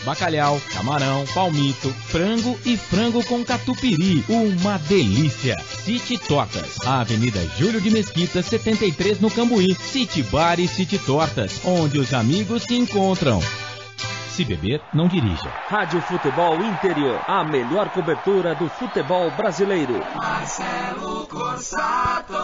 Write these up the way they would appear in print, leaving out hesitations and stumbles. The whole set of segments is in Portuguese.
bacalhau, camarão, palmito, frango e frango com catupiry. Uma delícia! City Tortas, Avenida Júlio de Mesquita, 73 no Cambuí. City Bar e City Tortas, onde os amigos se encontram. Se beber, não dirija. Rádio Futebol Interior, a melhor cobertura do futebol brasileiro. Marcelo Corsato.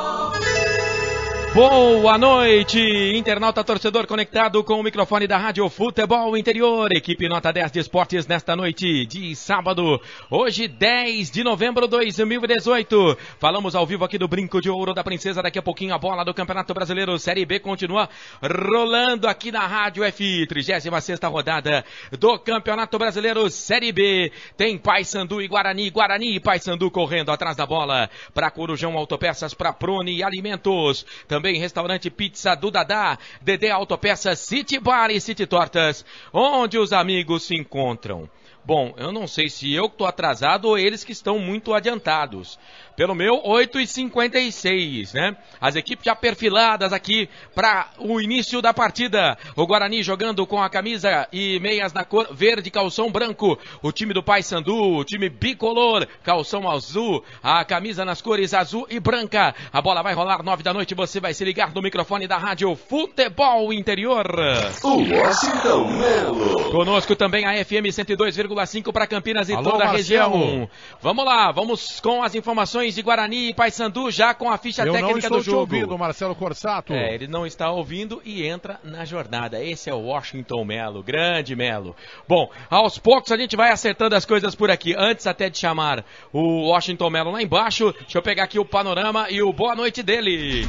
Boa noite, internauta torcedor conectado com o microfone da Rádio Futebol Interior. Equipe Nota 10 de Esportes nesta noite de sábado, hoje 10 de novembro de 2018. Falamos ao vivo aqui do Brinco de Ouro da Princesa. Daqui a pouquinho a bola do Campeonato Brasileiro Série B continua rolando aqui na Rádio F. 36ª rodada do Campeonato Brasileiro Série B. Tem Paysandu e Guarani, Guarani e Paysandu correndo atrás da bola. Para Corujão Autopeças, para Prone Alimentos. Também restaurante Pizza do Dadá, Dedé Autopeças, City Bar e City Tortas, onde os amigos se encontram. Bom, eu não sei se eu que estou atrasado ou eles que estão muito adiantados. Pelo meu, 8h56, né? As equipes já perfiladas aqui para o início da partida. O Guarani jogando com a camisa e meias na cor verde, calção branco. O time do Paysandu, o time bicolor, calção azul, a camisa nas cores azul e branca. A bola vai rolar 9 da noite, você vai se ligar no microfone da Rádio Futebol Interior. O Washington Melo. Conosco também a FM 102,5 para Campinas e Alô, toda a Marcelo. região. Vamos lá, vamos com as informações de Guarani e Paysandu já com a ficha técnica do jogo. Eu não estou te ouvindo, Marcelo Corsato. Ele não está ouvindo e entra na jornada. Esse é o Washington Melo, grande Melo. Bom, aos poucos a gente vai acertando as coisas por aqui. Antes até de chamar o Washington Melo lá embaixo, deixa eu pegar aqui o panorama e o boa noite dele.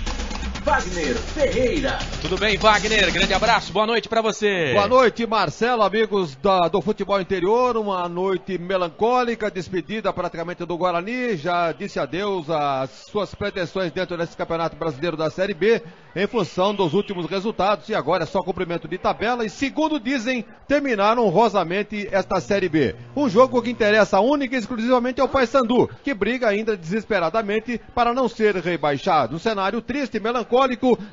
Wagner Ferreira. Tudo bem, Wagner? Grande abraço, boa noite pra você. Boa noite, Marcelo, amigos do futebol interior. Uma noite melancólica, despedida praticamente do Guarani. Já disse adeus às suas pretensões dentro desse Campeonato Brasileiro da Série B, em função dos últimos resultados. E agora é só cumprimento de tabela. E segundo dizem, terminaram honrosamente esta Série B. Um jogo que interessa única e exclusivamente ao Paysandu, que briga ainda desesperadamente para não ser rebaixado. Um cenário triste, melancólico.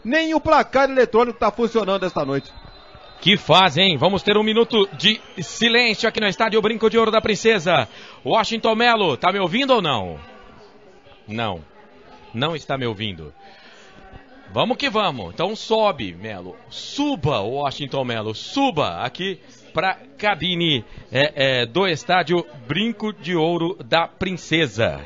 Nem o placar eletrônico está funcionando esta noite. Que fase, hein? Vamos ter um minuto de silêncio aqui no estádio Brinco de Ouro da Princesa. Washington Melo, tá me ouvindo ou não? Não. Não está me ouvindo. Vamos que vamos. Então sobe, Melo. Suba, Washington Melo. Suba aqui para cabine do estádio Brinco de Ouro da Princesa.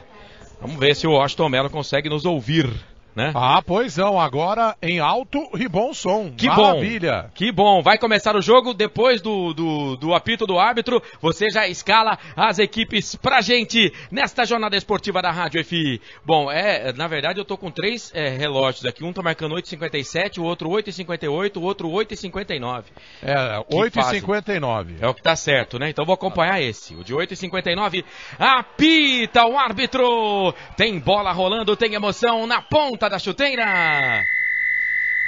Vamos ver se o Washington Melo consegue nos ouvir, né? Ah, pois não, agora em alto e bom som. Que maravilha. Bom, que bom. Vai começar o jogo, depois do apito do árbitro, você já escala as equipes pra gente nesta jornada esportiva da Rádio F. Bom, na verdade eu tô com 3 relógios aqui, um tá marcando 8h57, o outro 8h58, o outro 8h59. 8h59. É o que tá certo, né? Então vou acompanhar esse, o de 8h59. Apita o árbitro! Tem bola rolando, tem emoção na ponta da chuteira.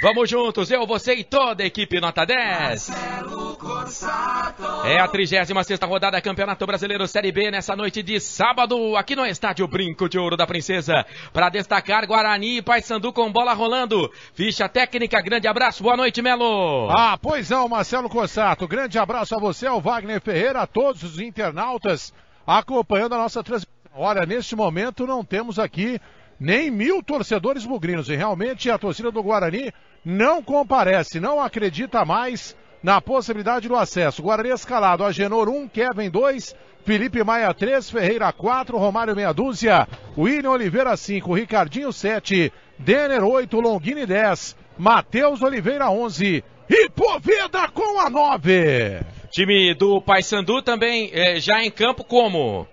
Vamos juntos, eu, você e toda a equipe Nota 10. Marcelo Corsato. É a 36ª rodada Campeonato Brasileiro Série B nessa noite de sábado, aqui no estádio Brinco de Ouro da Princesa. Para destacar Guarani e Paysandu com bola rolando. Ficha técnica, grande abraço, boa noite, Melo. Ah, pois não, Marcelo Corsato. Grande abraço a você, ao Wagner Ferreira, a todos os internautas acompanhando a nossa transmissão. Olha, neste momento não temos aqui nem 1000 torcedores bugrinos, e realmente a torcida do Guarani não comparece, não acredita mais na possibilidade do acesso. Guarani escalado, Agenor 1, Kevin 2, Felipe Maia 3, Ferreira 4, Romário meia dúzia, William Oliveira 5, Ricardinho 7, Denner 8, Longini 10, Matheus Oliveira 11 e Poveda com a 9. Time do Paysandu também já em campo como?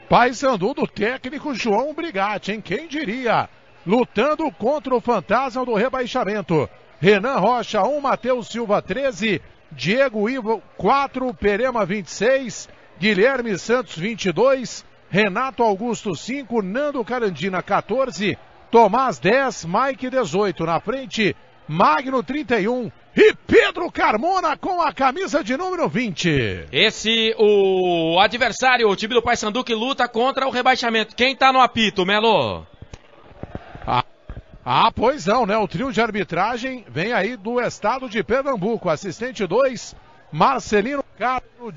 Paysandu do técnico João Brigatti, hein? Quem diria? Lutando contra o fantasma do rebaixamento. Renan Rocha 1, Matheus Silva 13, Diego Ivo 4, Perema 26, Guilherme Santos 22, Renato Augusto 5, Nando Carandina 14, Tomás 10, Mike 18. Na frente, Magno 31 e Pedro Carmona com a camisa de número 20. Esse, o adversário, o time do Paysandu que luta contra o rebaixamento. Quem tá no apito, Melo? Pois não, né? O trio de arbitragem vem aí do estado de Pernambuco. Assistente 2, Marcelino Castro,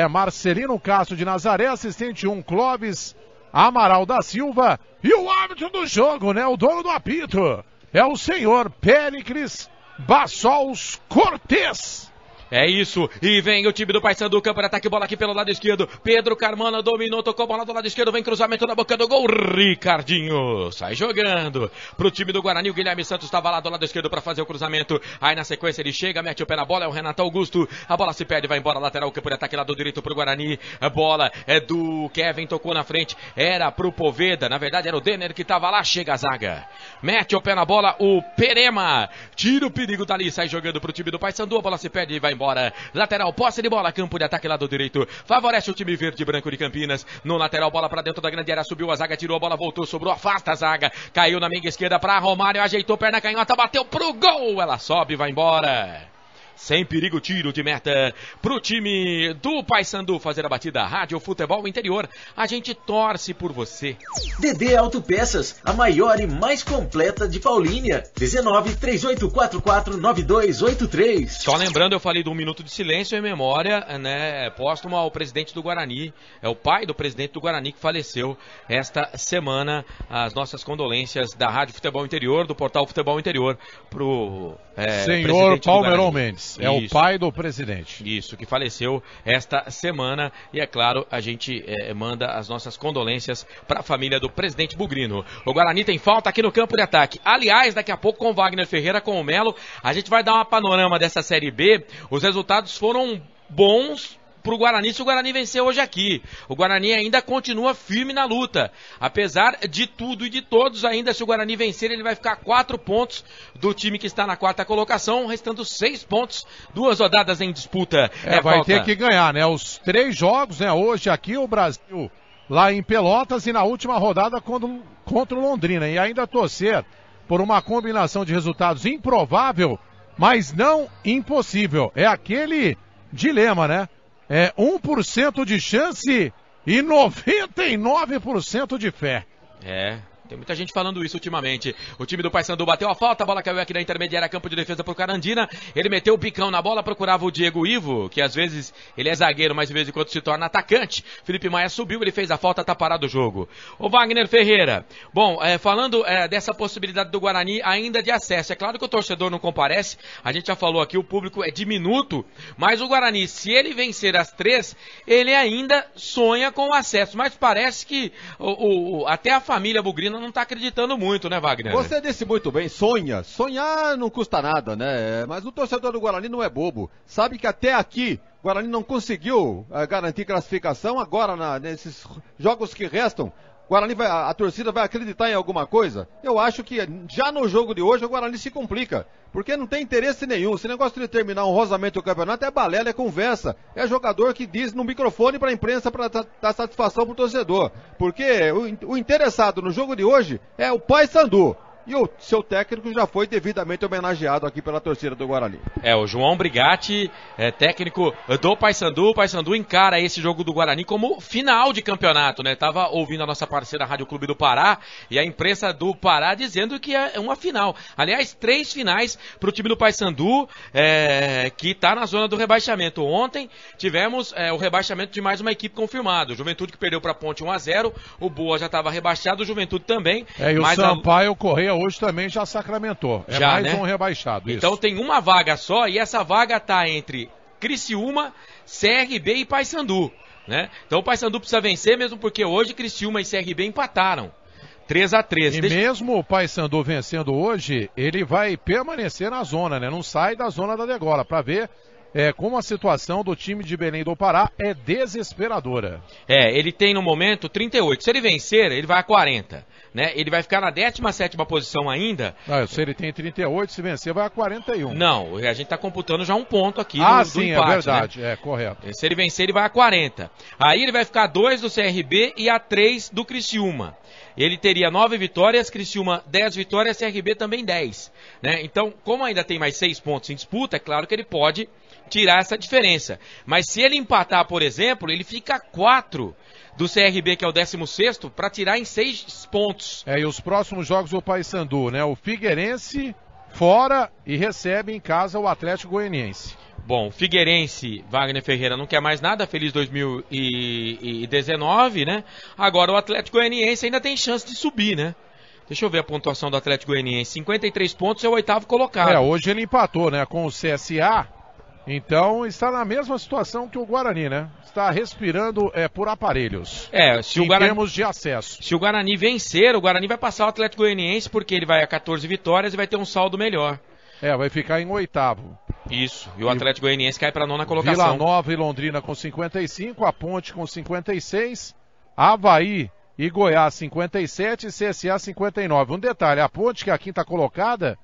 Marcelino Castro de Nazaré, assistente 1, Clóvis Amaral da Silva, e o árbitro do jogo, né, o dono do apito, é o senhor Péricles Bassols Cortez. É isso, e vem o time do Paysandu, campo de ataque, bola aqui pelo lado esquerdo, Pedro Carmona dominou, tocou bola do lado esquerdo, vem cruzamento na boca do gol, Ricardinho sai jogando pro time do Guarani, o Guilherme Santos estava lá do lado esquerdo para fazer o cruzamento, aí na sequência ele chega, mete o pé na bola, é o Renato Augusto, a bola se perde, vai embora, lateral, campo de ataque, lado direito pro Guarani, a bola é do Kevin, tocou na frente, era pro Poveda, na verdade era o Denner que estava lá, chega a zaga, mete o pé na bola, o Perema, tira o perigo dali, sai jogando pro time do Paysandu, a bola se perde e vai embora. Lateral, posse de bola, campo de ataque lado direito, favorece o time verde e branco de Campinas, no lateral, bola pra dentro da grande área, subiu a zaga, tirou a bola, voltou, sobrou, afasta a zaga, caiu na minha esquerda pra Romário, ajeitou, perna canhota, bateu pro gol, ela sobe e vai embora. Sem perigo, tiro de meta pro time do Paysandu fazer a batida. Rádio Futebol Interior, a gente torce por você. DD Autopeças, a maior e mais completa de Paulínia. 19-3844-9283. Só lembrando, eu falei de 1 minuto de silêncio em memória, né, póstumo ao presidente do Guarani, é o pai do presidente do Guarani que faleceu esta semana. As nossas condolências da Rádio Futebol Interior, do portal Futebol Interior, pro senhor Palmeirão Mendes. É Isso. O pai do presidente. Isso, que faleceu esta semana. E é claro, a gente manda as nossas condolências para a família do presidente Bugrino. O Guarani tem falta aqui no campo de ataque. Aliás, daqui a pouco com o Wagner Ferreira, com o Melo, a gente vai dar uma panorama dessa Série B. Os resultados foram bons pro Guarani, se o Guarani venceu hoje aqui. O Guarani ainda continua firme na luta. Apesar de tudo e de todos, ainda se o Guarani vencer, ele vai ficar a 4 pontos do time que está na 4ª colocação, restando 6 pontos, 2 rodadas em disputa. Vai ter que ganhar, né? Os 3 jogos, né? Hoje aqui o Brasil, lá em Pelotas, e na última rodada contra o Londrina. E ainda torcer por uma combinação de resultados improvável, mas não impossível. É aquele dilema, né? 1% de chance e 99% de fé. Tem muita gente falando isso ultimamente. O time do Paysandu bateu a falta, a bola caiu aqui na intermediária, campo de defesa pro Carandina. Ele meteu o bicão na bola, procurava o Diego Ivo, que às vezes ele é zagueiro, mas de vez em quando se torna atacante. Felipe Maia subiu, ele fez a falta, tá parado o jogo. O Wagner Ferreira. Bom, falando dessa possibilidade do Guarani ainda de acesso. É claro que o torcedor não comparece, a gente já falou aqui, o público é diminuto, mas o Guarani, se ele vencer as 3, ele ainda sonha com o acesso. Mas parece que até a família Bugrina não tá acreditando muito, né, Wagner? Você disse muito bem, sonhar não custa nada, né, mas o torcedor do Guarani não é bobo, sabe que até aqui o Guarani não conseguiu garantir classificação, agora nesses jogos que restam, Guarani a torcida vai acreditar em alguma coisa? Eu acho que já no jogo de hoje o Guarani se complica, porque não tem interesse nenhum. Esse negócio de terminar honrosamente o campeonato é balela, é conversa. É jogador que diz no microfone para a imprensa para dar satisfação pro torcedor. Porque o interessado no jogo de hoje é o Paysandu. E o seu técnico já foi devidamente homenageado aqui pela torcida do Guarani. O João Brigatti, técnico do Paysandu. O Paysandu encara esse jogo do Guarani como final de campeonato, né? Tava ouvindo a nossa parceira Rádio Clube do Pará e a imprensa do Pará dizendo que é uma final. Aliás, 3 finais pro time do Paysandu, que tá na zona do rebaixamento. Ontem tivemos o rebaixamento de mais uma equipe confirmada. O Juventude que perdeu pra Ponte 1-0, o Boa já estava rebaixado, o Juventude também. E o Sampaio Correia hoje também já sacramentou. Mais um rebaixado. Então isso. Tem uma vaga só e essa vaga tá entre Criciúma, CRB e Paysandu, né? Então o Paysandu precisa vencer mesmo porque hoje Criciúma e CRB empataram. 3-3. E mesmo o Paysandu vencendo hoje, ele vai permanecer na zona, né? Não sai da zona da degola, para ver como a situação do time de Belém do Pará é desesperadora. Ele tem no momento 38. Se ele vencer, ele vai a 40. Né? Ele vai ficar na 17ª posição ainda. Se ele tem 38, se vencer vai a 41. Não, a gente está computando já um ponto aqui do empate, é verdade, né? Correto. Se ele vencer, ele vai a 40. Aí ele vai ficar a 2 do CRB e a 3 do Criciúma. Ele teria 9 vitórias, Criciúma 10 vitórias, CRB também 10. Né? Então, como ainda tem mais 6 pontos em disputa, é claro que ele pode tirar essa diferença. Mas se ele empatar, por exemplo, ele fica a 4 do CRB, que é o 16º, para tirar em 6 pontos. E os próximos jogos do Paysandu, né? O Figueirense fora e recebe em casa o Atlético Goianiense. Bom, Figueirense, Wagner Ferreira não quer mais nada, feliz 2019, né? Agora o Atlético Goianiense ainda tem chance de subir, né? Deixa eu ver a pontuação do Atlético Goianiense. 53 pontos, é o 8º colocado. Hoje ele empatou, né, com o CSA. Então está na mesma situação que o Guarani, né? Está respirando por aparelhos. Se o Guarani, termos de acesso. Se o Guarani vencer, o Guarani vai passar o Atlético Goianiense, porque ele vai a 14 vitórias e vai ter um saldo melhor. Vai ficar em 8º. Isso, e o Atlético Goianiense cai para a 9ª colocação. Vila Nova e Londrina com 55, a Ponte com 56, Avaí e Goiás 57 e CSA 59. Um detalhe, a Ponte, que é a 5ª colocada,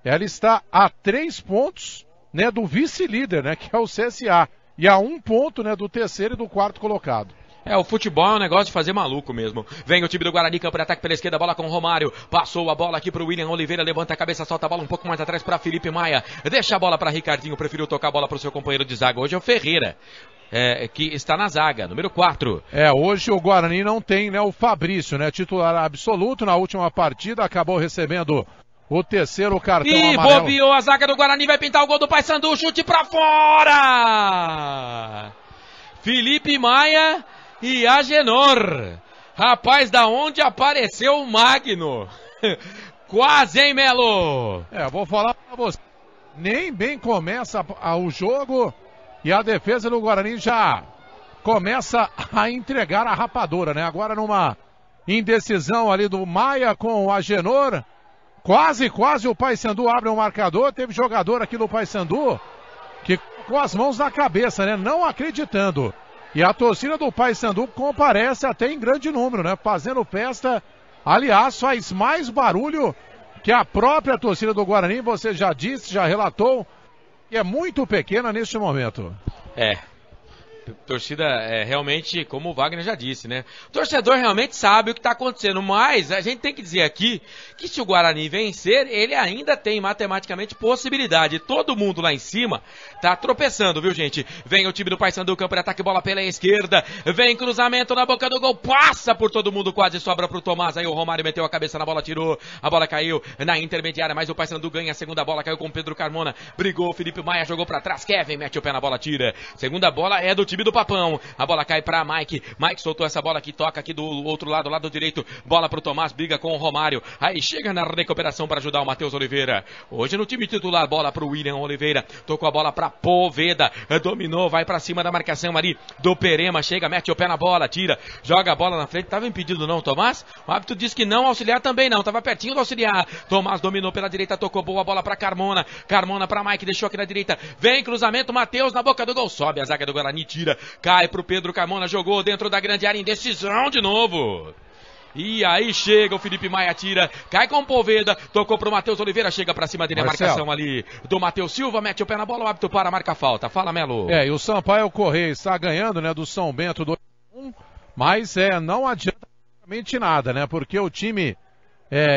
ela está a 3 pontos, né, do vice-líder, né, que é o CSA, e a 1 ponto, né, do 3º e do 4º colocado. O futebol é um negócio de fazer maluco mesmo. Vem o time do Guarani, campo de ataque pela esquerda, bola com o Romário. Passou a bola aqui pro William Oliveira, levanta a cabeça, solta a bola um pouco mais atrás para Felipe Maia. Deixa a bola para Ricardinho, preferiu tocar a bola pro seu companheiro de zaga. Hoje é o Ferreira, que está na zaga, número 4. Hoje o Guarani não tem, né, o Fabrício, né, titular absoluto. Na última partida acabou recebendo o 3º cartão amarelo. Bobeou a zaga do Guarani, vai pintar o gol do Paysandu, chute pra fora! Felipe Maia e Agenor. Rapaz, da onde apareceu o Magno? Quase, hein, Melo? Vou falar pra você. Nem bem começa o jogo e a defesa do Guarani já começa a entregar a rapadura, né? Agora numa indecisão ali do Maia com o Agenor. Quase o Paysandu abre o marcador. Teve jogador aqui do Paysandu que com as mãos na cabeça, né? Não acreditando. E a torcida do Paysandu comparece até em grande número, né? Fazendo festa. Aliás, faz mais barulho que a própria torcida do Guarani. Você já disse, já relatou, que é muito pequena neste momento. Torcida realmente, como o Wagner já disse, né? O torcedor realmente sabe o que está acontecendo, mas a gente tem que dizer aqui que se o Guarani vencer, ele ainda tem matematicamente possibilidade. Todo mundo lá em cima tá tropeçando, viu, gente? Vem o time do Paysandu, campo de ataque, bola pela esquerda, vem cruzamento na boca do gol, passa por todo mundo, quase sobra pro Tomás, aí o Romário meteu a cabeça na bola, tirou, a bola caiu na intermediária, mas o Paysandu ganha a segunda bola, caiu com o Pedro Carmona, brigou, Felipe Maia jogou pra trás, Kevin mete o pé na bola, tira, segunda bola é do time do Papão, a bola cai pra Mike soltou essa bola aqui, toca aqui do outro lado, lado direito, bola pro Tomás, briga com o Romário, aí chega na recuperação para ajudar o Matheus Oliveira, hoje no time titular, bola pro William Oliveira, tocou a bola pra Poveda, dominou, vai pra cima da marcação ali do Perema, chega, mete o pé na bola, tira, joga a bola na frente, tava impedido não, Tomás? O árbitro disse que não, auxiliar também não, tava pertinho do auxiliar, Tomás dominou pela direita, tocou boa bola pra Carmona pra Mike, deixou aqui na direita, vem cruzamento, Matheus na boca do gol, sobe a zaga do Guarani, tira, cai pro Pedro Carmona, jogou dentro da grande área, indecisão de novo. E aí chega o Felipe Maia, tira, cai com o Poveda, tocou pro Matheus Oliveira, chega pra cima dele, a marcação ali do Matheus Silva, mete o pé na bola, o árbitro para, marca a falta. Fala, Melo. E o Sampaio Correia está ganhando, né, do São Bento 2-1, mas não adianta praticamente nada, né, porque o time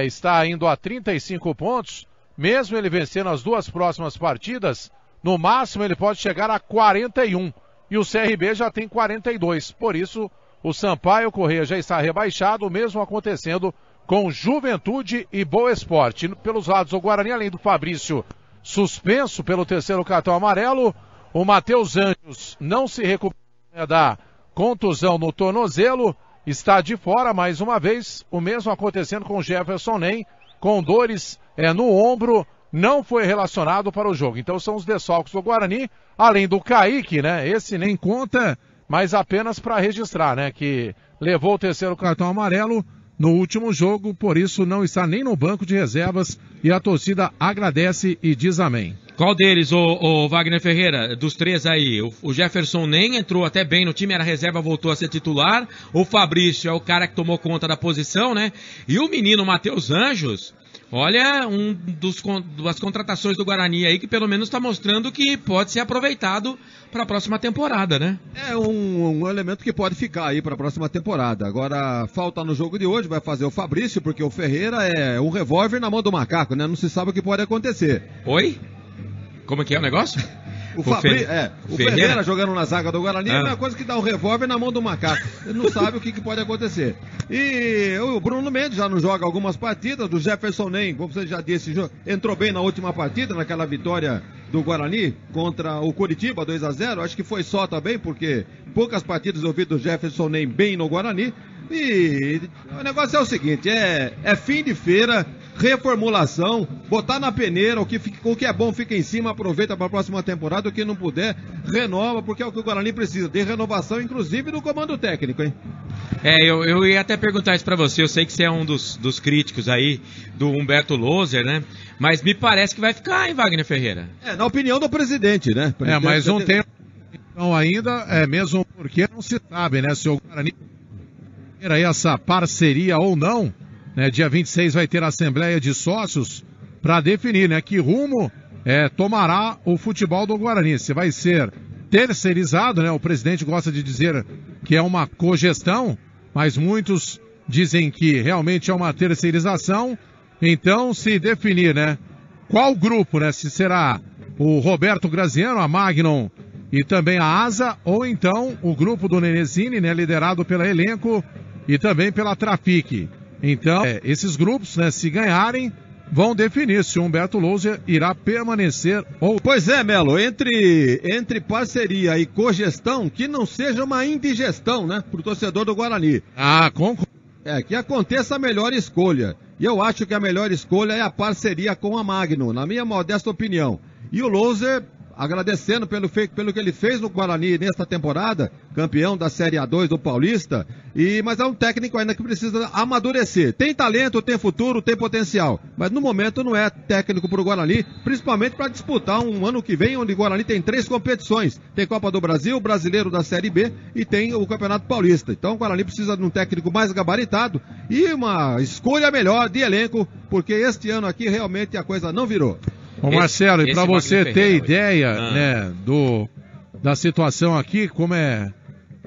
está indo a 35 pontos, mesmo ele vencendo as 2 próximas partidas, no máximo ele pode chegar a 41, e o CRB já tem 42, por isso o Sampaio Correia já está rebaixado, o mesmo acontecendo com Juventude e Boa Esporte. Pelos lados do Guarani, além do Fabrício suspenso pelo 3º cartão amarelo, o Matheus Anjos não se recupera da contusão no tornozelo, está de fora mais uma vez, o mesmo acontecendo com Jefferson Nem, com dores no ombro, não foi relacionado para o jogo. Então são os desfalques do Guarani, além do Kaique, né? Esse nem conta, mas apenas para registrar, né? Que levou o 3º cartão amarelo no último jogo, por isso não está nem no banco de reservas e a torcida agradece e diz amém. Qual deles, o Wagner Ferreira, dos 3 aí? O Jefferson Nem entrou até bem no time, era reserva, voltou a ser titular. O Fabrício é o cara que tomou conta da posição, né? E o menino Matheus Anjos, olha, das contratações do Guarani aí que pelo menos está mostrando que pode ser aproveitado para a próxima temporada, né? É um elemento que pode ficar aí para a próxima temporada. Agora, falta no jogo de hoje, vai fazer o Fabrício, porque o Ferreira é um revólver na mão do macaco, né? Não se sabe o que pode acontecer. Oi? Como que é o negócio? O Ferreira jogando na zaga do Guarani é a mesma coisa que dá um revólver na mão do macaco. Ele não sabe o que pode acontecer. E o Bruno Mendes já não joga algumas partidas. Do Jefferson Nem, como você já disse, entrou bem na última partida, naquela vitória do Guarani contra o Coritiba, 2-0. Acho que foi só também, porque poucas partidas eu vi do Jefferson nem bem no Guarani. E o negócio é o seguinte, é fim de feira, reformulação, botar na peneira, o que é bom fica em cima, aproveita para a próxima temporada, o que não puder, renova, porque é o que o Guarani precisa, de renovação, inclusive no comando técnico, hein? Eu ia até perguntar isso pra você, eu sei que você é um dos críticos aí do Humberto Loser, né? Mas me parece que vai ficar, hein, Wagner Ferreira? Na opinião do presidente, né? Mas um tempo então ainda, mesmo porque não se sabe, né, se o Guarani ter aí essa parceria ou não, né? Dia 26 vai ter a Assembleia de Sócios para definir, né, que rumo tomará o futebol do Guarani. Se vai ser terceirizado, né? O presidente gosta de dizer que é uma cogestão, mas muitos dizem que realmente é uma terceirização. Então, se definir, né, qual grupo, né, se será o Roberto Graziano, a Magnum e também a ASA, ou então o grupo do Nenezini, né, liderado pela Elenco e também pela Trafic. Então, esses grupos, né, se ganharem, vão definir se o Humberto Louser irá permanecer ou... Pois é, Melo, entre parceria e cogestão, que não seja uma indigestão, né, pro torcedor do Guarani. Concordo. Que aconteça a melhor escolha. E eu acho que a melhor escolha é a parceria com a Magnum, na minha modesta opinião. E o Louser, agradecendo pelo que ele fez no Guarani nesta temporada, campeão da Série A2 do Paulista, mas é um técnico ainda que precisa amadurecer. Tem talento, tem futuro, tem potencial, mas no momento não é técnico para o Guarani, principalmente para disputar um ano que vem, onde o Guarani tem 3 competições. Tem Copa do Brasil, Brasileiro da Série B e tem o Campeonato Paulista. Então o Guarani precisa de um técnico mais gabaritado e uma escolha melhor de elenco, porque este ano aqui realmente a coisa não virou. Ô Marcelo, e para você ter ideia, né, da situação aqui, como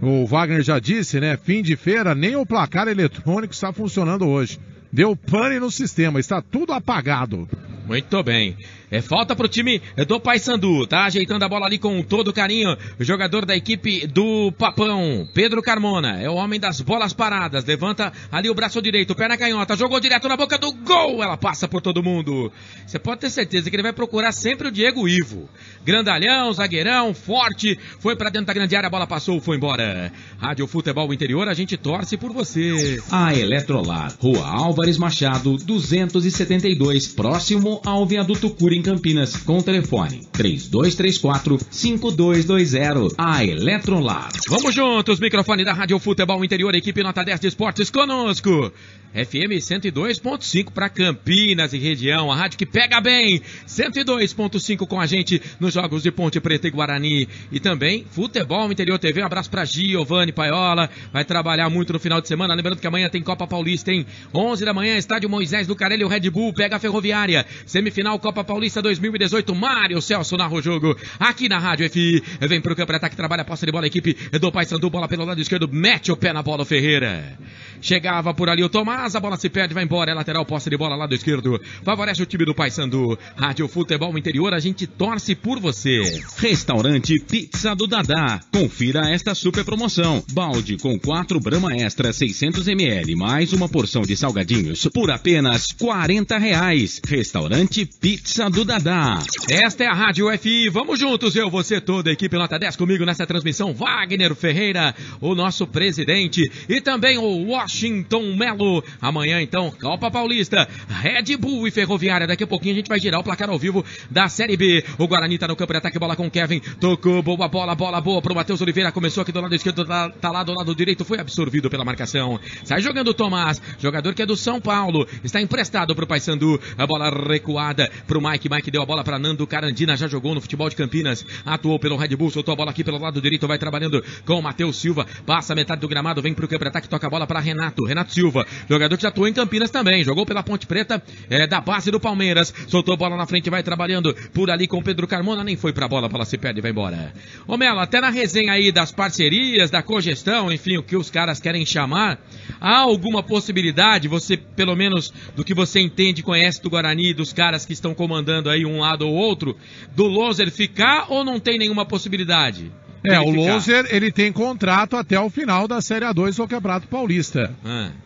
o Wagner já disse, né, fim de feira, nem o placar eletrônico está funcionando hoje. Deu pane no sistema, está tudo apagado. Muito bem. Falta pro time do Paysandu, tá ajeitando a bola ali com todo carinho. O jogador da equipe do Papão, Pedro Carmona, é o homem das bolas paradas. Levanta ali o braço direito, perna canhota, jogou direto na boca do gol. Ela passa por todo mundo. Você pode ter certeza que ele vai procurar sempre o Diego Ivo. Grandalhão, zagueirão, forte. Foi pra dentro da grande área, a bola passou, foi embora. Rádio Futebol Interior, a gente torce por você. A Eletrolar, Rua Álvares Machado, 272, próximo ao Viaduto Cura, em Campinas, com o telefone 3234-5220. A Eletrolar. Vamos juntos, microfone da Rádio Futebol Interior, equipe Nota 10 de Esportes conosco. FM 102.5 para Campinas e região, a rádio que pega bem. 102.5 com a gente nos jogos de Ponte Preta e Guarani. E também Futebol Interior TV. Um abraço para Giovanni Paiola. Vai trabalhar muito no final de semana. Lembrando que amanhã tem Copa Paulista, hein? 11 da manhã, estádio Moisés do Carelli. O Red Bull pega a Ferroviária. Semifinal Copa Paulista 2018. Mário Celso narra o jogo aqui na Rádio FI. Vem pro campo de ataque, trabalha a posse de bola. A equipe do Paysandu, bola pelo lado esquerdo. Mete o pé na bola o Ferreira. Chegava por ali o Tomás. A bola se perde, vai embora, é lateral, posse de bola, lado esquerdo, favorece o time do Paysandu. Rádio Futebol Interior, a gente torce por você. Restaurante Pizza do Dadá, confira esta super promoção, balde com 4 Brahma Extra 600ml, mais uma porção de salgadinhos, por apenas R$40. Restaurante Pizza do Dadá. Esta é a Rádio FI, vamos juntos, eu, você, toda a equipe Nota 10 comigo nessa transmissão, Wagner Ferreira, o nosso presidente, e também o Washington Melo. Amanhã, então, Copa Paulista, Red Bull e Ferroviária. Daqui a pouquinho a gente vai girar o placar ao vivo da Série B. O Guarani tá no campo de ataque, bola com o Kevin. Tocou, boa bola boa pro Matheus Oliveira. Começou aqui do lado esquerdo, tá lá do lado direito. Foi absorvido pela marcação. Sai jogando o Tomás, jogador que é do São Paulo. Está emprestado pro Paysandu. A bola recuada pro Mike. Mike deu a bola pra Nando Carandina. Já jogou no futebol de Campinas. Atuou pelo Red Bull, soltou a bola aqui pelo lado direito. Vai trabalhando com o Matheus Silva. Passa a metade do gramado, vem pro campo de ataque. Toca a bola pra Renato Silva. Jogador que já atuou em Campinas também, jogou pela Ponte Preta, da base do Palmeiras, soltou a bola na frente, vai trabalhando por ali com o Pedro Carmona, nem foi pra bola se perde e vai embora. Ô Melo, até na resenha aí das parcerias, da cogestão, enfim, o que os caras querem chamar, há alguma possibilidade, você, pelo menos do que você entende e conhece do Guarani, dos caras que estão comandando aí um lado ou outro, do Loser ficar ou não tem nenhuma possibilidade? O Loser, ele tem contrato até o final da Série A2 do Campeonato Paulista.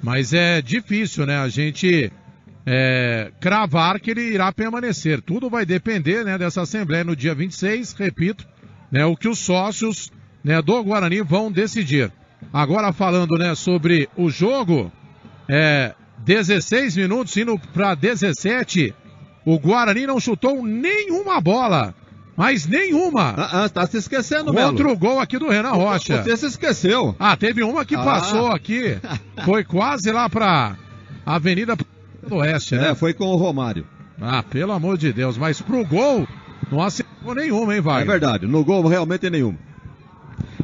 Mas é difícil, né? A gente cravar que ele irá permanecer. Tudo vai depender, né, dessa assembleia no dia 26, repito, né, o que os sócios, né, do Guarani vão decidir. Agora falando, né, sobre o jogo, 16 minutos indo para 17, o Guarani não chutou nenhuma bola, mas nenhuma. Tá se esquecendo, Melo. Outro gol aqui do Renan Rocha. Você se esqueceu. Teve uma que passou aqui, foi quase lá pra Avenida do Oeste, né? Foi com o Romário. Pelo amor de Deus, mas pro gol não acertou nenhuma, hein, Wagner? É verdade, no gol realmente nenhuma.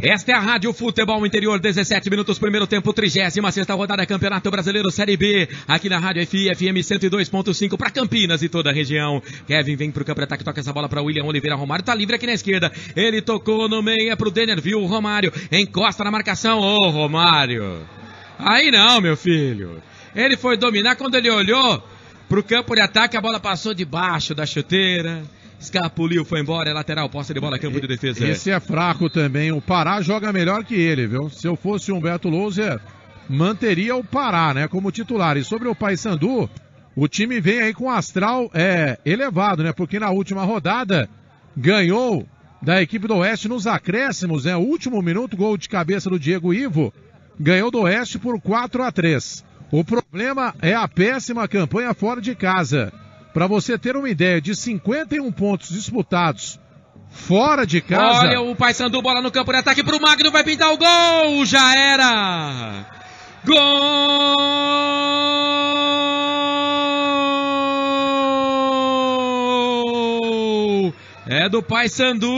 Esta é a Rádio Futebol Interior, 17 minutos, primeiro tempo, 36ª rodada, Campeonato Brasileiro Série B, aqui na Rádio FM 102.5 para Campinas e toda a região. Kevin vem pro campo de ataque, toca essa bola para William Oliveira, Romário tá livre aqui na esquerda, ele tocou no meio pro Denner, viu o Romário, encosta na marcação, Romário. Aí não, meu filho. Ele foi dominar, quando ele olhou pro campo de ataque, a bola passou debaixo da chuteira. Escapuliu, foi embora, é lateral, posse de bola, campo de defesa. Esse é fraco também, o Pará joga melhor que ele, viu? Se eu fosse o Humberto Louser, manteria o Pará, né, como titular. E sobre o Paysandu, o time vem aí com astral elevado, né, porque na última rodada ganhou da equipe do Oeste nos acréscimos, né, último minuto, gol de cabeça do Diego Ivo, ganhou do Oeste por 4-3. O problema é a péssima campanha fora de casa. Para você ter uma ideia, de 51 pontos disputados fora de casa... Olha o Paysandu, bola no campo de ataque pro Magno, vai pintar o gol! Já era! Gol! É do Paysandu!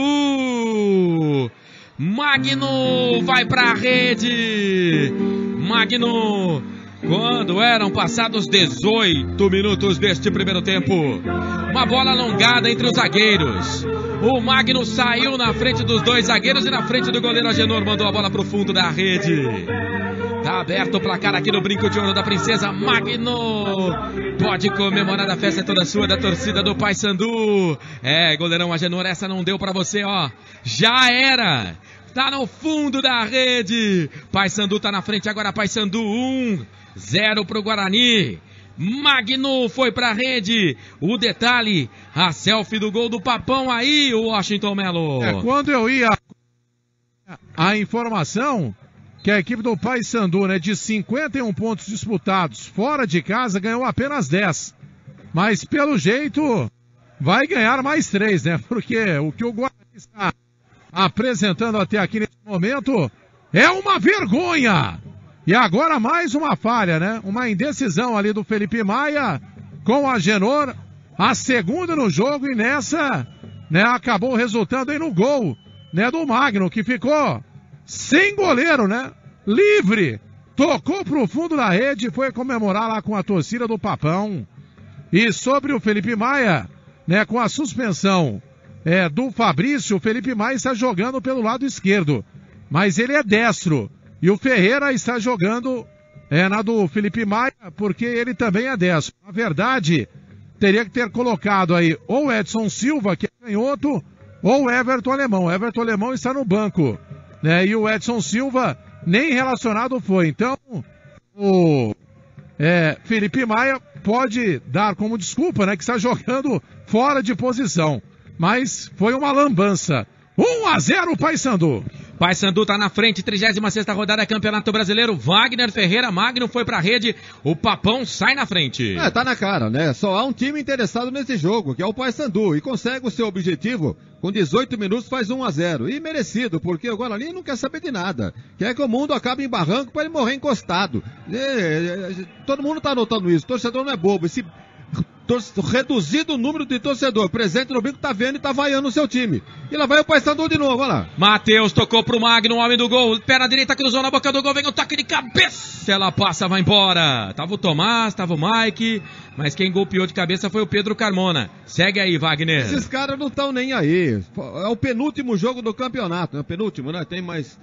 Magno vai pra rede! Magno... Quando eram passados 18 minutos deste primeiro tempo, uma bola alongada entre os zagueiros. O Magno saiu na frente dos dois zagueiros e na frente do goleiro Agenor, mandou a bola pro fundo da rede. Tá aberto o placar aqui no Brinco de Ouro da Princesa. Magno pode comemorar, a festa é toda sua, da torcida do Paysandu. Goleirão Agenor, essa não deu pra você, ó. Já era. Tá no fundo da rede. Paysandu tá na frente agora, Paysandu 1-0 pro Guarani. Magno foi pra rede. O detalhe, a selfie do gol do Papão aí, o Washington Melo. Quando eu ia a informação que a equipe do Paysandu, né, de 51 pontos disputados fora de casa, ganhou apenas 10. Mas pelo jeito vai ganhar mais 3, né? Porque o que o Guarani está apresentando até aqui nesse momento é uma vergonha. E agora mais uma falha, né? Uma indecisão ali do Felipe Maia com a Agenor, a segunda no jogo, e nessa, né, acabou resultando aí no gol, né, do Magno, que ficou sem goleiro, né? Livre. Tocou pro fundo da rede, foi comemorar lá com a torcida do Papão. E sobre o Felipe Maia, né, com a suspensão do Fabrício, o Felipe Maia está jogando pelo lado esquerdo, mas ele é destro. E o Ferreira está jogando na do Felipe Maia, porque ele também é destro. Na verdade, teria que ter colocado aí ou Edson Silva, que é canhoto, ou Everton Alemão. O Everton Alemão está no banco, né? E o Edson Silva nem relacionado foi. Então, o Felipe Maia pode dar como desculpa, né, que está jogando fora de posição. Mas foi uma lambança. 1-0 o Paysandu. Paysandu tá na frente, 36ª rodada, Campeonato Brasileiro. Wagner Ferreira, Magno foi pra rede, o Papão sai na frente. Tá na cara, né? Só há um time interessado nesse jogo, que é o Paysandu, e consegue o seu objetivo. Com 18 minutos faz 1-0. E merecido, porque o Guarani não quer saber de nada. Quer que o mundo acabe em barranco para ele morrer encostado. Todo mundo tá notando isso. O torcedor não é bobo. Esse reduzido número de torcedor presente no brinco tá vendo e tá vaiando o seu time. E lá vai o Paysandu de novo, olha lá. Matheus tocou pro Magno, o homem do gol, perna direita, cruzou na boca do gol, vem o toque de cabeça, ela passa, vai embora. Tava o Tomás, tava o Mike, mas quem golpeou de cabeça foi o Pedro Carmona. Segue aí, Wagner. Esses caras não estão nem aí. É o penúltimo jogo do campeonato, é o penúltimo, né? Tem mais...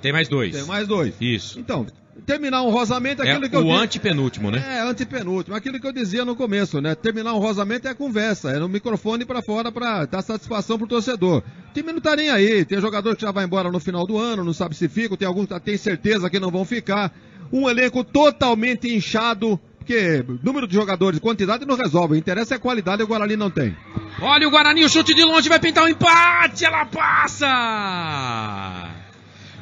Tem mais 2. Tem mais 2. Isso. Então... Terminar honrosamente aquilo que eu disse. O antepenúltimo, né? Antepenúltimo. Aquilo que eu dizia no começo, né? Terminar honrosamente é a conversa. É no microfone pra fora pra dar satisfação pro torcedor. O time não tá nem aí. Tem jogador que já vai embora no final do ano, não sabe se fica. Tem alguns que tem certeza que não vão ficar. Um elenco totalmente inchado. Porque número de jogadores, quantidade não resolve. O interesse é a qualidade e o Guarani não tem. Olha o Guarani, o chute de longe vai pintar um empate. Ela passa.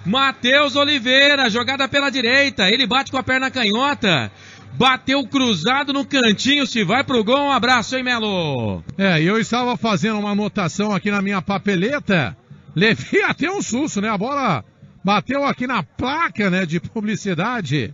Matheus Oliveira, jogada pela direita. Ele bate com a perna canhota. Bateu cruzado no cantinho, se vai pro gol, um abraço, hein, Melo? Eu estava fazendo uma anotação aqui na minha papeleta, levei até um susto, né? A bola bateu aqui na placa, né, de publicidade.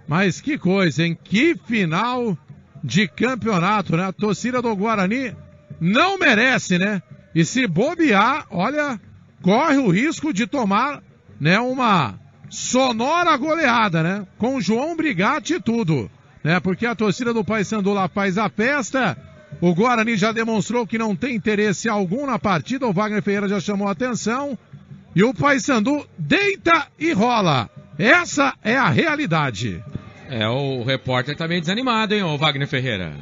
Mas que coisa, hein? Que final de campeonato, né? A torcida do Guarani não merece, né? E se bobear, olha, corre o risco de tomar, né, uma sonora goleada, né? Com o João Brigatti e tudo, né? Porque a torcida do Paysandu lá faz a festa. O Guarani já demonstrou que não tem interesse algum na partida. O Wagner Ferreira já chamou a atenção. E o Paysandu deita e rola. Essa é a realidade. O repórter tá meio desanimado, hein, o Wagner Ferreira?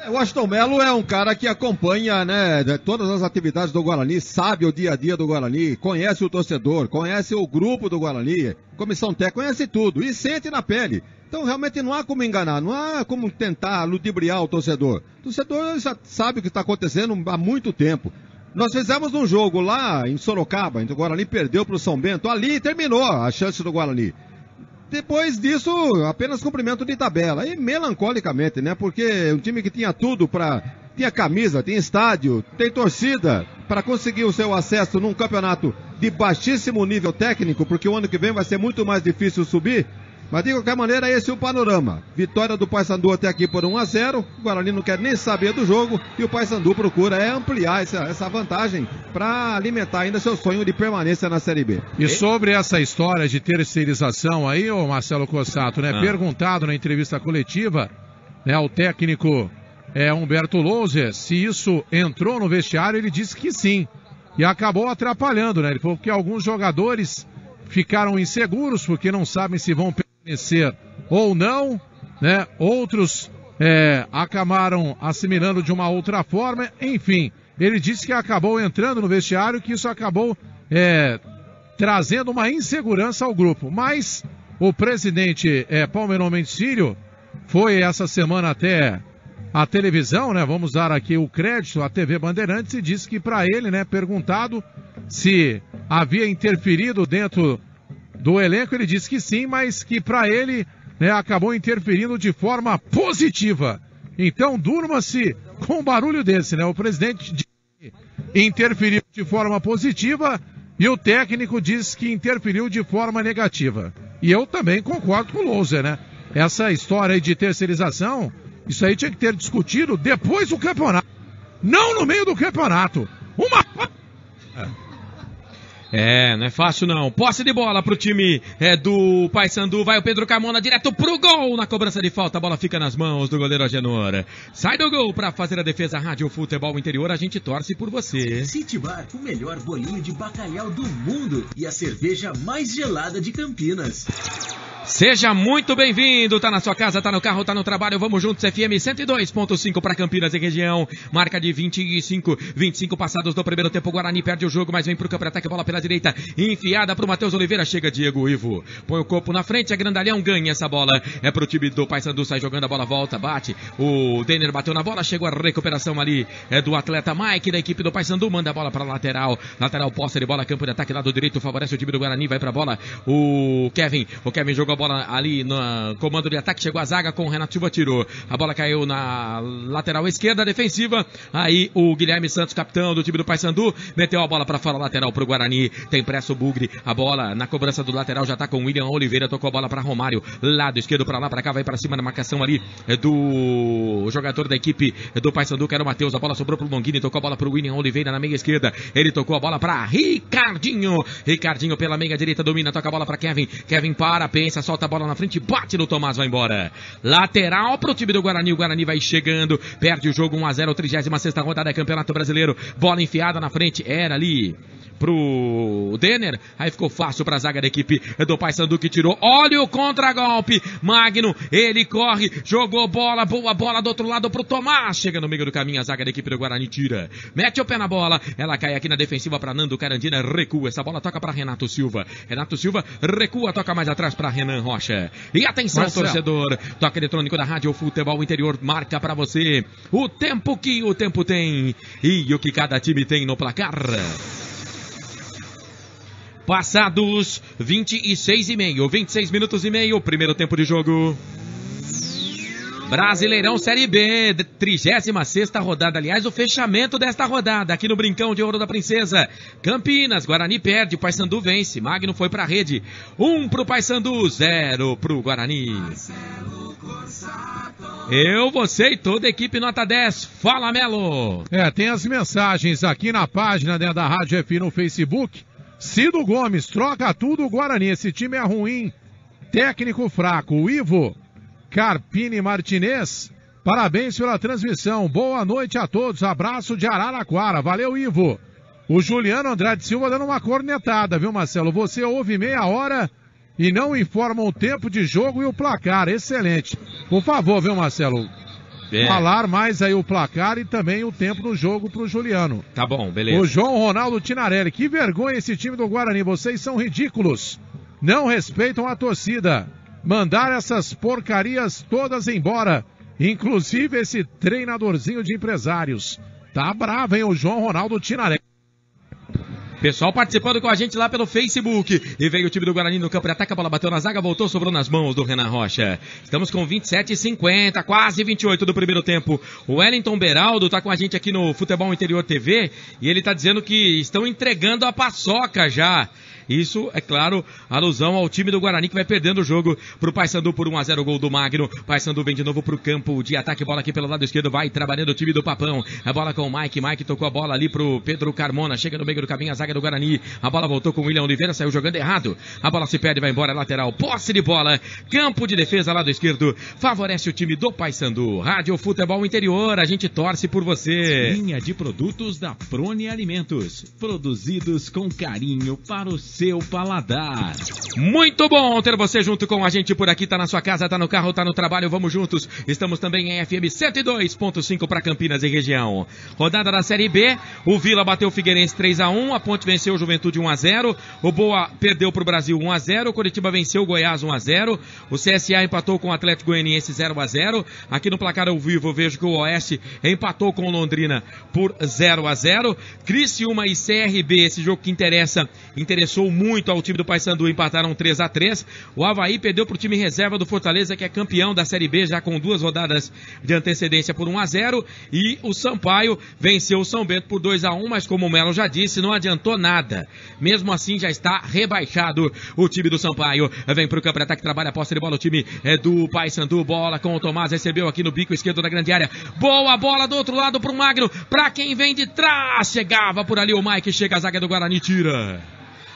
O Aston Melo é um cara que acompanha, né, todas as atividades do Guarani, sabe o dia a dia do Guarani, conhece o torcedor, conhece o grupo do Guarani, comissão técnica, conhece tudo e sente na pele. Então realmente não há como enganar, não há como tentar ludibriar o torcedor. O torcedor já sabe o que está acontecendo há muito tempo. Nós fizemos um jogo lá em Sorocaba, então o Guarani perdeu para o São Bento, ali terminou a chance do Guarani. Depois disso, apenas cumprimento de tabela. E melancolicamente, né? Porque um time que tinha tudo tinha camisa, tinha estádio, tem torcida para conseguir o seu acesso num campeonato de baixíssimo nível técnico, porque o ano que vem vai ser muito mais difícil subir. Mas de qualquer maneira, esse é o panorama. Vitória do Paysandu até aqui por 1-0. O Guarani não quer nem saber do jogo. E o Paysandu procura ampliar essa vantagem para alimentar ainda seu sonho de permanência na Série B. E sobre essa história de terceirização aí, ô Marcelo Cossato, né? Perguntado na entrevista coletiva, né, ao técnico Humberto Louser, se isso entrou no vestiário, ele disse que sim. E acabou atrapalhando, né? Ele falou que alguns jogadores ficaram inseguros porque não sabem se vão permanecer ou não, né? Outros acabaram assimilando de uma outra forma. Enfim, ele disse que acabou entrando no vestiário, que isso acabou trazendo uma insegurança ao grupo. Mas o presidente Palmeirão Mendes Filho foi essa semana até a televisão, né? Vamos dar aqui o crédito à TV Bandeirantes, e disse que para ele, né, perguntado se havia interferido dentro do elenco, ele disse que sim, mas que para ele, né, acabou interferindo de forma positiva. Então durma-se com um barulho desse, né? O presidente disse que interferiu de forma positiva e o técnico disse que interferiu de forma negativa. E eu também concordo com o Louser, né? Essa história aí de terceirização, isso aí tinha que ter discutido depois do campeonato, não no meio do campeonato. Não é fácil não. Posse de bola pro time do Paysandu. Vai o Pedro Carmona direto pro gol. Na cobrança de falta, a bola fica nas mãos do goleiro Agenor. Sai do gol pra fazer a defesa. Rádio Futebol Interior, a gente torce por você. City Bar, o melhor bolinho de bacalhau do mundo e a cerveja mais gelada de Campinas. Seja muito bem-vindo, tá na sua casa, tá no carro, tá no trabalho, vamos juntos, FM 102.5 para Campinas e região, marca de 25 passados do primeiro tempo, Guarani perde o jogo, mas vem pro campo de ataque, bola pela direita, enfiada pro Matheus Oliveira, chega Diego Ivo, põe o corpo na frente, a Grandalhão ganha essa bola, pro time do Paysandu, sai jogando a bola, volta, bate, o Denner bateu na bola, chegou a recuperação ali, do atleta Mike da equipe do Paysandu, manda a bola pra lateral posse de bola, campo de ataque, lado direito, favorece o time do Guarani, vai pra bola, o Kevin jogou a bola ali no comando de ataque, chegou a zaga com o Renato Silva, tirou, a bola caiu na lateral esquerda, defensiva, aí o Guilherme Santos, capitão do time do Paysandu, meteu a bola pra fora, lateral pro Guarani, tem pressa o Bugre, a bola na cobrança do lateral, já tá com o William Oliveira, tocou a bola pra Romário, lado esquerdo pra lá, pra cá, vai pra cima na marcação ali do jogador da equipe do Paysandu, que era o Matheus, a bola sobrou pro Longini, tocou a bola pro William Oliveira na meia esquerda, ele tocou a bola pra Ricardinho pela meia direita, domina, toca a bola pra Kevin para, pensa, solta a bola na frente, bate no Tomás, vai embora. Lateral pro time do Guarani, o Guarani vai chegando, perde o jogo 1-0, 36ª rodada, Campeonato Brasileiro, bola enfiada na frente, era ali pro Denner, aí ficou fácil pra zaga da equipe do Paysandu que tirou, olha o contragolpe, Magno, ele corre, jogou bola, boa bola do outro lado pro Tomás, chega no meio do caminho, a zaga da equipe do Guarani tira, mete o pé na bola, ela cai aqui na defensiva pra Nando Carandina, recua, essa bola toca pra Renato Silva recua, toca mais atrás pra Renan, Renan Rocha. E atenção, torcedor, toque eletrônico da Rádio Futebol Interior marca pra você o tempo que o tempo tem e o que cada time tem no placar. Passados 26 minutos e meio, primeiro tempo de jogo. Brasileirão Série B, 36ª rodada, aliás, o fechamento desta rodada, aqui no Brincão de Ouro da Princesa. Campinas, Guarani perde, Paysandu vence, Magno foi pra rede, 1 pro Paysandu, 0 pro Guarani. Eu, você e toda a equipe nota 10, fala Melo. Tem as mensagens aqui na página, né, da Rádio F no Facebook. Cido Gomes, troca tudo Guarani, esse time é ruim, técnico fraco. O Ivo Carpini Martinez, parabéns pela transmissão, boa noite a todos, abraço de Araraquara, valeu Ivo. O Juliano Andrade Silva dando uma cornetada, viu Marcelo, você ouve meia hora e não informa o tempo de jogo e o placar, excelente. Por favor, viu Marcelo, falar mais aí o placar e também o tempo do jogo pro Juliano. Tá bom, beleza. O João Ronaldo Tinarelli, que vergonha esse time do Guarani, vocês são ridículos, não respeitam a torcida. Mandar essas porcarias todas embora, inclusive esse treinadorzinho de empresários. Tá bravo, hein, o João Ronaldo Tinaré. Pessoal participando com a gente lá pelo Facebook. E veio o time do Guarani no campo de ataque, a bola bateu na zaga, voltou, sobrou nas mãos do Renan Rocha. Estamos com 27:50, quase 28 do primeiro tempo. O Wellington Beraldo tá com a gente aqui no Futebol Interior TV e ele tá dizendo que estão entregando a paçoca já. Isso, é claro, alusão ao time do Guarani que vai perdendo o jogo pro Paysandu por 1-0, gol do Magno. Paysandu vem de novo pro campo de ataque, bola aqui pelo lado esquerdo, vai trabalhando o time do Papão. A bola com o Mike tocou a bola ali pro Pedro Carmona, chega no meio do caminho a zaga do Guarani. A bola voltou com o William Oliveira, saiu jogando errado. A bola se perde, vai embora, lateral, posse de bola, campo de defesa, lado esquerdo, favorece o time do Paysandu. Rádio Futebol Interior, a gente torce por você. Linha de produtos da Prone Alimentos, produzidos com carinho para o seu paladar. Muito bom ter você junto com a gente por aqui, tá na sua casa, tá no carro, tá no trabalho, vamos juntos. Estamos também em FM 102.5 para Campinas e região. Rodada da Série B, o Vila bateu o Figueirense 3-1, a Ponte venceu o Juventude 1-0, o Boa perdeu pro Brasil 1-0, o Coritiba venceu o Goiás 1-0, o CSA empatou com o Atlético Goianiense 0-0, aqui no placar ao vivo eu vejo que o Oeste empatou com o Londrina por 0-0, Criciúma e CRB, esse jogo que interessou muito ao time do Paysandu, empataram 3-3. O Avaí perdeu para o time reserva do Fortaleza, que é campeão da Série B, já com 2 rodadas de antecedência por 1-0. E o Sampaio venceu o São Bento por 2-1, mas como o Melo já disse, não adiantou nada. Mesmo assim, já está rebaixado o time do Sampaio. Vem para o campo de ataque, trabalha a posse de bola, o time do Paysandu, bola com o Tomás, recebeu aqui no bico esquerdo da grande área. Boa bola do outro lado para o Magno, para quem vem de trás, chegava por ali o Mike, chega a zaga do Guarani, tira.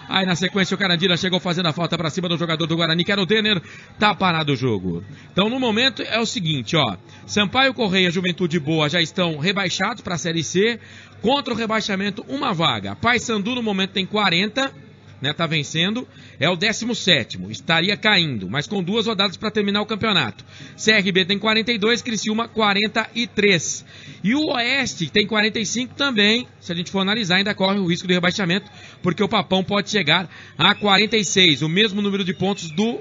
Aí na sequência o Carandira chegou fazendo a falta pra cima do jogador do Guarani, que era o Denner, tá parado o jogo. Então no momento é o seguinte, ó, Sampaio Correia, Juventude Boa já estão rebaixados pra Série C, contra o rebaixamento uma vaga. Paysandu no momento tem 40, né, tá vencendo, é o 17º, estaria caindo, mas com 2 rodadas para terminar o campeonato. CRB tem 42, Criciúma 43. E o Oeste tem 45 também, se a gente for analisar, ainda corre o risco de rebaixamento, porque o Papão pode chegar a 46, o mesmo número de pontos do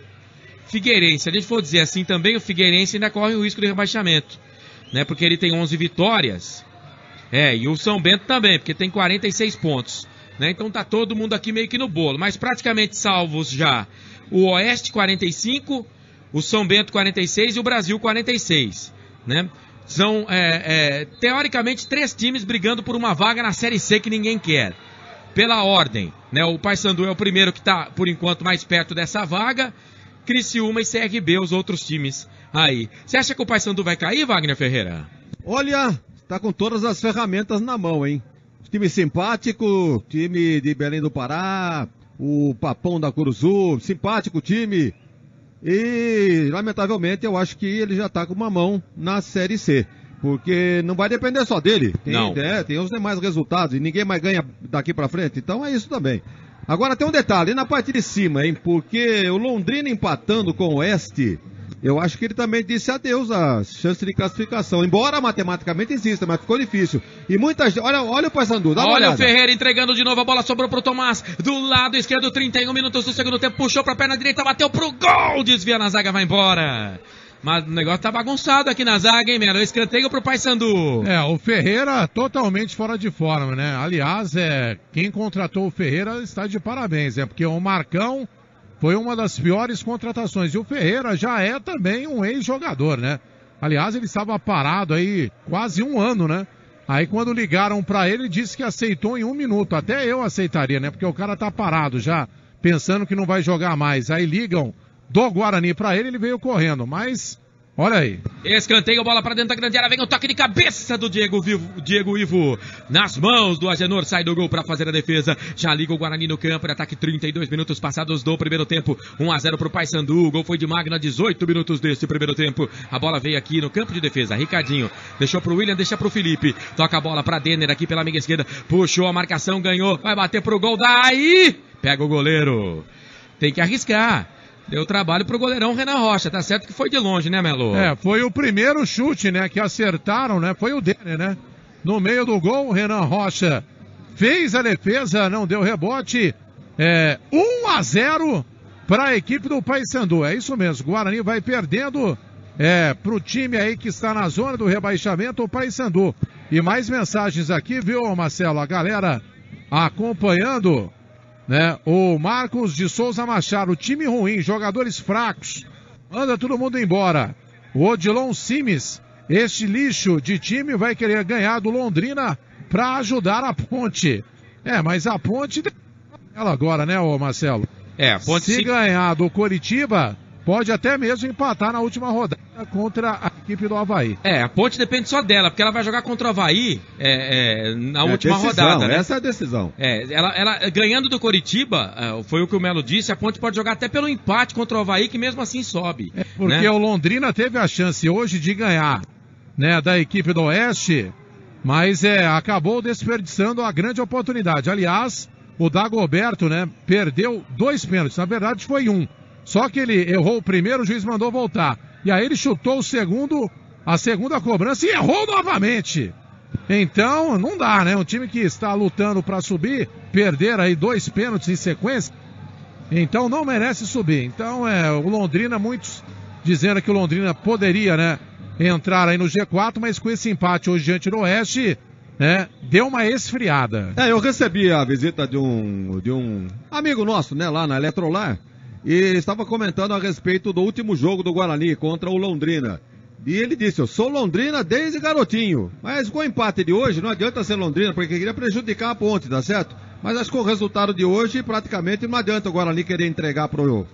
Figueirense. Se a gente for dizer assim também, o Figueirense ainda corre o risco de rebaixamento, né, porque ele tem 11 vitórias, e o São Bento também, porque tem 46 pontos. Né? Então tá todo mundo aqui meio que no bolo, mas praticamente salvos já o Oeste 45, o São Bento 46 e o Brasil 46, né? São teoricamente 3 times brigando por uma vaga na Série C que ninguém quer, pela ordem, né? O Paysandu é o primeiro que tá por enquanto mais perto dessa vaga, Criciúma e CRB os outros times aí. Você acha que o Paysandu vai cair, Wagner Ferreira? Olha, tá com todas as ferramentas na mão, hein? Time simpático, time de Belém do Pará, o Papão da Curuzu, simpático time. E, lamentavelmente, eu acho que ele já tá com uma mão na Série C. Porque não vai depender só dele. Tem os demais resultados e ninguém mais ganha daqui pra frente. Então é isso também. Agora tem um detalhe, na parte de cima, hein? Porque o Londrina empatando com o Oeste Eu acho que ele também disse adeus à chance de classificação. Embora matematicamente exista, mas ficou difícil. E muita gente... Olha o Paysandu, dá uma olha olhada. O Ferreira entregando de novo, a bola sobrou pro Tomás. Do lado esquerdo, 31 minutos do segundo tempo. Puxou pra perna direita, bateu pro gol. Desvia na zaga, vai embora. Mas o negócio tá bagunçado aqui na zaga, hein, Melo? Escanteio pro Paysandu. O Ferreira totalmente fora de forma, né? Aliás, quem contratou o Ferreira está de parabéns, porque o Marcão foi uma das piores contratações. E o Ferreira já é também um ex-jogador, né? Aliás, ele estava parado aí quase um ano, né? Aí quando ligaram pra ele, disse que aceitou em 1 minuto. Até eu aceitaria, né? Porque o cara tá parado já, pensando que não vai jogar mais. Aí ligam do Guarani pra ele, ele veio correndo. Mas, olha aí. Escanteio, bola pra dentro da grande área, vem o toque de cabeça do Diego Ivo. Nas mãos do Agenor, sai do gol pra fazer a defesa. Já liga o Guarani no campo, ataque 32 minutos passados do primeiro tempo. 1-0 pro Paysandu, o gol foi de Magno, 18 minutos desse primeiro tempo. A bola veio aqui no campo de defesa, Ricardinho, deixou pro William, deixa pro Felipe. Toca a bola pra Denner aqui pela amiga esquerda, puxou a marcação, ganhou, vai bater pro gol, daí pega o goleiro. Tem que arriscar. Deu trabalho pro goleirão Renan Rocha, tá certo que foi de longe, né, Melo? Foi o primeiro chute, né, que acertaram, né, foi o Denner, né? No meio do gol, o Renan Rocha fez a defesa, não deu rebote. 1-0 para a equipe do Paysandu, é isso mesmo, o Guarani vai perdendo pro time aí que está na zona do rebaixamento, o Paysandu. E mais mensagens aqui, viu, Marcelo? A galera acompanhando, né? O Marcos de Souza Machado, time ruim, jogadores fracos, manda todo mundo embora. O Odilon Simes, este lixo de time vai querer ganhar do Londrina para ajudar a Ponte. Mas a Ponte ela agora, né, ô Marcelo? A Ponte se ganhar do Coritiba, pode até mesmo empatar na última rodada contra a equipe do Avaí. A Ponte depende só dela, porque ela vai jogar contra o Avaí na última rodada, né? Essa é a decisão. Ela ganhando do Coritiba, foi o que o Melo disse, a Ponte pode jogar até pelo empate contra o Avaí, que mesmo assim sobe. Porque né? O Londrina teve a chance hoje de ganhar, né, da equipe do Oeste, mas acabou desperdiçando a grande oportunidade. Aliás, o Dagoberto, né, perdeu 2 pênaltis, na verdade foi 1. Só que ele errou o primeiro, o juiz mandou voltar. E aí ele chutou a segunda cobrança e errou novamente. Então, não dá, né? Um time que está lutando para subir, perder aí 2 pênaltis em sequência, então não merece subir. Então, o Londrina, muitos dizendo que o Londrina poderia, né, entrar aí no G4, mas com esse empate hoje diante do Oeste, né, deu uma esfriada. Eu recebi a visita de um amigo nosso, né, lá na Eletrolar. E ele estava comentando a respeito do último jogo do Guarani contra o Londrina. E ele disse, eu sou Londrina desde garotinho. Mas com o empate de hoje, não adianta ser Londrina, porque queria prejudicar a Ponte, tá certo? Mas acho que com o resultado de hoje, praticamente não adianta o Guarani querer entregar pro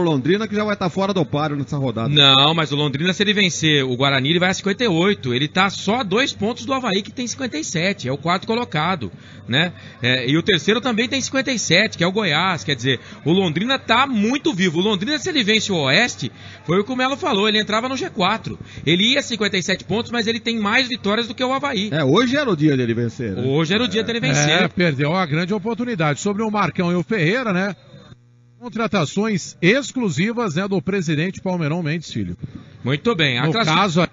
Londrina, que já vai estar fora do páreo nessa rodada. Não, mas o Londrina, se ele vencer o Guarani, ele vai a 58. Ele tá só a 2 pontos do Avaí, que tem 57. É o 4º colocado, né? E o terceiro também tem 57, que é o Goiás. Quer dizer, o Londrina tá muito vivo. O Londrina, se ele vence o Oeste, foi o que o Melo falou, ele entrava no G4. Ele ia a 57 pontos, mas ele tem mais vitórias do que o Avaí. Hoje era o dia dele vencer, né? Hoje era o dia dele vencer. Perdeu a grande oportunidade. Sobre o Marcão e o Ferreira, né? Contratações exclusivas, né, do presidente Palmeirão Mendes Filho. Muito bem. No caso,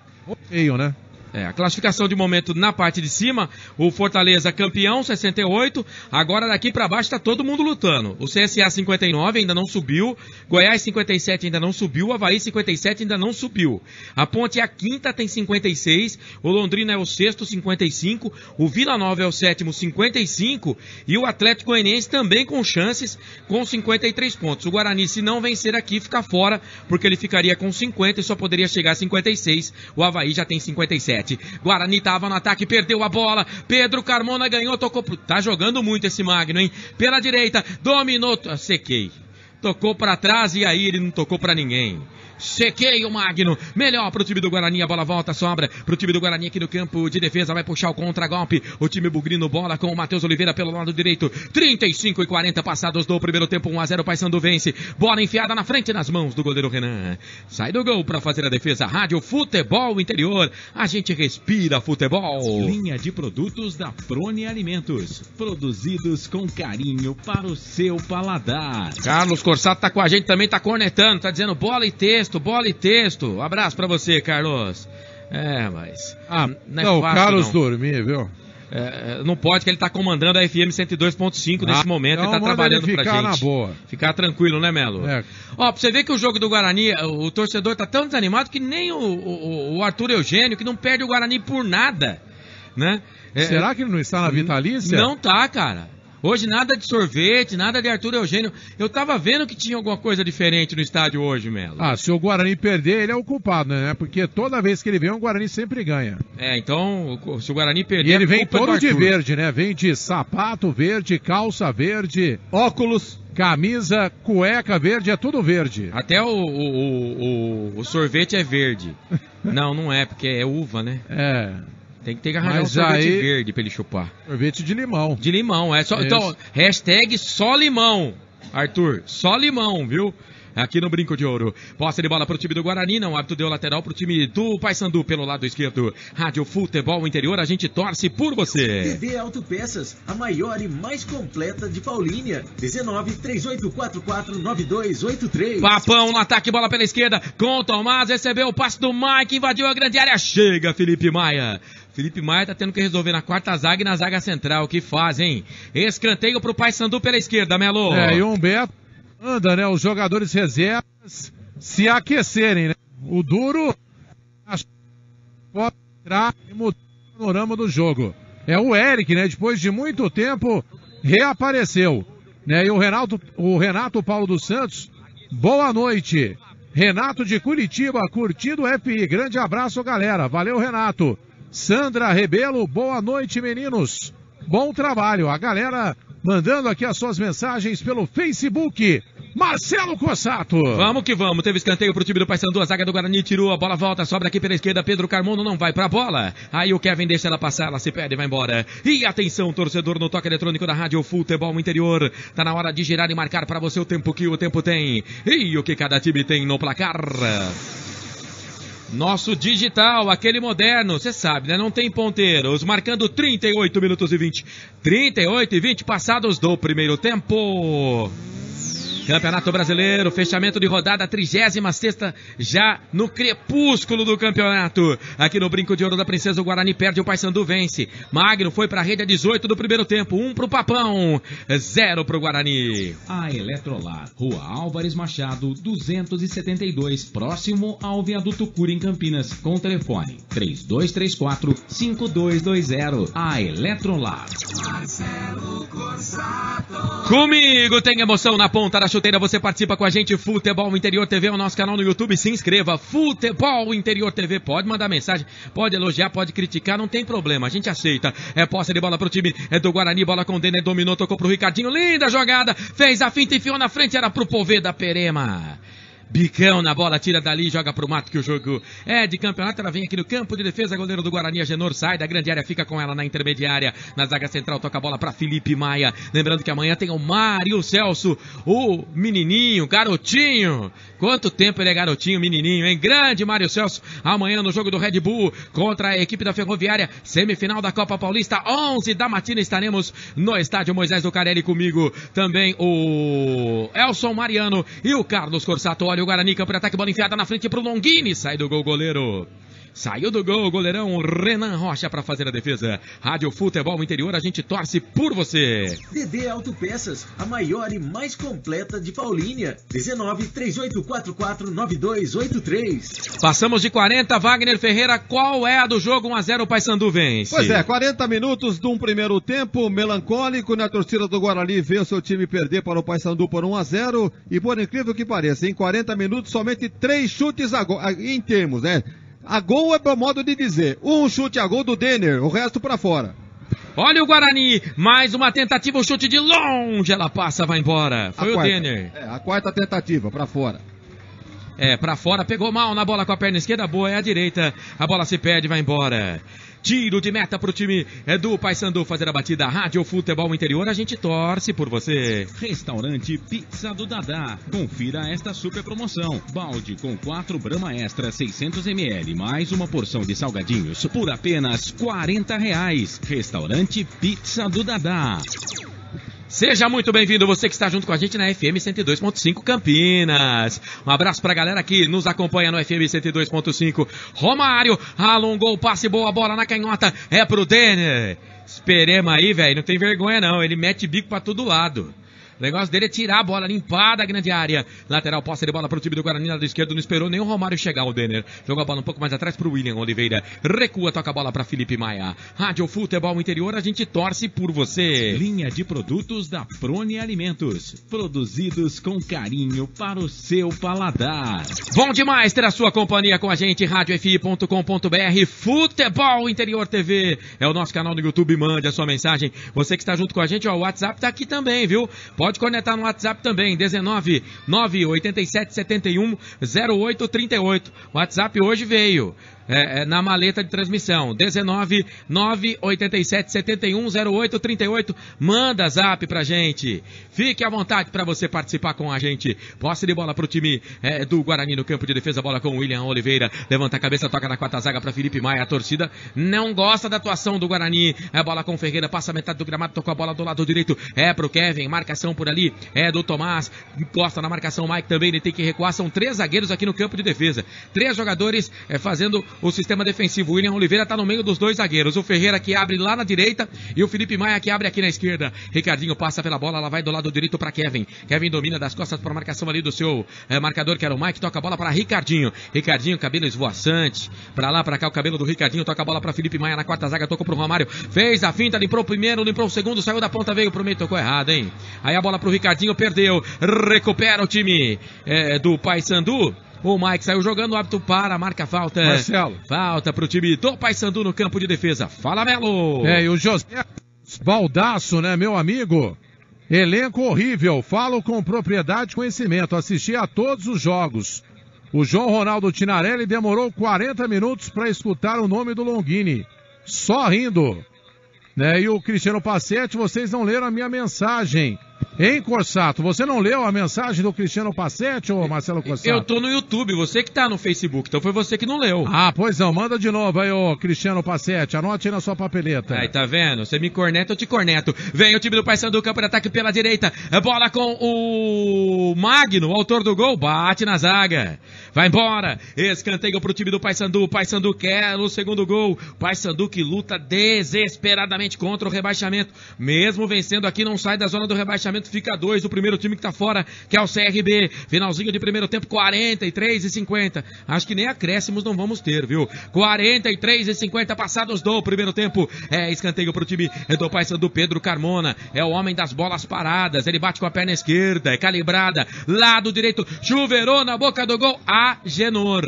meio, né? A classificação de momento na parte de cima, o Fortaleza campeão, 68, agora daqui pra baixo tá todo mundo lutando. O CSA 59 ainda não subiu, Goiás 57 ainda não subiu, Avaí 57 ainda não subiu. A Ponte é a 5ª, tem 56, o Londrina é o 6º, 55, o Vila Nova é o 7º, 55, e o Atlético Goianiense também com chances, com 53 pontos. O Guarani, se não vencer aqui, fica fora, porque ele ficaria com 50 e só poderia chegar a 56, o Avaí já tem 57. Guarani tava no ataque, perdeu a bola, Pedro Carmona ganhou, tocou tá jogando muito esse Magno, hein? Pela direita, dominou, sequei, tocou pra trás e aí ele não tocou pra ninguém. Sequei o Magno, melhor pro time do Guarani, a bola volta, sobra pro time do Guarani aqui no campo de defesa, vai puxar o contra-golpe, o time bugrino, bola com o Matheus Oliveira pelo lado direito, 35 e 40 passados do primeiro tempo, 1-0, Paysandu vence, bola enfiada na frente nas mãos do goleiro Renan, sai do gol pra fazer a defesa, Rádio Futebol Interior, a gente respira futebol. Linha de produtos da Prone Alimentos, produzidos com carinho para o seu paladar. Carlos Corsato tá com a gente também, tá cornetando, tá dizendo bola e texto, texto, bola e texto. Abraço pra você, Carlos. Mas... não, o Carlos dormir, viu? Não pode, que ele tá comandando a FM 102.5 nesse momento, ele tá trabalhando pra gente. Na boa. Ficar tranquilo, né, Melo? Ó, pra você ver que o jogo do Guarani, o torcedor tá tão desanimado que nem o Arthur Eugênio, que não perde o Guarani por nada, né? Será que ele não está na vitalícia? Não tá, cara. Hoje nada de sorvete, nada de Arthur Eugênio. Eu tava vendo que tinha alguma coisa diferente no estádio hoje, Melo. Se o Guarani perder, ele é o culpado, né? Porque toda vez que ele vem, o Guarani sempre ganha. Então, se o Guarani perder... E ele vem todo de verde, né? Vem de sapato verde, calça verde, óculos, camisa, cueca verde, é tudo verde. Até o sorvete é verde. Não é, porque é uva, né? Tem que arranjar um sorvete verde pra ele chupar. Sorvete de limão. De limão, só. Então, hashtag só limão, Arthur. Só limão, viu? Aqui no Brinco de Ouro. Posse de bola pro time do Guarani, não. O árbitro deu lateral pro time do Paysandu pelo lado esquerdo. Rádio Futebol Interior, a gente torce por você. DD Autopeças, a maior e mais completa de Paulínia. 19-3844-9283. Papão no ataque, bola pela esquerda. Com o Tomás, recebeu o passe do Mike, invadiu a grande área. Chega Felipe Maia. Felipe Maia tá tendo que resolver na quarta zaga e na zaga central. Que faz, hein? Escanteio pro Paysandu pela esquerda, Melo. E o Humberto manda, né? Os jogadores reservas se aquecerem, né? O duro pode entrar e mudar o panorama do jogo. É o Eric, né? Depois de muito tempo, reapareceu. Né? E o Renato Paulo dos Santos, boa noite. Renato de Curitiba, curtindo o FI. Grande abraço, galera. Valeu, Renato. Sandra Rebelo, boa noite, meninos. Bom trabalho. A galera mandando aqui as suas mensagens pelo Facebook. Marcelo Cossato. Vamos que vamos. Teve escanteio pro time do Paysandu. A zaga do Guarani tirou. A bola volta. Sobra aqui pela esquerda. Pedro Carmono não vai pra bola. Aí o Kevin deixa ela passar. Ela se perde e vai embora. E atenção, torcedor, no toque eletrônico da Rádio Futebol Interior. Tá na hora de girar e marcar pra você o tempo que o tempo tem. E o que cada time tem no placar. Nosso digital, aquele moderno, você sabe, né? Não tem ponteiros. Marcando 38 minutos e 20. 38 e 20 passados do primeiro tempo. Campeonato Brasileiro, fechamento de rodada, 36ª, já no crepúsculo do campeonato. Aqui no Brinco de Ouro da Princesa, o Guarani perde, o Paysandu vence. Magno foi pra rede a 18 do primeiro tempo, 1 pro Papão, 0 pro Guarani. A Eletrolar, Rua Álvares Machado, 272, próximo ao Viaduto Cura, em Campinas, com o telefone 3234-5220. A Eletrolar. Marcelo Cossato. Comigo tem emoção na ponta da chuteira, você participa com a gente. Futebol Interior TV é o nosso canal no YouTube, se inscreva. Futebol Interior TV, pode mandar mensagem, pode elogiar, pode criticar, não tem problema, a gente aceita. Posse de bola pro time do Guarani, bola com o Denner, dominou, tocou pro Ricardinho, linda jogada, fez a finta, enfiou na frente, era pro Poveda Perema. Bicão na bola, tira dali, joga pro mato, que o jogo é de campeonato. Ela vem aqui no campo de defesa, goleiro do Guarani, Agenor, sai da grande área, fica com ela na intermediária, na zaga central, toca a bola pra Felipe Maia. Lembrando que amanhã tem o Mário Celso, o menininho, garotinho. Quanto tempo ele é garotinho, menininho, hein? Grande Mário Celso, amanhã no jogo do Red Bull contra a equipe da Ferroviária, semifinal da Copa Paulista, 11 da matina, estaremos no estádio Moisés do Carelli, comigo também o Elson Mariano e o Carlos Corsato. Olha o Guarani, campo de ataque, bola enfiada na frente pro Longini, sai do gol, goleiro. Saiu do gol, goleirão Renan Rocha para fazer a defesa. Rádio Futebol Interior, a gente torce por você. DD Autopeças, a maior e mais completa de Paulínia. 19-3844-9283. Passamos de 40, Wagner Ferreira, qual é a do jogo? 1-0, o Paysandu vence. Pois é, 40 minutos de um primeiro tempo melancólico, na torcida do Guarani vê o seu time perder para o Paysandu por 1-0, e por incrível que pareça, em 40 minutos somente 3 chutes a gol, em termos, né? A gol é pro modo de dizer, um chute a gol do Denner, o resto pra fora. Olha o Guarani, mais uma tentativa, o chute de longe, ela passa, vai embora. Foi o Denner. A quarta tentativa, pra fora. Pra fora, pegou mal na bola com a perna esquerda, boa é a direita, a bola se perde, vai embora. Tiro de meta pro time do Paysandu fazer a batida. Rádio Futebol Interior, a gente torce por você. Restaurante Pizza do Dadá. Confira esta super promoção. Balde com 4 Brahma Extra 600 ml, mais uma porção de salgadinhos por apenas R$40. Restaurante Pizza do Dadá. Seja muito bem-vindo, você que está junto com a gente na FM 102.5 Campinas. Um abraço pra galera que nos acompanha no FM 102.5. Romário alongou o passe, boa bola na canhota, é pro Denner. Esperemos aí, velho, não tem vergonha não, ele mete bico pra todo lado. O negócio dele é tirar a bola limpada, grande área. Lateral, posse de bola pro time do Guarani, lado esquerdo, não esperou nem o Romário chegar, o Denner. Jogou a bola um pouco mais atrás pro William Oliveira. Recua, toca a bola pra Felipe Maia. Rádio Futebol Interior, a gente torce por você. Linha de produtos da Prone Alimentos. Produzidos com carinho para o seu paladar. Bom demais ter a sua companhia com a gente, radiofi.com.br, Futebol Interior TV. É o nosso canal no YouTube, mande a sua mensagem. Você que está junto com a gente, ó, o WhatsApp tá aqui também, viu? Pode conectar no WhatsApp também, 19 987 71 0838. O WhatsApp hoje veio na maleta de transmissão, 19 987 71 0838. Manda zap pra gente. Fique à vontade para você participar com a gente. Posse de bola pro time do Guarani no campo de defesa, bola com o William Oliveira. Levanta a cabeça, toca na quarta zaga pra Felipe Maia. A torcida não gosta da atuação do Guarani. É bola com o Ferreira, passa a metade do gramado, tocou a bola do lado direito. É pro Kevin, marcação por ali. É do Tomás, encosta na marcação Mike também. Ele tem que recuar. São 3 zagueiros aqui no campo de defesa. 3 jogadores fazendo o sistema defensivo. O William Oliveira tá no meio dos 2 zagueiros. O Ferreira que abre lá na direita e o Felipe Maia que abre aqui na esquerda. Ricardinho passa pela bola, ela vai do lado direito para Kevin. Kevin domina das costas para a marcação ali do seu marcador, que era o Mike. Toca a bola para Ricardinho. Ricardinho, cabelo esvoaçante. Para lá, para cá, o cabelo do Ricardinho. Toca a bola para Felipe Maia na quarta zaga. Tocou pro Romário. Fez a finta, limpou o primeiro, limpou o segundo. Saiu da ponta, veio pro meio, tocou errado, hein? Aí a bola pro Ricardinho, perdeu. Recupera o time do Paysandu. O Mike saiu jogando, o árbitro para, marca falta. Marcelo. Falta pro time do Paysandu no campo de defesa. Fala, Melo. E o José Baldaço, né, meu amigo? Elenco horrível, falo com propriedade e conhecimento, assisti a todos os jogos. O João Ronaldo Tinarelli demorou 40 minutos para escutar o nome do Longini. Só rindo. Né? E o Cristiano Passetti, vocês não leram a minha mensagem. Hein, Corsato? Você não leu a mensagem do Cristiano Passetti, ou Marcelo Corsato? Eu tô no YouTube, você que tá no Facebook, então foi você que não leu. Ah, pois não, manda de novo aí, ô Cristiano Passetti, anote aí na sua papeleta. Aí, tá vendo? Você me corneta, eu te corneto. Vem o time do Paysandu, campo de ataque pela direita, bola com o Magno, o autor do gol, bate na zaga. Vai embora, escanteio pro time do Paysandu, o Paysandu quer o segundo gol. Paysandu que luta desesperadamente contra o rebaixamento, mesmo vencendo aqui não sai da zona do rebaixamento, fica 2 do primeiro time que tá fora, que é o CRB. Finalzinho de primeiro tempo, 43:50. Acho que nem acréscimos não vamos ter, viu? 43:50 passados do primeiro tempo. Escanteio pro time do Paysandu. Pedro Carmona é o homem das bolas paradas. Ele bate com a perna esquerda, é calibrada. Lado direito, chuveirou na boca do gol. Agenor.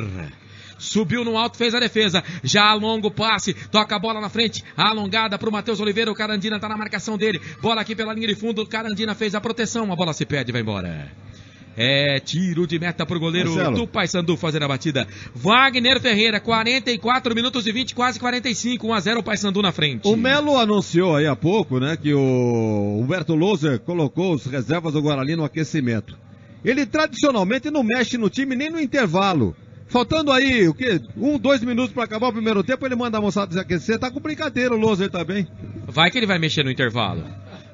Subiu no alto, fez a defesa. Já alonga o passe, toca a bola na frente, alongada pro Matheus Oliveira. O Carandina tá na marcação dele. Bola aqui pela linha de fundo. O Carandina fez a proteção. A bola se perde, vai embora. Tiro de meta pro goleiro do Paysandu fazer a batida. Wagner Ferreira, 44 minutos e 20, quase 45. 1-0 o Paysandu na frente. O Melo anunciou aí há pouco, né, que o Humberto Louser colocou os reservas do Guarani no aquecimento. Ele tradicionalmente não mexe no time nem no intervalo. Faltando aí, 2 minutos para acabar o primeiro tempo, ele manda a moçada se aquecer. Tá com brincadeira o Louser também. Vai que ele vai mexer no intervalo.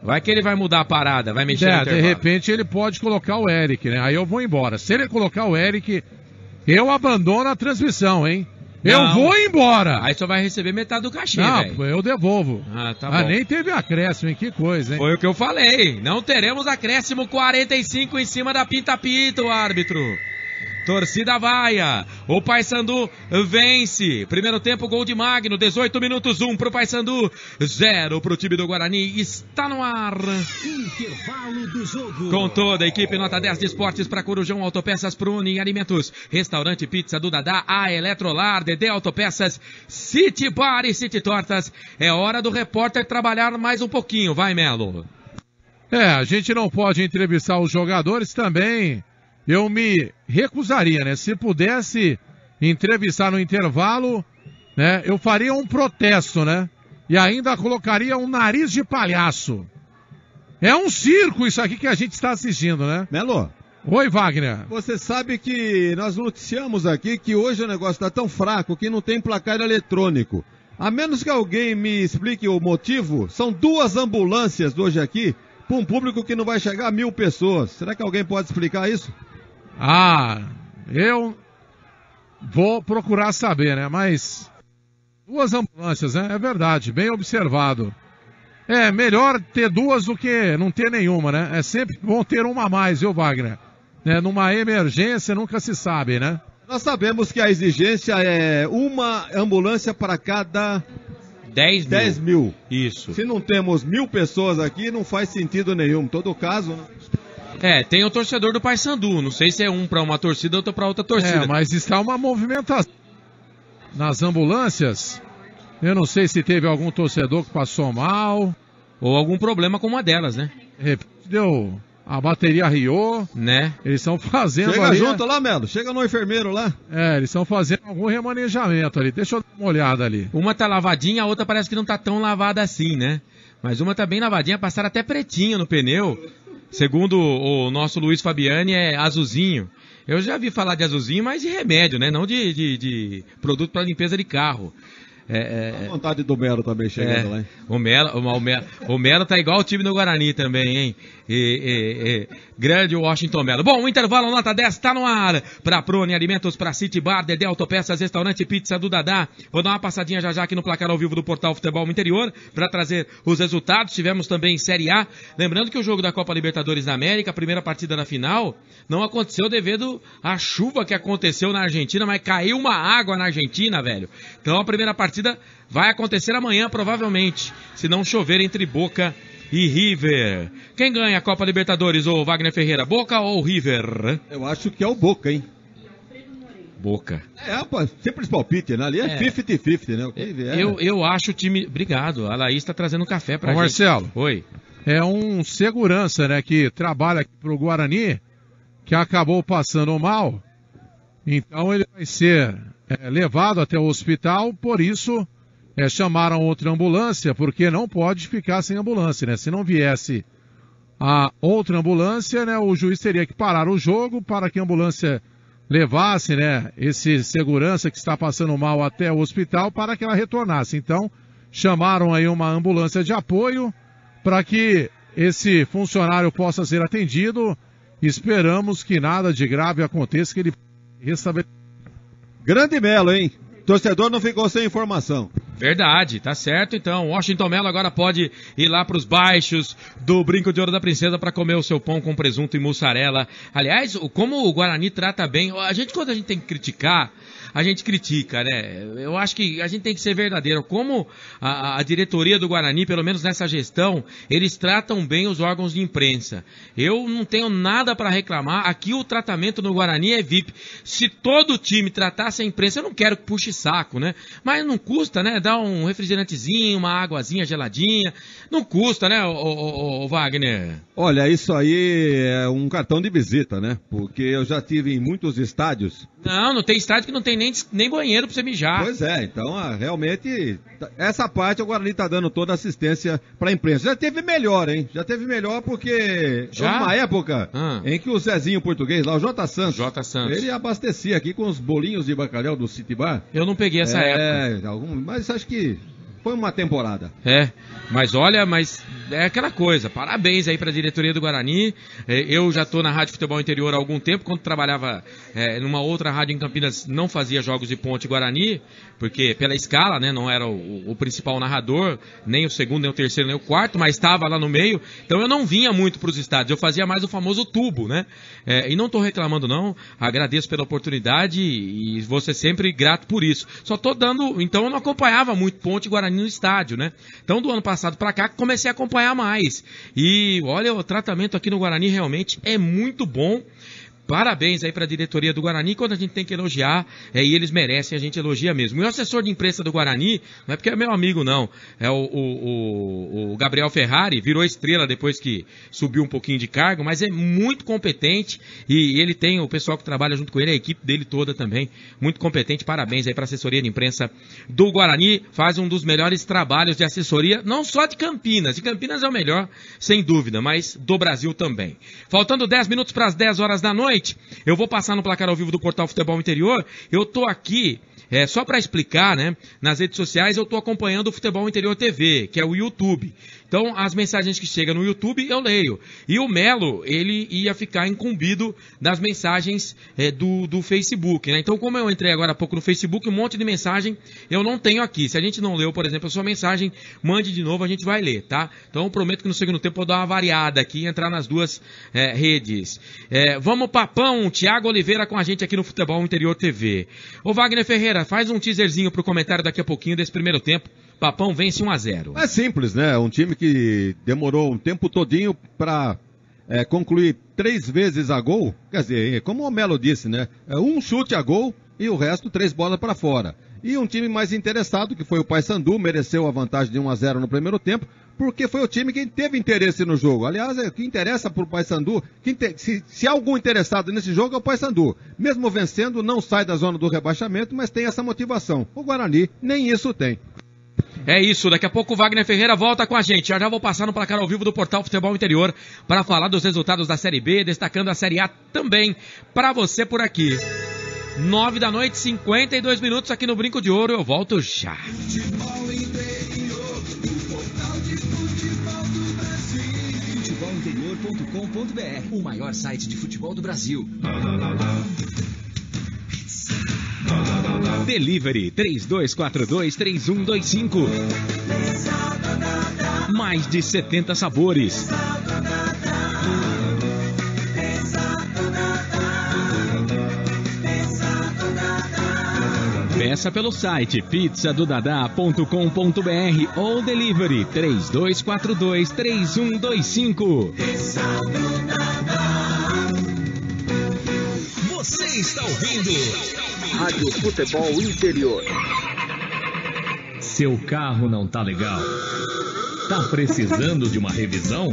Vai que ele vai mudar a parada, vai mexer no intervalo. De repente ele pode colocar o Eric, né? Aí eu vou embora. Se ele colocar o Eric, eu abandono a transmissão, hein? Não, eu vou embora. Aí só vai receber metade do cachê, velho. Não, eu devolvo. Tá bom. Nem teve acréscimo, hein? Que coisa, hein? Foi o que eu falei. Não teremos acréscimo. 45 em cima da pinta-pita, o árbitro. Torcida vaia. O Paysandu vence. Primeiro tempo, gol de Magno. 18 minutos, 1 pro Paysandu, 0 pro time do Guarani. Está no ar. Intervalo do jogo. Com toda a equipe, nota 10 de esportes para Corujão, Autopeças, Prune Alimentos, Restaurante Pizza do Dadá, a Eletrolar, Dedé Autopeças, City Bar e City Tortas. É hora do repórter trabalhar mais um pouquinho. Vai, Melo. A gente não pode entrevistar os jogadores também. Eu me recusaria, né? Se pudesse entrevistar no intervalo, né? Eu faria um protesto, né? E ainda colocaria um nariz de palhaço. É um circo isso aqui que a gente está assistindo, né? Melo. Oi, Wagner. Você sabe que nós noticiamos aqui que hoje o negócio está tão fraco que não tem placar eletrônico. A menos que alguém me explique o motivo, são 2 ambulâncias hoje aqui para um público que não vai chegar a 1.000 pessoas. Será que alguém pode explicar isso? Eu vou procurar saber, né? Mas 2 ambulâncias, né? É verdade, bem observado. É melhor ter 2 do que não ter nenhuma, né? É sempre bom ter uma a mais, viu, Wagner? Numa emergência nunca se sabe, né? Nós sabemos que a exigência é uma ambulância para cada 10 mil. Isso. Se não temos 1.000 pessoas aqui, não faz sentido nenhum. Em todo caso, né? Tem o torcedor do Paysandu. Não sei se é um para uma torcida, outro para outra torcida. Mas está uma movimentação nas ambulâncias. Eu não sei se teve algum torcedor que passou mal. Ou algum problema com uma delas, né? Deu... A bateria riou, né? Eles estão fazendo Chega ali, junto lá, Melo. Chega no enfermeiro lá. Eles estão fazendo algum remanejamento ali. Deixa eu dar uma olhada ali. Uma tá lavadinha, a outra parece que não tá tão lavada assim, né? Mas uma tá bem lavadinha, passaram até pretinho no pneu. Segundo o nosso Luiz Fabiani, é azulzinho. Eu já vi falar de azulzinho, mas de remédio, né? Não de produto para limpeza de carro. A vontade do Melo também chegando lá, hein? O Melo tá igual o time do Guarani também, hein? Grande Washington Melo. Bom, o intervalo nota 10 tá no ar. Pra Prone Alimentos, pra City Bar, Dedé Autopeças, Restaurante Pizza do Dadá. Vou dar uma passadinha já aqui no placar ao vivo do Portal Futebol Interior pra trazer os resultados. Tivemos também Série A. Lembrando que o jogo da Copa Libertadores da América, a primeira partida da final, não aconteceu devido à chuva que aconteceu na Argentina, mas caiu uma água na Argentina, velho. Então a primeira partida vai acontecer amanhã, provavelmente, se não chover entre Boca e River. Quem ganha a Copa Libertadores, ô Wagner Ferreira? Boca ou River? Eu acho que é o Boca, hein? Boca. Rapaz, sempre esse palpite, né? Ali é 50-50, né? Eu acho o time... Obrigado, a Laís tá trazendo café pra gente. Marcelo. Oi. É um segurança, né, que trabalha aqui pro Guarani, que acabou passando mal. Então ele vai ser levado até o hospital, por isso chamaram outra ambulância, porque não pode ficar sem ambulância, né? Se não viesse a outra ambulância, né, o juiz teria que parar o jogo para que a ambulância levasse, né, esse segurança que está passando mal até o hospital para que ela retornasse. Então, chamaram aí uma ambulância de apoio para que esse funcionário possa ser atendido. Esperamos que nada de grave aconteça, que ele restabeleça. Grande Melo, hein? Torcedor não ficou sem informação. Verdade, tá certo então. Washington Melo agora pode ir lá pros baixos do Brinco de Ouro da Princesa para comer o seu pão com presunto e mussarela. Aliás, como o Guarani trata bem, quando a gente tem que criticar, a gente critica, né? Eu acho que a gente tem que ser verdadeiro. Como a diretoria do Guarani, pelo menos nessa gestão, eles tratam bem os órgãos de imprensa. Eu não tenho nada para reclamar. Aqui o tratamento no Guarani é VIP. Se todo time tratasse a imprensa, eu não quero que puxe saco, né? Mas não custa, né? Dar um refrigerantezinho, uma águazinha geladinha. Não custa, né, o Wagner? Olha, isso aí é um cartão de visita, né? Porque eu já tive em muitos estádios. Não tem estádio que não tem nem banheiro pra você mijar. Pois é, então realmente essa parte o Guarani tá dando toda a assistência pra imprensa. Já teve melhor, hein? Já teve melhor porque houve uma época em que o Zezinho português lá, o J. Santos, ele abastecia aqui com os bolinhos de bacalhau do City Bar. Eu não peguei essa época. Mas acho que foi uma temporada. Mas olha, é aquela coisa, parabéns aí pra diretoria do Guarani. Eu já tô na Rádio Futebol Interior há algum tempo, quando trabalhava numa outra rádio em Campinas, não fazia jogos de Ponte Guarani, porque pela escala, né, não era o principal narrador, nem o segundo, nem o terceiro, nem o quarto, mas estava lá no meio, então eu não vinha muito pros estádios, eu fazia mais o famoso tubo, né, e não tô reclamando não, agradeço pela oportunidade e vou ser sempre grato por isso. Só tô dando, então eu não acompanhava muito Ponte Guarani no estádio, né, então do ano passado pra cá comecei a acompanhar mais, e olha, o tratamento aqui no Guarani realmente é muito bom. Parabéns aí para a diretoria do Guarani, quando a gente tem que elogiar, e eles merecem, a gente elogia mesmo. E o assessor de imprensa do Guarani, não é porque é meu amigo não, é o Gabriel Ferrari, virou estrela depois que subiu um pouquinho de cargo, mas é muito competente e ele tem o pessoal que trabalha junto com ele, a equipe dele toda também, muito competente. Parabéns aí para a assessoria de imprensa do Guarani, faz um dos melhores trabalhos de assessoria, não só de Campinas é o melhor, sem dúvida, mas do Brasil também. Faltando 10 minutos para as 10 horas da noite, eu vou passar no placar ao vivo do Portal Futebol Interior. Eu tô aqui Só para explicar, né? Nas redes sociais eu estou acompanhando o Futebol Interior TV, que é o YouTube. Então, as mensagens que chegam no YouTube, eu leio. E o Melo, ele ia ficar incumbido das mensagens do Facebook, né? Então, como eu entrei agora há pouco no Facebook, um monte de mensagem eu não tenho aqui. Se a gente não leu, por exemplo, a sua mensagem, mande de novo, a gente vai ler, tá? Então, eu prometo que no segundo tempo eu vou dar uma variada aqui e entrar nas duas redes. Vamos, Papão, Thiago Oliveira com a gente aqui no Futebol Interior TV. Ô, Wagner Ferreira, faz um teaserzinho pro comentário daqui a pouquinho desse primeiro tempo. Papão vence 1-0. É simples, né? Um time que demorou um tempo todinho para concluir 3 vezes a gol. Quer dizer, como o Melo disse, né? Um chute a gol e o resto 3 bolas para fora. E um time mais interessado, que foi o Paysandu, mereceu a vantagem de 1-0 no primeiro tempo, porque foi o time que teve interesse no jogo. Aliás, o que interessa pro Paysandu, se há algum interessado nesse jogo é o Paysandu. Mesmo vencendo, não sai da zona do rebaixamento, mas tem essa motivação. O Guarani nem isso tem. É isso, daqui a pouco o Wagner Ferreira volta com a gente. Já vou passar no placar ao vivo do Portal Futebol Interior para falar dos resultados da Série B, destacando a Série A também para você por aqui. 9 da noite, 52 minutos aqui no Brinco de Ouro, eu volto já. Futebol Interior, o portal de futebol do Brasil. Futebolinterior.com.br, o maior site de futebol do Brasil. Delivery 3242-3125. Mais de 70 sabores. Peça pelo site pizzadodadá.com.br ou delivery 3242-3125. Você está ouvindo Rádio Futebol Interior. Seu carro não tá legal? Tá precisando de uma revisão?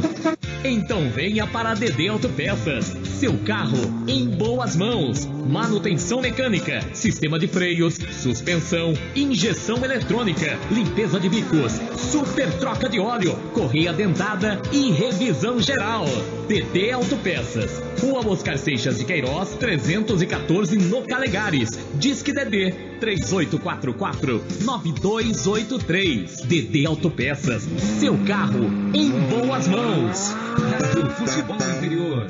Então venha para a DD Autopeças. Seu carro em boas mãos. Manutenção mecânica, sistema de freios, suspensão, injeção eletrônica, limpeza de bicos, super troca de óleo, correia dentada e revisão geral. DD Autopeças. Rua Oscar Seixas de Queiroz, 314 no Calegares. Disque DD 3844-9283. DD Autopeças. Seu carro em boas mãos. do Futebol Interior.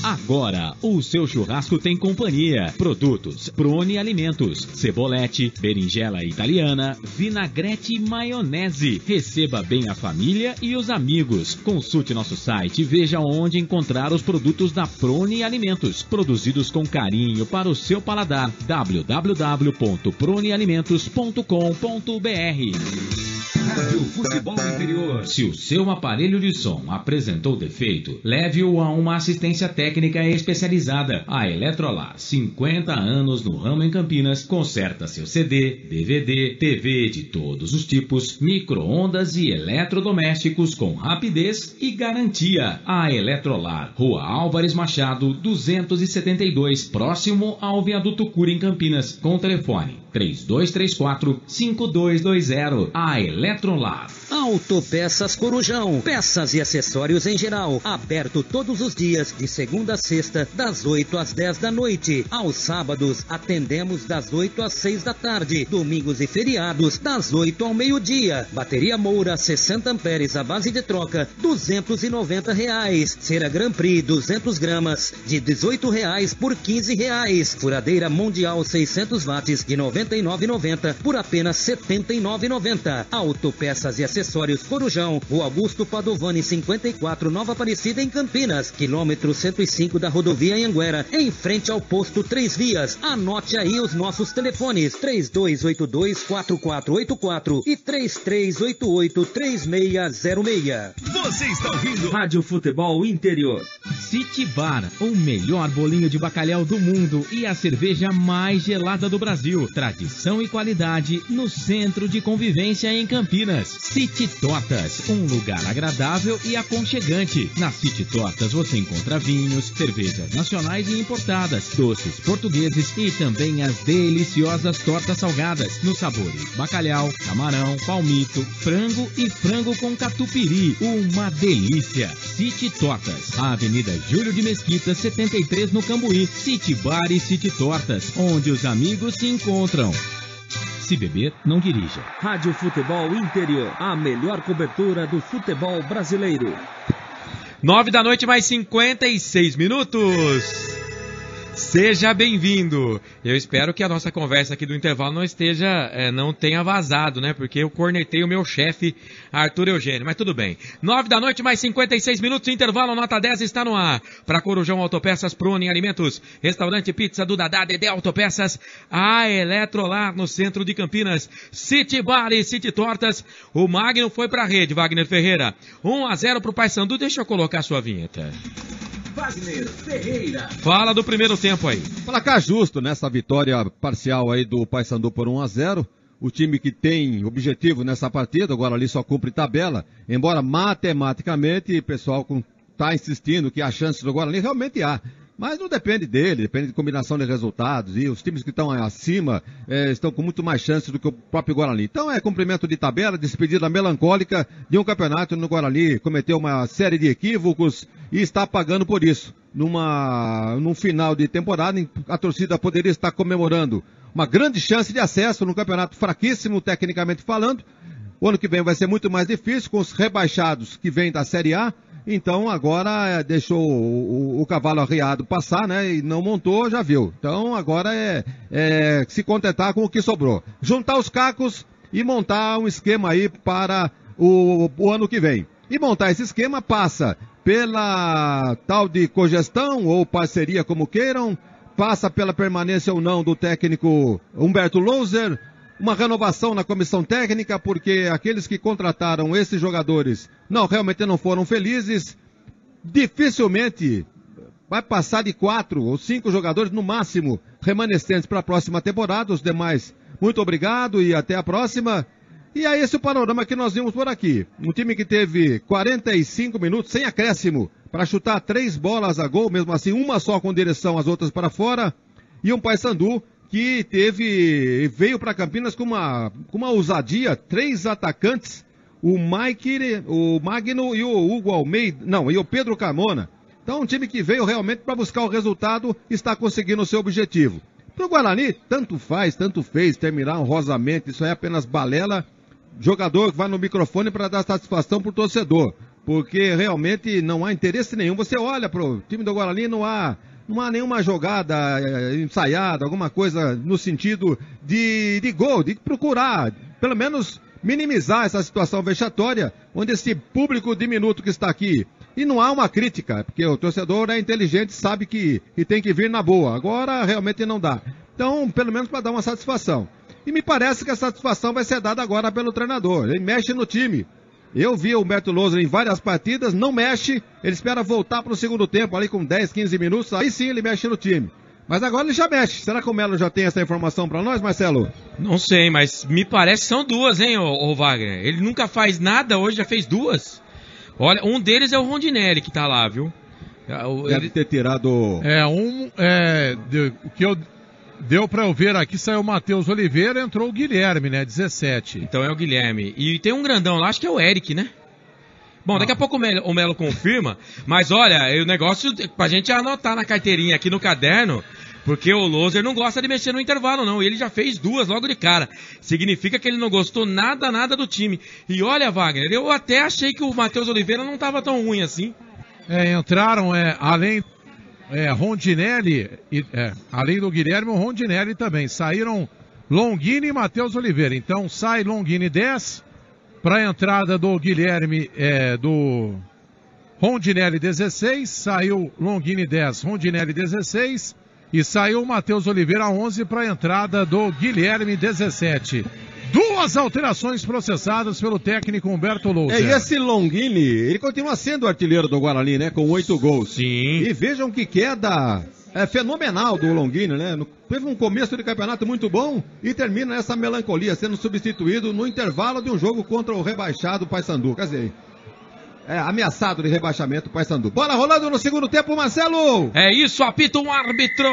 Agora, o seu churrasco tem companhia. Produtos Prone Alimentos, cebolete, berinjela italiana, vinagrete e maionese. Receba bem a família e os amigos. Consulte nosso site e veja onde encontrar os produtos da Prone Alimentos, produzidos com carinho para o seu paladar. www.pronealimentos.com.br. Rádio Futebol Interior. Se o seu aparelho de som apresentou defeito, leve-o a uma assistência técnica especializada. A Eletrolar, 50 anos no ramo em Campinas, conserta seu CD, DVD, TV de todos os tipos, micro-ondas e eletrodomésticos com rapidez e garantia. A Eletrolar, Rua Álvares Machado, 272, próximo ao Viaduto Cura em Campinas, com telefone 3234-5220. A Eletrolar. Autopeças Corujão, peças e acessórios em geral, aberto todos os dias, de segunda a sexta, das 8 às 10 da noite. Aos sábados, atendemos das 8 às 6 da tarde, domingos e feriados, das 8 ao meio-dia. Bateria Moura, 60 amperes, à base de troca, R$290. Cera Grand Prix, 200 gramas, de R$18 por R$15. Furadeira Mundial, 600 watts, de R$99,90 por apenas R$79,90. Autopeças e acessórios Corujão, Rua Augusto Padovani 54, Nova Aparecida em Campinas, quilômetro 105 da rodovia Anhanguera, em frente ao posto 3 Vias. Anote aí os nossos telefones: 3282-4484 e 3388-3606. Você está ouvindo Rádio Futebol Interior. City Bar, o melhor bolinho de bacalhau do mundo e a cerveja mais gelada do Brasil. Tradição e qualidade no centro de convivência em Campinas. City Tortas, um lugar agradável e aconchegante. Na City Tortas você encontra vinhos, cervejas nacionais e importadas, doces portugueses e também as deliciosas tortas salgadas nos sabores bacalhau, camarão, palmito, frango e frango com catupiry. Uma delícia! City Tortas. Avenida Júlio de Mesquita, 73 no Cambuí. City Bar e City Tortas, onde os amigos se encontram. Se beber, não dirija. Rádio Futebol Interior, a melhor cobertura do futebol brasileiro. 9 da noite, mais 56 minutos. Seja bem-vindo. Eu espero que a nossa conversa aqui do intervalo não tenha vazado, né? Porque eu cornetei o meu chefe, Arthur Eugênio. Mas tudo bem. 9 da noite, mais 56 minutos. Intervalo, nota 10 está no ar. Para Corujão Autopeças, Prune Alimentos, Restaurante Pizza do Dadá, Dedé Autopeças, a Eletrolar no centro de Campinas, City Bar e City Tortas. O Magno foi para a rede, Wagner Ferreira. 1-0 para o Paysandu. Deixa eu colocar a sua vinheta. Wagner Ferreira. Fala do primeiro tempo aí. Placar justo nessa vitória parcial aí do Paysandu por 1-0. O time que tem objetivo nessa partida, agora ali só cumpre tabela, embora matematicamente o pessoal está insistindo que a chance do Guarani realmente há. Mas não depende dele, depende de combinação de resultados. E os times que estão acima estão com muito mais chances do que o próprio Guarani. Então é cumprimento de tabela, despedida melancólica de um campeonato no Guarani. Cometeu uma série de equívocos e está pagando por isso. Num final de temporada, a torcida poderia estar comemorando uma grande chance de acesso num campeonato fraquíssimo, tecnicamente falando. O ano que vem vai ser muito mais difícil com os rebaixados que vêm da Série A. Então agora deixou o cavalo arriado passar, né? E não montou, já viu. Então agora é se contentar com o que sobrou. Juntar os cacos e montar um esquema aí para o ano que vem. E montar esse esquema passa pela tal de cogestão ou parceria, como queiram. Passa pela permanência ou não do técnico Humberto Louser. Uma renovação na comissão técnica, porque aqueles que contrataram esses jogadores realmente não foram felizes. Dificilmente vai passar de 4 ou 5 jogadores no máximo remanescentes para a próxima temporada. Os demais, muito obrigado e até a próxima. E é esse o panorama que nós vimos por aqui. Um time que teve 45 minutos sem acréscimo para chutar 3 bolas a gol, mesmo assim uma só com direção, as outras para fora. E um Paysandu que veio para Campinas com uma ousadia, 3 atacantes, o Magno e o Hugo Almeida, e o Pedro Carmona. Então um time que veio realmente para buscar o resultado, está conseguindo o seu objetivo. Para o Guarani, tanto fez terminar honrosamente, isso é apenas balela. Jogador que vai no microfone para dar satisfação para o torcedor, porque realmente não há interesse nenhum. Você olha para o time do Guarani, não há nenhuma jogada ensaiada, alguma coisa no sentido de gol, de procurar, pelo menos, minimizar essa situação vexatória, onde esse público diminuto que está aqui. E não há uma crítica, porque o torcedor é inteligente, sabe que tem que vir na boa. Agora, realmente não dá. Então, pelo menos para dar uma satisfação. E me parece que a satisfação vai ser dada agora pelo treinador. Ele mexe no time. Eu vi o Humberto Louser em várias partidas, não mexe, ele espera voltar para o segundo tempo, ali com 10, 15 minutos, aí sim ele mexe no time. Mas agora ele já mexe. Será que o Melo já tem essa informação para nós, Marcelo? Não sei, mas me parece que são 2, hein, ô Wagner? Ele nunca faz nada, hoje já fez 2. Olha, um deles é o Rondinelli que tá lá, viu? Deve ter tirado... O que deu pra eu ver aqui, saiu o Matheus Oliveira, entrou o Guilherme, né, 17. Então é o Guilherme. E tem um grandão lá, acho que é o Eric, né? Bom, daqui a pouco o Melo confirma, mas olha, o negócio pra gente anotar na carteirinha aqui no caderno, porque o Louser não gosta de mexer no intervalo não, e ele já fez 2 logo de cara. Significa que ele não gostou nada do time. E olha, Wagner, eu até achei que o Matheus Oliveira não tava tão ruim assim. Entraram, além... Rondinelli, além do Guilherme, o Rondinelli também. Saíram Longini e Matheus Oliveira. Então sai Longini 10 para a entrada do Guilherme, do Rondinelli 16. Saiu Longini 10, Rondinelli 16. E saiu o Matheus Oliveira 11 para a entrada do Guilherme 17. 2 alterações processadas pelo técnico Humberto Louser. E esse Longini, ele continua sendo o artilheiro do Guarani, né? Com 8 gols. Sim. E vejam que queda fenomenal do Longini, né? Teve um começo de campeonato muito bom e termina essa melancolia, sendo substituído no intervalo de um jogo contra o rebaixado Paysandu. Quer dizer, ameaçado de rebaixamento Paysandu. Bola rolando no segundo tempo, Marcelo! É isso, apita um árbitro!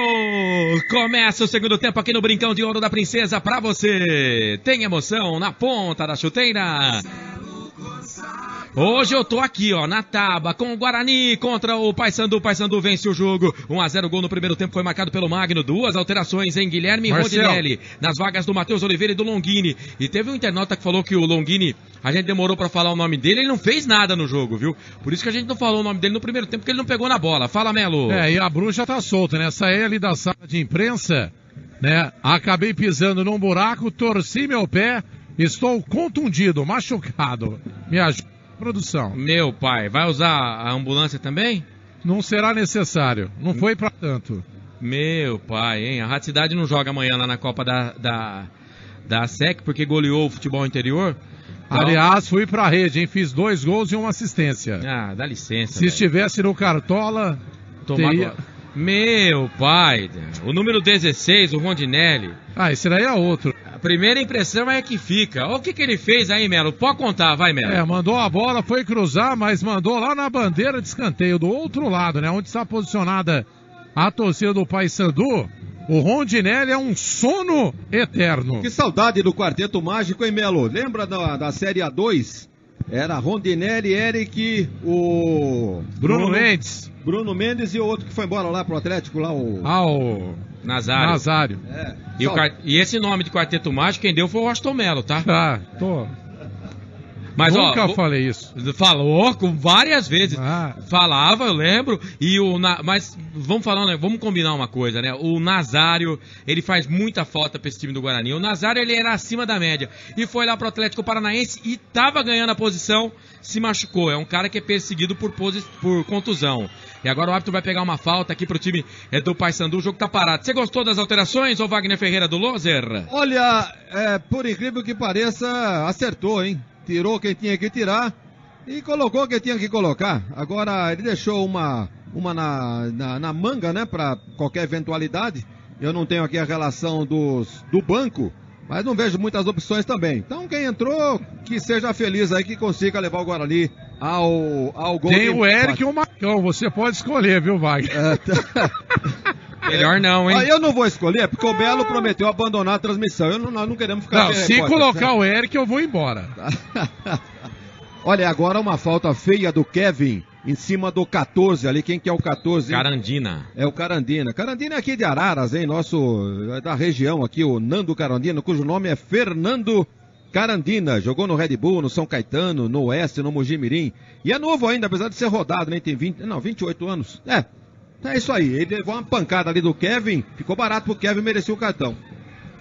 Começa o segundo tempo aqui no Brincão de Ouro da Princesa pra você. Tem emoção na ponta da chuteira. Hoje eu tô aqui, ó, na tábua, com o Guarani contra o Paysandu. O Paysandu vence o jogo. 1-0, gol no primeiro tempo foi marcado pelo Magno. 2 alterações em Guilherme e Rondinelli. Nas vagas do Matheus Oliveira e do Longini. E teve um internauta que falou que o Longini, a gente demorou pra falar o nome dele, ele não fez nada no jogo, viu? Por isso que a gente não falou o nome dele no primeiro tempo, porque ele não pegou na bola. Fala, Melo. E a bruxa tá solta, né? Saí ali da sala de imprensa, né? Acabei pisando num buraco, torci meu pé, estou contundido, machucado. Me ajuda. Produção. Meu pai, vai usar a ambulância também? Não será necessário, não foi pra tanto. Meu pai, hein? A Rádio Cidade não joga amanhã lá na Copa da SEC porque goleou o futebol interior. Então... Aliás, fui pra rede, hein? Fiz 2 gols e 1 assistência. Ah, dá licença. Se estivesse no Cartola, teria... Meu pai, o número 16, o Rondinelli. Esse daí é outro. A primeira impressão é que fica. Olha o que ele fez aí, Melo. Pode contar, vai, Melo. Mandou a bola, foi cruzar, mas mandou lá na bandeira de escanteio, do outro lado, né? Onde está posicionada a torcida do Paysandu. O Rondinelli é um sono eterno. Que saudade do Quarteto Mágico, hein, Melo? Lembra da Série A2? Era Rondinelli, Eric, o... Bruno Mendes e o outro que foi embora lá pro Atlético, lá o... Nazário. E esse nome de Quarteto Mágico, quem deu foi o Aston Melo, tá? Mas, nunca falei isso. Falou várias vezes. Falava, eu lembro. Mas vamos falar, né? Vamos combinar uma coisa, né? O Nazário, ele faz muita falta pra esse time do Guarani. O Nazário, ele era acima da média. E foi lá pro Atlético Paranaense e tava ganhando a posição, se machucou. É um cara que é perseguido por contusão. E agora o árbitro vai pegar uma falta aqui pro time do Paysandu. O jogo tá parado. Você gostou das alterações, ô Wagner Ferreira do Loser? Olha, por incrível que pareça, acertou, hein? Tirou quem tinha que tirar e colocou quem tinha que colocar. Agora ele deixou uma na manga, né, para qualquer eventualidade. Eu não tenho aqui a relação do banco, mas não vejo muitas opções também. Então quem entrou, que seja feliz aí, que consiga levar o Guarani ao gol. Tem o Eric e o Marcão, você pode escolher, viu, Wagner? Melhor não, hein? Eu não vou escolher, porque o Belo prometeu abandonar a transmissão. Nós não queremos ficar... se colocar o Eric, eu vou embora. Olha, agora uma falta feia do Kevin em cima do 14 ali. Quem que é o 14? Carandina. É o Carandina. Carandina é aqui de Araras, hein? Da região aqui, o Nando Carandina, cujo nome é Fernando Carandina. Jogou no Red Bull, no São Caetano, no Oeste, no Mojimirim. E é novo ainda, apesar de ser rodado, né? Tem 28 anos. É isso aí, ele levou uma pancada ali do Kevin, ficou barato pro Kevin, merecia o cartão.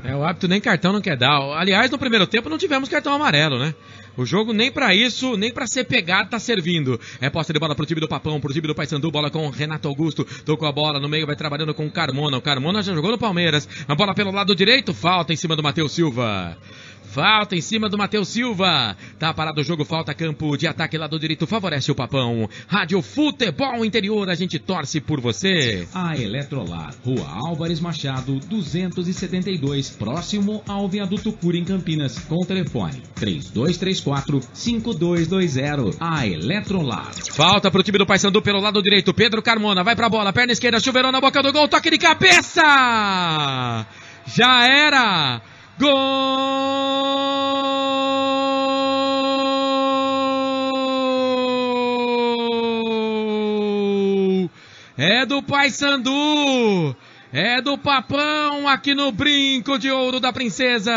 O árbitro nem cartão não quer dar. Aliás, no primeiro tempo não tivemos cartão amarelo, né? O jogo nem pra isso, nem pra ser pegado tá servindo. Posse de bola pro time do Papão, pro time do Paysandu, bola com o Renato Augusto, tocou a bola no meio, vai trabalhando com o Carmona. O Carmona já jogou no Palmeiras. A bola pelo lado direito, falta em cima do Matheus Silva. Falta em cima do Matheus Silva. Tá parado o jogo, falta campo de ataque lado direito, favorece o Papão. Rádio Futebol Interior, a gente torce por você. A Eletrolar, Rua Álvares Machado, 272, próximo ao Viaduto Cura em Campinas, com telefone 3234-5220. A Eletrolar. Falta pro time do Paysandu pelo lado direito, Pedro Carmona, vai pra bola, perna esquerda, chuveirou na boca do gol, toque de cabeça! Já era! Gol! É do Paysandu! É do Papão aqui no Brinco de Ouro da Princesa!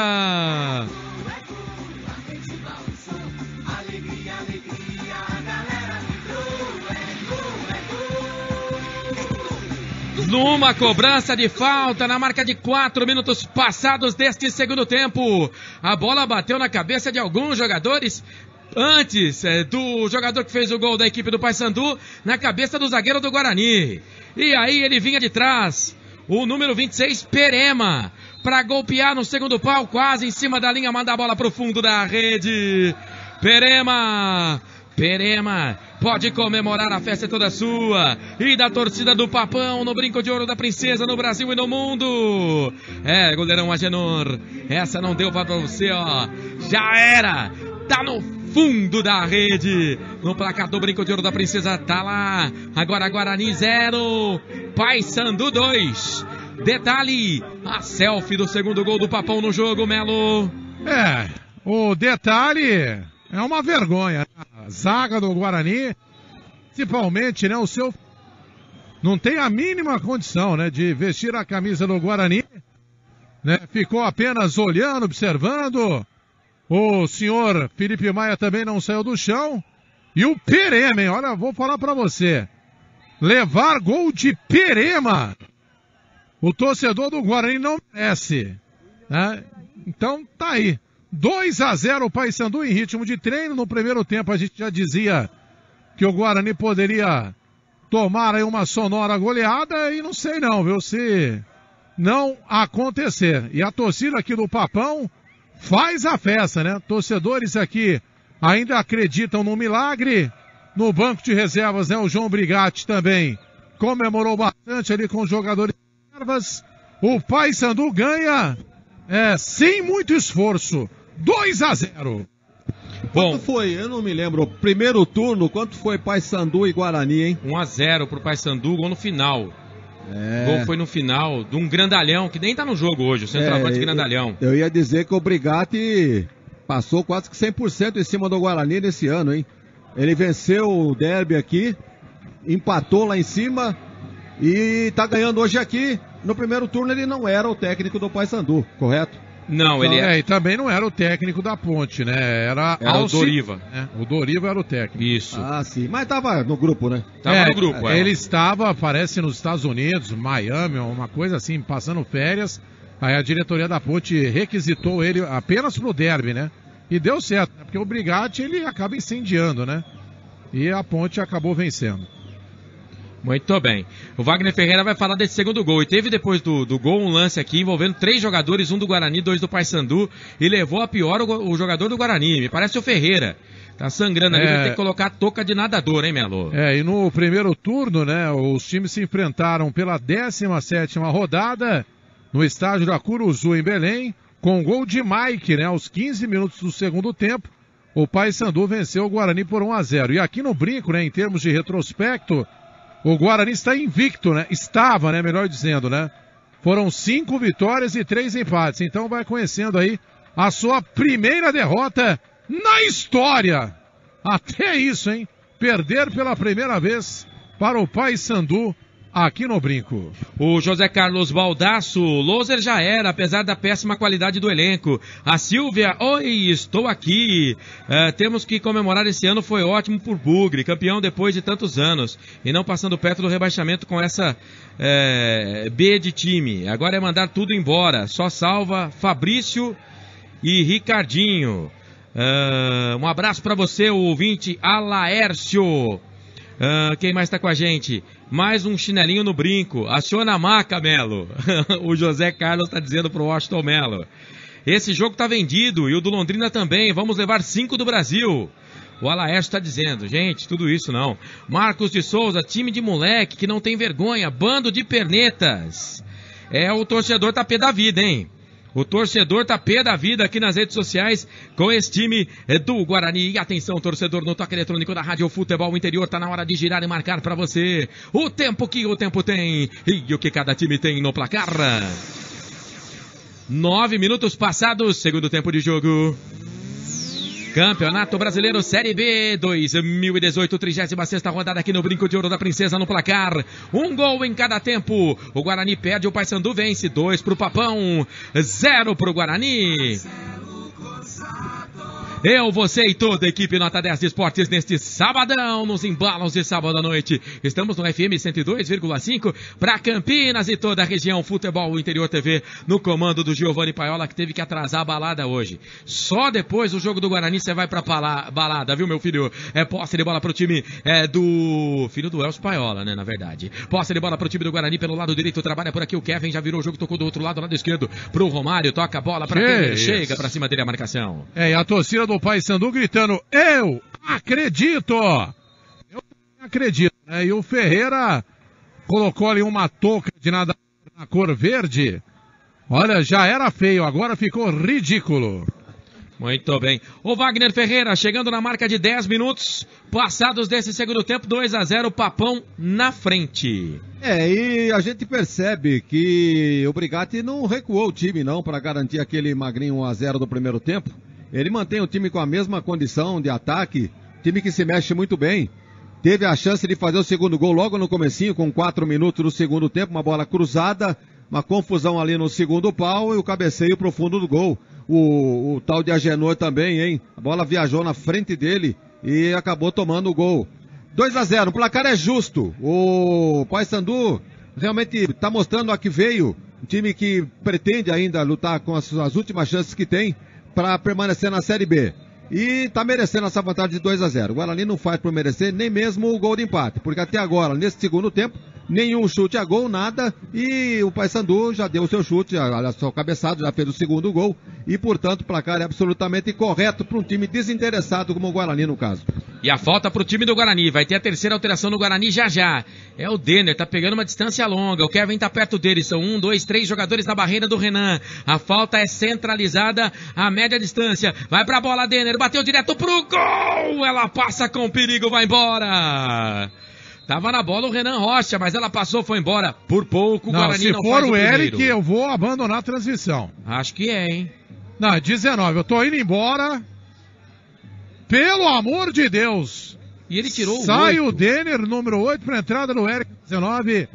Numa cobrança de falta na marca de 4 minutos passados deste segundo tempo. A bola bateu na cabeça de alguns jogadores antes do jogador que fez o gol da equipe do Paysandu, na cabeça do zagueiro do Guarani. E aí ele vinha de trás, o número 26, Perema, para golpear no segundo pau, quase em cima da linha, manda a bola pro fundo da rede. Perema pode comemorar, a festa é toda sua. E da torcida do Papão no Brinco de Ouro da Princesa, no Brasil e no mundo. Goleirão Agenor, essa não deu pra você, ó. Já era, tá no fundo da rede. No placar do Brinco de Ouro da Princesa, tá lá. Agora Guarani 0, Paysandu 2. Detalhe, a selfie do segundo gol do Papão no jogo, Melo. O detalhe... É uma vergonha. zaga do Guarani, principalmente, né, o seu não tem a mínima condição, né, de vestir a camisa do Guarani, né, ficou apenas olhando, observando. O senhor Felipe Maia também não saiu do chão. E o Perema, hein, olha, vou falar pra você, levar gol de Perema, o torcedor do Guarani não merece, né? Então tá aí, 2-0 o Paysandu em ritmo de treino. No primeiro tempo a gente já dizia que o Guarani poderia tomar aí uma sonora goleada e não sei não, viu, se não acontecer. E a torcida aqui do Papão faz a festa, né? Torcedores aqui ainda acreditam no milagre. No banco de reservas, né, o João Brigatti também comemorou bastante ali com os jogadores de reservas. O Paysandu ganha sem muito esforço, 2-0. Quanto foi? Eu não me lembro. Primeiro turno, quanto foi Paysandu e Guarani, hein? 1-0 pro Paysandu, gol no final. O gol foi no final de um grandalhão, que nem tá no jogo hoje, o centroavante grandalhão. Eu ia dizer que o Brigatti passou quase que 100% em cima do Guarani nesse ano, hein? Ele venceu o derby aqui, empatou lá em cima e tá ganhando hoje aqui. No primeiro turno ele não era o técnico do Paysandu, correto? Não, ele e também não era o técnico da Ponte, né? Era o Doriva. Né? O Doriva era o técnico. Isso. Ah, sim. Mas tava no grupo, né? Tava no grupo, Ele estava, parece, nos Estados Unidos, Miami, uma coisa assim, passando férias. Aí a diretoria da Ponte requisitou ele apenas pro derby, né? E deu certo, né? Porque o Brigatti, ele acaba incendiando, né? E a Ponte acabou vencendo. Muito bem. O Wagner Ferreira vai falar desse segundo gol. E teve depois do gol um lance aqui envolvendo 3 jogadores, um do Guarani, 2 do Paysandu. E levou a pior o jogador do Guarani. Me parece o Ferreira. Tá sangrando ali, vai ter que colocar a touca de nadador, hein, Melo? E no primeiro turno, né, os times se enfrentaram pela 17ª rodada no estádio da Curuzu, em Belém, com gol de Mike, né, aos 15 minutos do segundo tempo. O Paysandu venceu o Guarani por 1-0. E aqui no Brinco, né, em termos de retrospecto, o Guarani está invicto, né? Estava, né? Melhor dizendo, né? Foram 5 vitórias e 3 empates. Então vai conhecendo aí a sua primeira derrota na história. Até isso, hein? Perder pela primeira vez para o Paysandu aqui no Brinco. O José Carlos Baldasso, loser já era, apesar da péssima qualidade do elenco. A Silvia, oi, estou aqui. Temos que comemorar esse ano, foi ótimo por Bugre, campeão depois de tantos anos. E não passando perto do rebaixamento com essa B de time. Agora é mandar tudo embora. Só salva Fabrício e Ricardinho. Um abraço para você, o ouvinte Alaércio. Quem mais tá com a gente? Mais um chinelinho no Brinco. Aciona a maca, Melo. O José Carlos tá dizendo pro Washington Melo. Esse jogo tá vendido e o do Londrina também. Vamos levar 5 do Brasil. O Alaércio tá dizendo, gente, tudo isso não. Marcos de Souza, time de moleque que não tem vergonha, bando de pernetas. O torcedor tá pé da vida, hein? O torcedor tá pé da vida aqui nas redes sociais com esse time do Guarani. E atenção, torcedor, no toque eletrônico da Rádio Futebol Interior. Tá na hora de girar e marcar pra você o tempo que o tempo tem e o que cada time tem no placar. 9 minutos passados, segundo tempo de jogo. Campeonato Brasileiro Série B 2018, 36ª rodada aqui no Brinco de Ouro da Princesa no placar. 1 gol em cada tempo. O Guarani perde, o Paysandu vence. 2 pro Papão, 0 pro Guarani. Eu, você e toda a equipe Nota 10 de Esportes neste sabadão, nos embalos de sábado à noite. Estamos no FM 102,5 para Campinas e toda a região. Futebol Interior TV no comando do Giovanni Paiola, que teve que atrasar a balada hoje. Só depois do jogo do Guarani você vai pra balada, viu, meu filho? Posse de bola pro time do filho do Elcio Paiola, né, na verdade. Posse de bola pro time do Guarani pelo lado direito, trabalha por aqui o Kevin, já virou o jogo, tocou do outro lado esquerdo pro Romário, toca a bola pra quem chega pra cima dele a marcação. E a torcida do Paysandu gritando, eu acredito! Eu acredito, né? E o Ferreira colocou ali uma touca de nada na cor verde. Olha, já era feio, agora ficou ridículo. Muito bem. O Wagner Ferreira chegando na marca de 10 minutos passados desse segundo tempo, 2-0, Papão na frente. E a gente percebe que o Brigatti não recuou o time não para garantir aquele magrinho 1-0 do primeiro tempo. Ele mantém o time com a mesma condição de ataque time que se mexe muito bem. Teve a chance de fazer o segundo gol logo no comecinho, com 4 minutos do segundo tempo, uma bola cruzada, uma confusão ali no segundo pau e o cabeceio pro fundo do gol. O tal de Agenor também, hein? A bola viajou na frente dele e acabou tomando o gol. 2-0, o placar é justo. O Paysandu realmente está mostrando a que veio. Um time que pretende ainda lutar com as últimas chances que tem para permanecer na Série B. E está merecendo essa vantagem de 2-0. O Guarani não faz por merecer nem mesmo o gol de empate, porque até agora, nesse segundo tempo, nenhum chute a gol, nada, e o Paysandu já deu o seu chute, olha só, cabeçado, já fez o segundo gol, e portanto o placar é absolutamente correto para um time desinteressado como o Guarani no caso. E a falta pro time do Guarani, vai ter a terceira alteração no Guarani já. É o Denner, tá pegando uma distância longa, o Kevin tá perto dele, são 1, 2, 3 jogadores na barreira do Renan. A falta é centralizada a média distância, vai pra bola Denner, bateu direto pro gol, ela passa com perigo, vai embora. Tava na bola o Renan Rocha, mas ela passou, foi embora. Por pouco, o Guarani não faz o primeiro. Se for o Eric, eu vou abandonar a transmissão. Acho que é, hein? Não, 19, eu tô indo embora. Pelo amor de Deus. E ele tirou o Sai 8. o Denner, número 8, pra entrada do Eric, 19.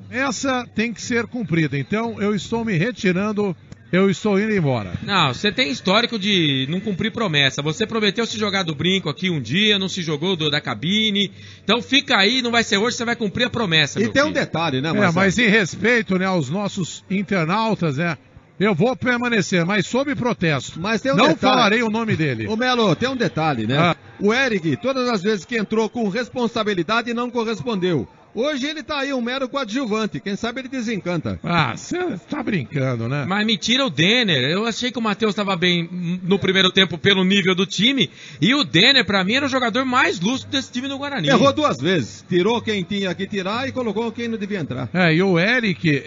Essa tem que ser cumprida. Então, eu estou me retirando. Eu estou indo embora. Não, você tem histórico de não cumprir promessa. Você prometeu se jogar do brinco aqui um dia, não se jogou da cabine. Então fica aí, não vai ser hoje, você vai cumprir a promessa. E tem um detalhe, né, Marcelo? Mas em respeito, né, aos nossos internautas, né, eu vou permanecer, mas sob protesto. Mas tem um não detalhe. falarei o nome dele. Ô Melo, tem um detalhe, né? O Eric, todas as vezes que entrou com responsabilidade, não correspondeu. Hoje ele tá aí, um mero coadjuvante. Quem sabe ele desencanta. Você tá brincando, né? Mas me tira o Denner. Eu achei que o Matheus estava bem no primeiro tempo pelo nível do time. E o Denner, pra mim, era o jogador mais lúcido desse time do Guarani. Errou 2 vezes. Tirou quem tinha que tirar e colocou quem não devia entrar. E o Eric,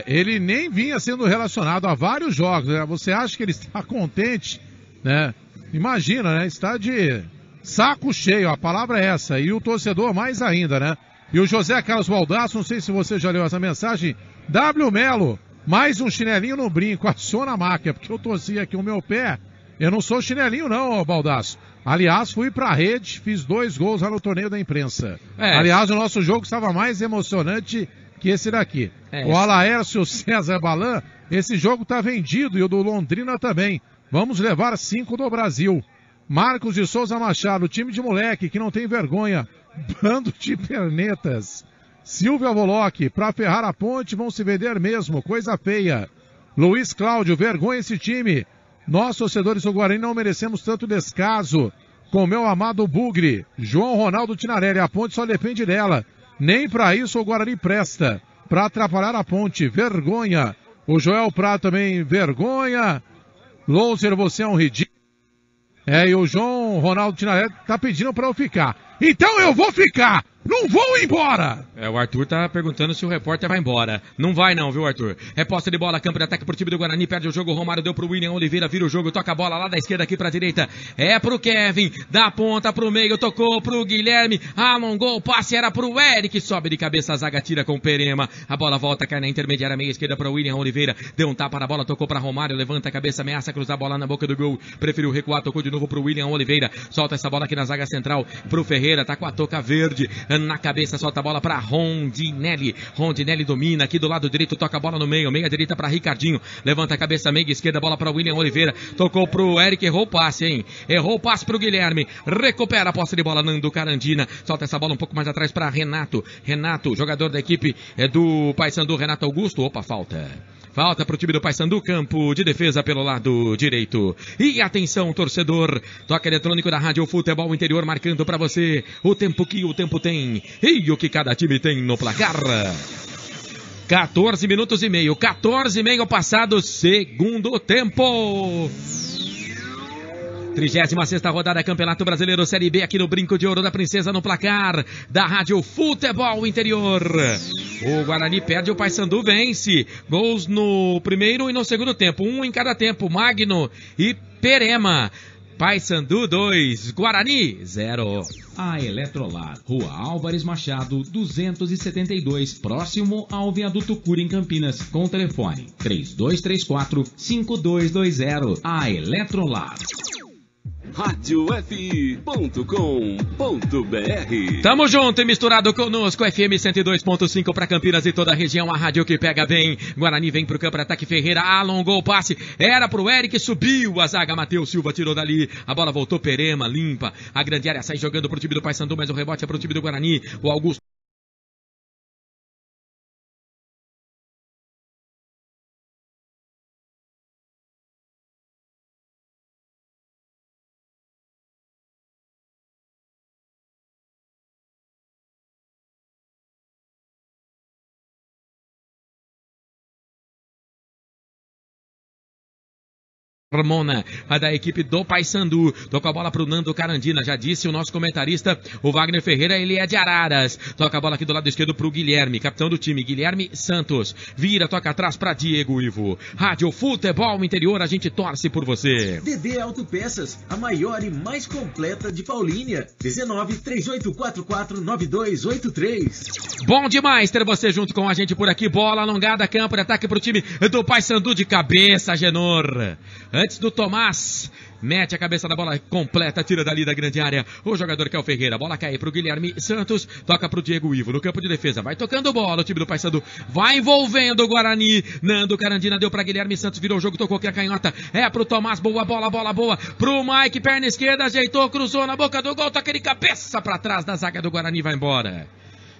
ele nem vinha sendo relacionado a vários jogos, né? Você acha que ele está contente, né? Imagina, né? Está de saco cheio, a palavra é essa. E o torcedor mais ainda, né? E o José Carlos Baldasso, não sei se você já leu essa mensagem. W Melo, mais um chinelinho no brinco, aciona a máquina, porque eu torci aqui o meu pé. Eu não sou chinelinho não, Baldasso. Aliás, fui pra rede, fiz 2 gols lá no torneio da imprensa. Aliás, o nosso jogo estava mais emocionante que esse daqui. O Alaércio César Balan, esse jogo tá vendido e o do Londrina também. Vamos levar 5 do Brasil. Marcos de Souza Machado, time de moleque que não tem vergonha. Bando de pernetas. Silvia Voloc, pra ferrar a ponte vão se vender mesmo, coisa feia. Luiz Cláudio, vergonha esse time. Nós, torcedores do Guarani, não merecemos tanto descaso. Com meu amado Bugre, João Ronaldo Tinarelli, a ponte só depende dela. Nem pra isso o Guarani presta. Pra atrapalhar a ponte, vergonha. O Joel Prato também, vergonha. Louser, você é um ridículo. E o João Ronaldo Tinarelli tá pedindo pra eu ficar. Então eu vou ficar! Não vou embora! O Arthur tá perguntando se o repórter vai embora. Não vai não, viu, Arthur? Reposta de bola, campo de ataque pro time do Guarani, perde o jogo, o Romário deu pro William Oliveira, vira o jogo, toca a bola lá da esquerda aqui pra direita. É pro Kevin, da ponta pro meio, tocou pro Guilherme, alongou o passe, era pro Eric, sobe de cabeça, a zaga tira com o Perema. A bola volta, cai na intermediária meia esquerda pro William Oliveira, deu um tapa na bola, tocou pra Romário, levanta a cabeça, ameaça cruzar a bola na boca do gol, preferiu recuar, tocou de novo pro William Oliveira, solta essa bola aqui na zaga central pro Ferreira, tá com a touca verde, na cabeça, solta a bola pra Rondinelli. Rondinelli domina aqui do lado direito, toca a bola no meio, meia direita pra Ricardinho, levanta a cabeça, meia esquerda, bola pra William Oliveira, tocou pro Eric, errou o passe, hein? Errou o passe pro Guilherme, recupera a posse de bola, Nando Carandina, solta essa bola um pouco mais atrás pra Renato, jogador da equipe do Paysandu, Renato Augusto, opa, falta pro time do Paysandu, campo de defesa pelo lado direito. E atenção, torcedor, toque eletrônico da Rádio Futebol Interior marcando pra você o tempo que o tempo tem e o que cada time tem no placar. 14 minutos e meio, 14 e meio passado, segundo tempo. 36ª rodada, Campeonato Brasileiro Série B, aqui no Brinco de Ouro da Princesa, no placar da Rádio Futebol Interior. O Guarani perde, o Paysandu vence. Gols no primeiro e no segundo tempo, um em cada tempo, Magno e Perema. Paysandu 2, Guarani 0. A Eletrolar, Rua Álvares Machado, 272, próximo ao Viaduto Cura, em Campinas, com telefone 3234-5220. A Eletrolar. radiofi.com.br. Tamo junto e misturado conosco, FM 102.5 para Campinas e toda a região, a rádio que pega bem. Guarani vem pro campo, ataque, Ferreira alongou o passe, era pro Eric, subiu a zaga, Matheus Silva tirou dali, a bola voltou, Perema, limpa, a grande área sai jogando pro time do Paysandu, mas o rebote é pro time do Guarani, o Augusto. Ramona, a da equipe do Paysandu, toca a bola pro Nando Carandina, já disse o nosso comentarista, o Wagner Ferreira, ele é de Araras, toca a bola aqui do lado esquerdo pro Guilherme, capitão do time, Guilherme Santos, vira, toca atrás pra Diego Ivo, Rádio Futebol Interior, a gente torce por você. DD Autopeças, a maior e mais completa de Paulínia, 19-3844-9283. Bom demais ter você junto com a gente por aqui, bola alongada, campo de ataque pro time do Paysandu, de cabeça, Genor. Antes do Tomás, mete a cabeça da bola completa, tira dali da grande área, o jogador que é o Ferreira, a bola cai pro Guilherme Santos, toca pro Diego Ivo, no campo de defesa, vai tocando bola, o time do Paysandu vai envolvendo o Guarani, Nando Carandina deu pra Guilherme Santos, virou o jogo, tocou aqui a canhota, é pro Tomás, boa bola boa, pro Mike, perna esquerda, ajeitou, cruzou na boca do gol, toca de cabeça pra trás da zaga do Guarani, vai embora.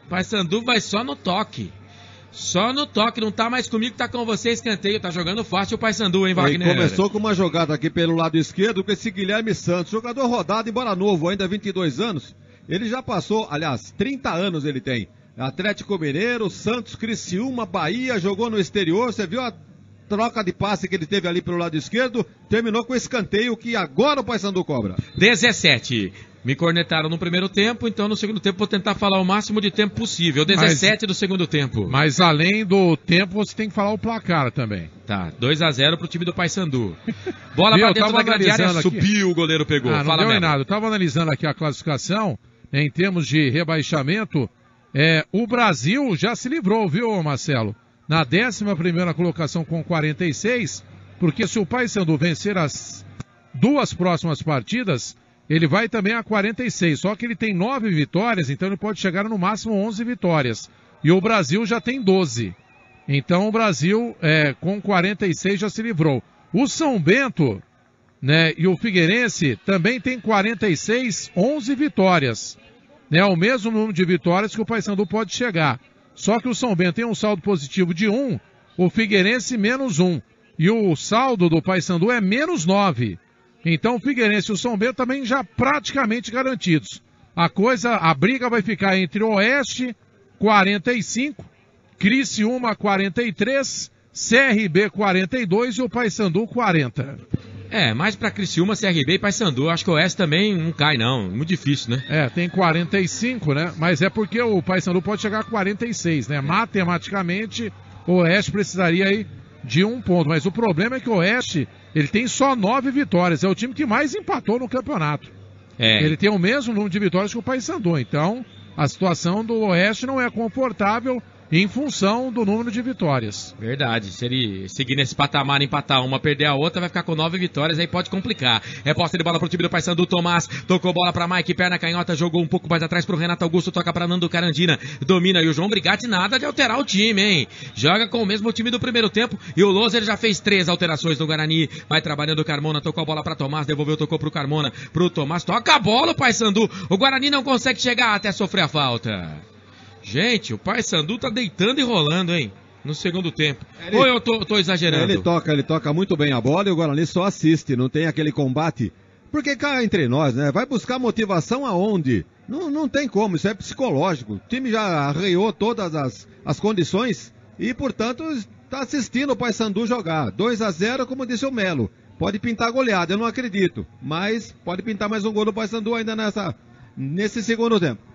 Paysandu vai só no toque. Só no toque, não tá mais comigo, tá com você, escanteio, tá jogando fácil o Paysandu, hein, Wagner? Ele começou com uma jogada aqui pelo lado esquerdo com esse Guilherme Santos, jogador rodado, embora novo, ainda 22 anos, ele já passou, aliás, 30 anos ele tem, Atlético Mineiro, Santos, Criciúma, Bahia, jogou no exterior, você viu a troca de passe que ele teve ali pelo lado esquerdo, terminou com escanteio que agora o Paysandu cobra. 17. Me cornetaram no primeiro tempo, então no segundo tempo vou tentar falar o máximo de tempo possível. 17 do segundo tempo. Mas além do tempo, você tem que falar o placar também. Tá, 2-0 pro time do Paysandu. Bola pra dentro da grande área, aqui. Subiu, o goleiro pegou. Não deu em nada. Eu tava analisando aqui a classificação, em termos de rebaixamento, o Brasil já se livrou, viu, Marcelo? Na 11ª colocação com 46, porque se o Paysandu vencer as duas próximas partidas, ele vai também a 46, só que ele tem 9 vitórias, então ele pode chegar no máximo 11 vitórias. E o Brasil já tem 12. Então o Brasil, com 46, já se livrou. O São Bento, né, e o Figueirense também tem 46, 11 vitórias. Né, o mesmo número de vitórias que o Paysandu pode chegar. Só que o São Bento tem um saldo positivo de 1, o Figueirense menos 1. E o saldo do Paysandu é menos 9. Então o Figueirense e o São Bento também já praticamente garantidos. A briga vai ficar entre o Oeste, 45, Criciúma, 43, CRB, 42 e o Paysandu, 40. Mais pra Criciúma, CRB e Paysandu. Acho que o Oeste também não cai, não. Muito difícil, né? Tem 45, né? Mas é porque o Paysandu pode chegar a 46, né? Matematicamente, o Oeste precisaria aí de 1 ponto. Mas o problema é que o Oeste, ele tem só 9 vitórias. É o time que mais empatou no campeonato. Ele tem o mesmo número de vitórias que o Paysandu. Então, a situação do Oeste não é confortável em função do número de vitórias. Verdade, se ele seguir nesse patamar, empatar uma, perder a outra, vai ficar com 9 vitórias, aí pode complicar. Posse de bola pro time do Paysandu, Tomás, tocou bola pra Mike, perna canhota, jogou um pouco mais atrás pro Renato Augusto, toca pra Nando Carandina, domina, e o João Brigatti nada de alterar o time, hein? Joga com o mesmo time do primeiro tempo, e o Loser já fez 3 alterações no Guarani, vai trabalhando o Carmona, tocou a bola pra Tomás, devolveu, tocou pro Carmona, pro Tomás, toca a bola o Paysandu, o Guarani não consegue chegar até sofrer a falta. Gente, o Paysandu tá deitando e rolando, hein? No segundo tempo. Ou eu tô exagerando? Ele toca muito bem a bola e o Guarani só assiste, não tem aquele combate. Porque cá entre nós, né? Vai buscar motivação aonde? Não tem como, isso é psicológico. O time já arreou todas as condições e, portanto, está assistindo o Paysandu jogar. 2-0, como disse o Melo. Pode pintar goleada, eu não acredito. Mas pode pintar mais um gol do Paysandu ainda nesse segundo tempo.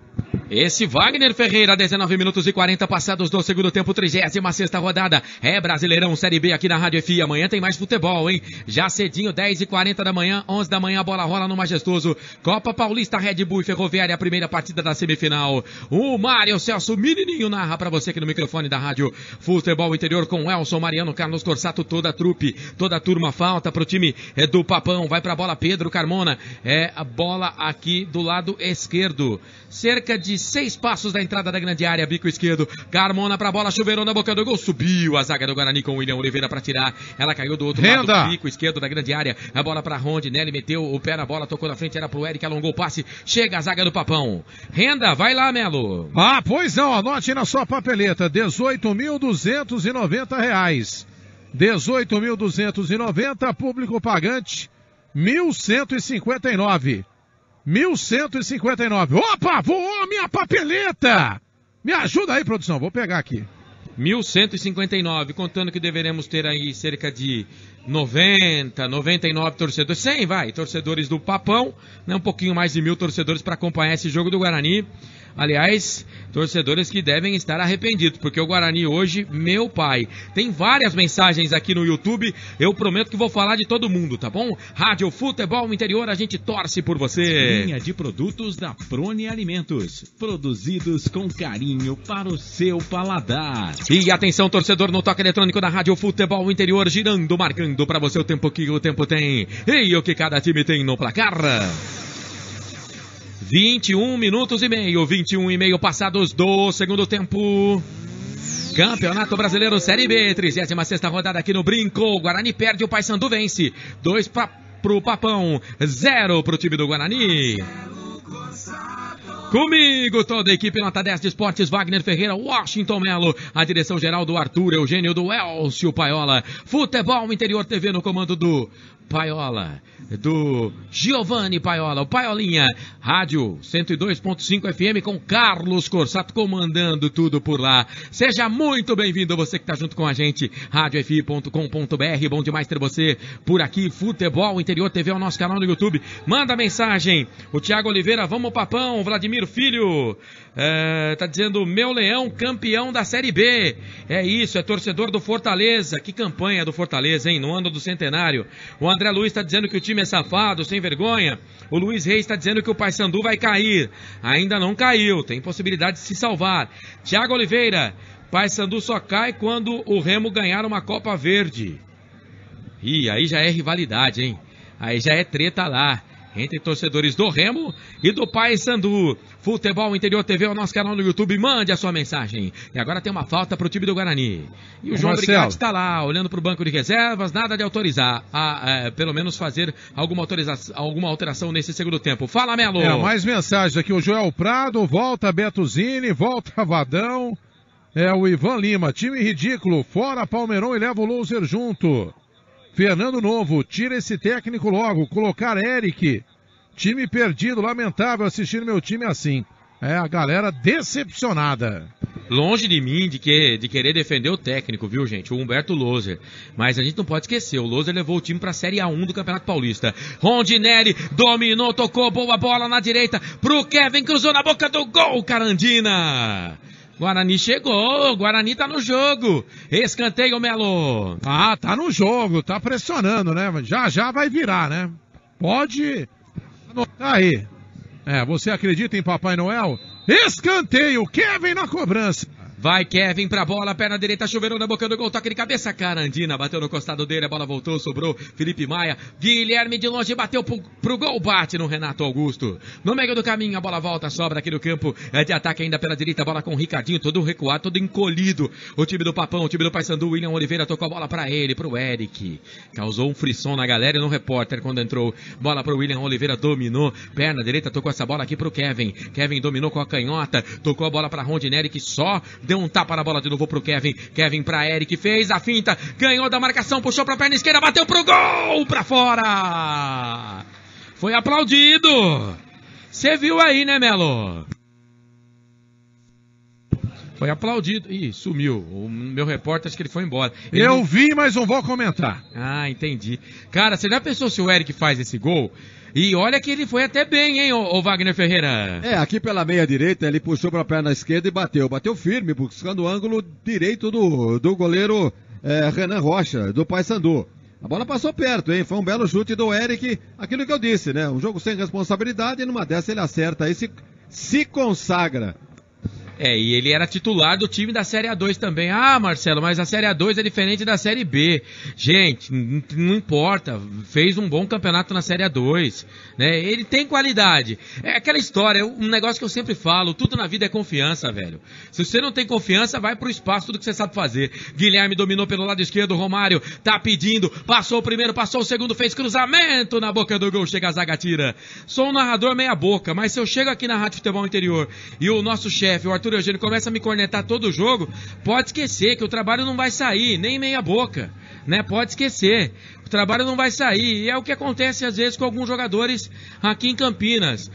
Esse Wagner Ferreira, 19 minutos e 40 passados do segundo tempo, 36ª rodada. É Brasileirão Série B aqui na Rádio FI. Amanhã tem mais futebol, hein? Já cedinho, 10h40 da manhã, 11 da manhã, a bola rola no Majestoso. Copa Paulista, Red Bull e Ferroviária, a primeira partida da semifinal. O Mário Celso Menininho narra pra você aqui no microfone da Rádio Futebol Interior com Elson, Mariano, Carlos Corsato, toda a trupe, toda a turma. Falta pro time do Papão. Vai pra bola Pedro Carmona. É a bola aqui do lado esquerdo. Cerca de 6 passos da entrada da grande área, bico esquerdo. Carmona pra bola, chuveirou na boca do gol. Subiu a zaga do Guarani com o William Oliveira pra tirar. Ela caiu do outro lado, bico esquerdo da grande área. A bola pra Rondinelli, meteu o pé na bola, tocou na frente, era pro Eric, alongou o passe. Chega a zaga do Papão. Renda, vai lá, Melo. Ah, pois não, anote na sua papeleta. R$18.290. 18.290, público pagante 1.159. 1.159. Opa, voou a minha papeleta! Me ajuda aí, produção, vou pegar aqui. 1.159, contando que deveremos ter aí cerca de 90, 99 torcedores, 100 vai, torcedores do Papão, né, um pouquinho mais de 1.000 torcedores para acompanhar esse jogo do Guarani. Aliás, torcedores que devem estar arrependidos, porque o Guarani hoje, meu pai, tem várias mensagens aqui no YouTube, eu prometo que vou falar de todo mundo, tá bom? Rádio Futebol Interior, a gente torce por você. Linha de produtos da Prone Alimentos, produzidos com carinho para o seu paladar. E atenção, torcedor, no toque eletrônico da Rádio Futebol Interior, girando, marcando para você o tempo que o tempo tem e o que cada time tem no placar. 21 minutos e meio, 21 e meio passados do segundo tempo. Campeonato Brasileiro Série B, 36ª rodada aqui no Brinco. O Guarani perde, o Paysandu vence. 2 pro Papão, 0 pro time do Guarani. Comigo, toda a equipe Nota 10 de Esportes, Wagner Ferreira, Washington Melo, a direção geral do Arthur Eugênio, do Elcio Paiola, Futebol Interior TV no comando do Paiola, do Giovanni Paiola, o Paiolinha, Rádio 102.5 FM com Carlos Corsato comandando tudo por lá. Seja muito bem-vindo, você que está junto com a gente, radiofi.com.br, bom demais ter você por aqui, Futebol Interior TV, é o nosso canal no YouTube. Manda mensagem, o Thiago Oliveira, vamos Papão, Vladimir Filho, tá dizendo, meu Leão campeão da Série B. É isso, é torcedor do Fortaleza. Que campanha do Fortaleza, hein? No ano do centenário. O André Luiz está dizendo que o time é safado, sem vergonha. O Luiz Reis está dizendo que o Paysandu vai cair. Ainda não caiu, tem possibilidade de se salvar. Thiago Oliveira, Paysandu só cai quando o Remo ganhar uma Copa Verde. Ih, aí já é rivalidade, hein? Aí já é treta lá entre torcedores do Remo e do Paysandu. Futebol Interior TV é o nosso canal no YouTube, mande a sua mensagem. E agora tem uma falta pro time do Guarani. E o João Brigatti está lá, olhando pro banco de reservas, nada de autorizar pelo menos fazer alguma alteração nesse segundo tempo. Fala, Melo! Mais mensagens aqui, o Joel Prado, volta Beto Zini, volta Vadão, o Ivan Lima, time ridículo, fora Palmeirão e leva o loser junto. Fernando Novo, tira esse técnico logo, colocar Eric, time perdido, lamentável assistir meu time assim. A galera decepcionada. Longe de mim de querer defender o técnico, viu, gente? O Humberto Loser. Mas a gente não pode esquecer, o Loser levou o time pra Série A1 do Campeonato Paulista. Rondinelli dominou, tocou, boa bola na direita pro Kevin, cruzou na boca do gol, Carandina. Guarani chegou, Guarani tá no jogo. Escanteio, Melo. Tá no jogo, tá pressionando, né? Já vai virar, né? Pode anotar aí. Você acredita em Papai Noel? Escanteio, Kevin na cobrança. Vai Kevin pra bola, perna direita, chuveirou na boca do gol, toque de cabeça, Carandina, bateu no costado dele, a bola voltou, sobrou, Felipe Maia, Guilherme de longe, bateu pro gol, bate no Renato Augusto. No meio do caminho, a bola volta, sobra aqui no campo, de ataque ainda pela direita, bola com o Ricardinho, todo recuado, todo encolhido. O time do Papão, o time do Paysandu, William Oliveira tocou a bola pra ele, pro Eric. Causou um frisson na galera e no repórter quando entrou. Bola pro William Oliveira, dominou, perna direita, tocou essa bola aqui pro Kevin. Kevin dominou com a canhota, tocou a bola pra Rondinelli, que só deu um tapa na bola de novo pro Kevin. Kevin pra Eric, fez a finta, ganhou da marcação, puxou pra perna esquerda, bateu pro gol, pra fora. Foi aplaudido. Você viu aí, né, Melo? Foi aplaudido. Ih, sumiu. O meu repórter, acho que ele foi embora. Eu vi, mas não vou comentar. Ah, entendi. Cara, você já pensou se o Eric faz esse gol? E olha que ele foi até bem, hein, ô Wagner Ferreira? Aqui pela meia direita, ele puxou pra perna esquerda e bateu. Bateu firme, buscando o ângulo direito do goleiro Renan Rocha, do Paysandu. A bola passou perto, hein? Foi um belo chute do Eric. Aquilo que eu disse, né? Um jogo sem responsabilidade e numa dessa ele acerta aí, se consagra. E ele era titular do time da Série A2 também. Ah, Marcelo, mas a Série A2 é diferente da Série B. Gente, não importa. Fez um bom campeonato na Série A2, né? Ele tem qualidade. É aquela história, um negócio que eu sempre falo, tudo na vida é confiança, velho. Se você não tem confiança, vai pro espaço, tudo que você sabe fazer. Guilherme dominou pelo lado esquerdo, Romário tá pedindo, passou o primeiro, passou o segundo, fez cruzamento na boca do gol, chega a zaga, tira. Sou um narrador meia boca, mas se eu chego aqui na Rádio Futebol Interior e o nosso chefe, o Arthur Eugênio, começa a me cornetar todo o jogo, pode esquecer que o trabalho não vai sair, nem meia boca, né? Pode esquecer, o trabalho não vai sair, e é o que acontece às vezes com alguns jogadores aqui em Campinas.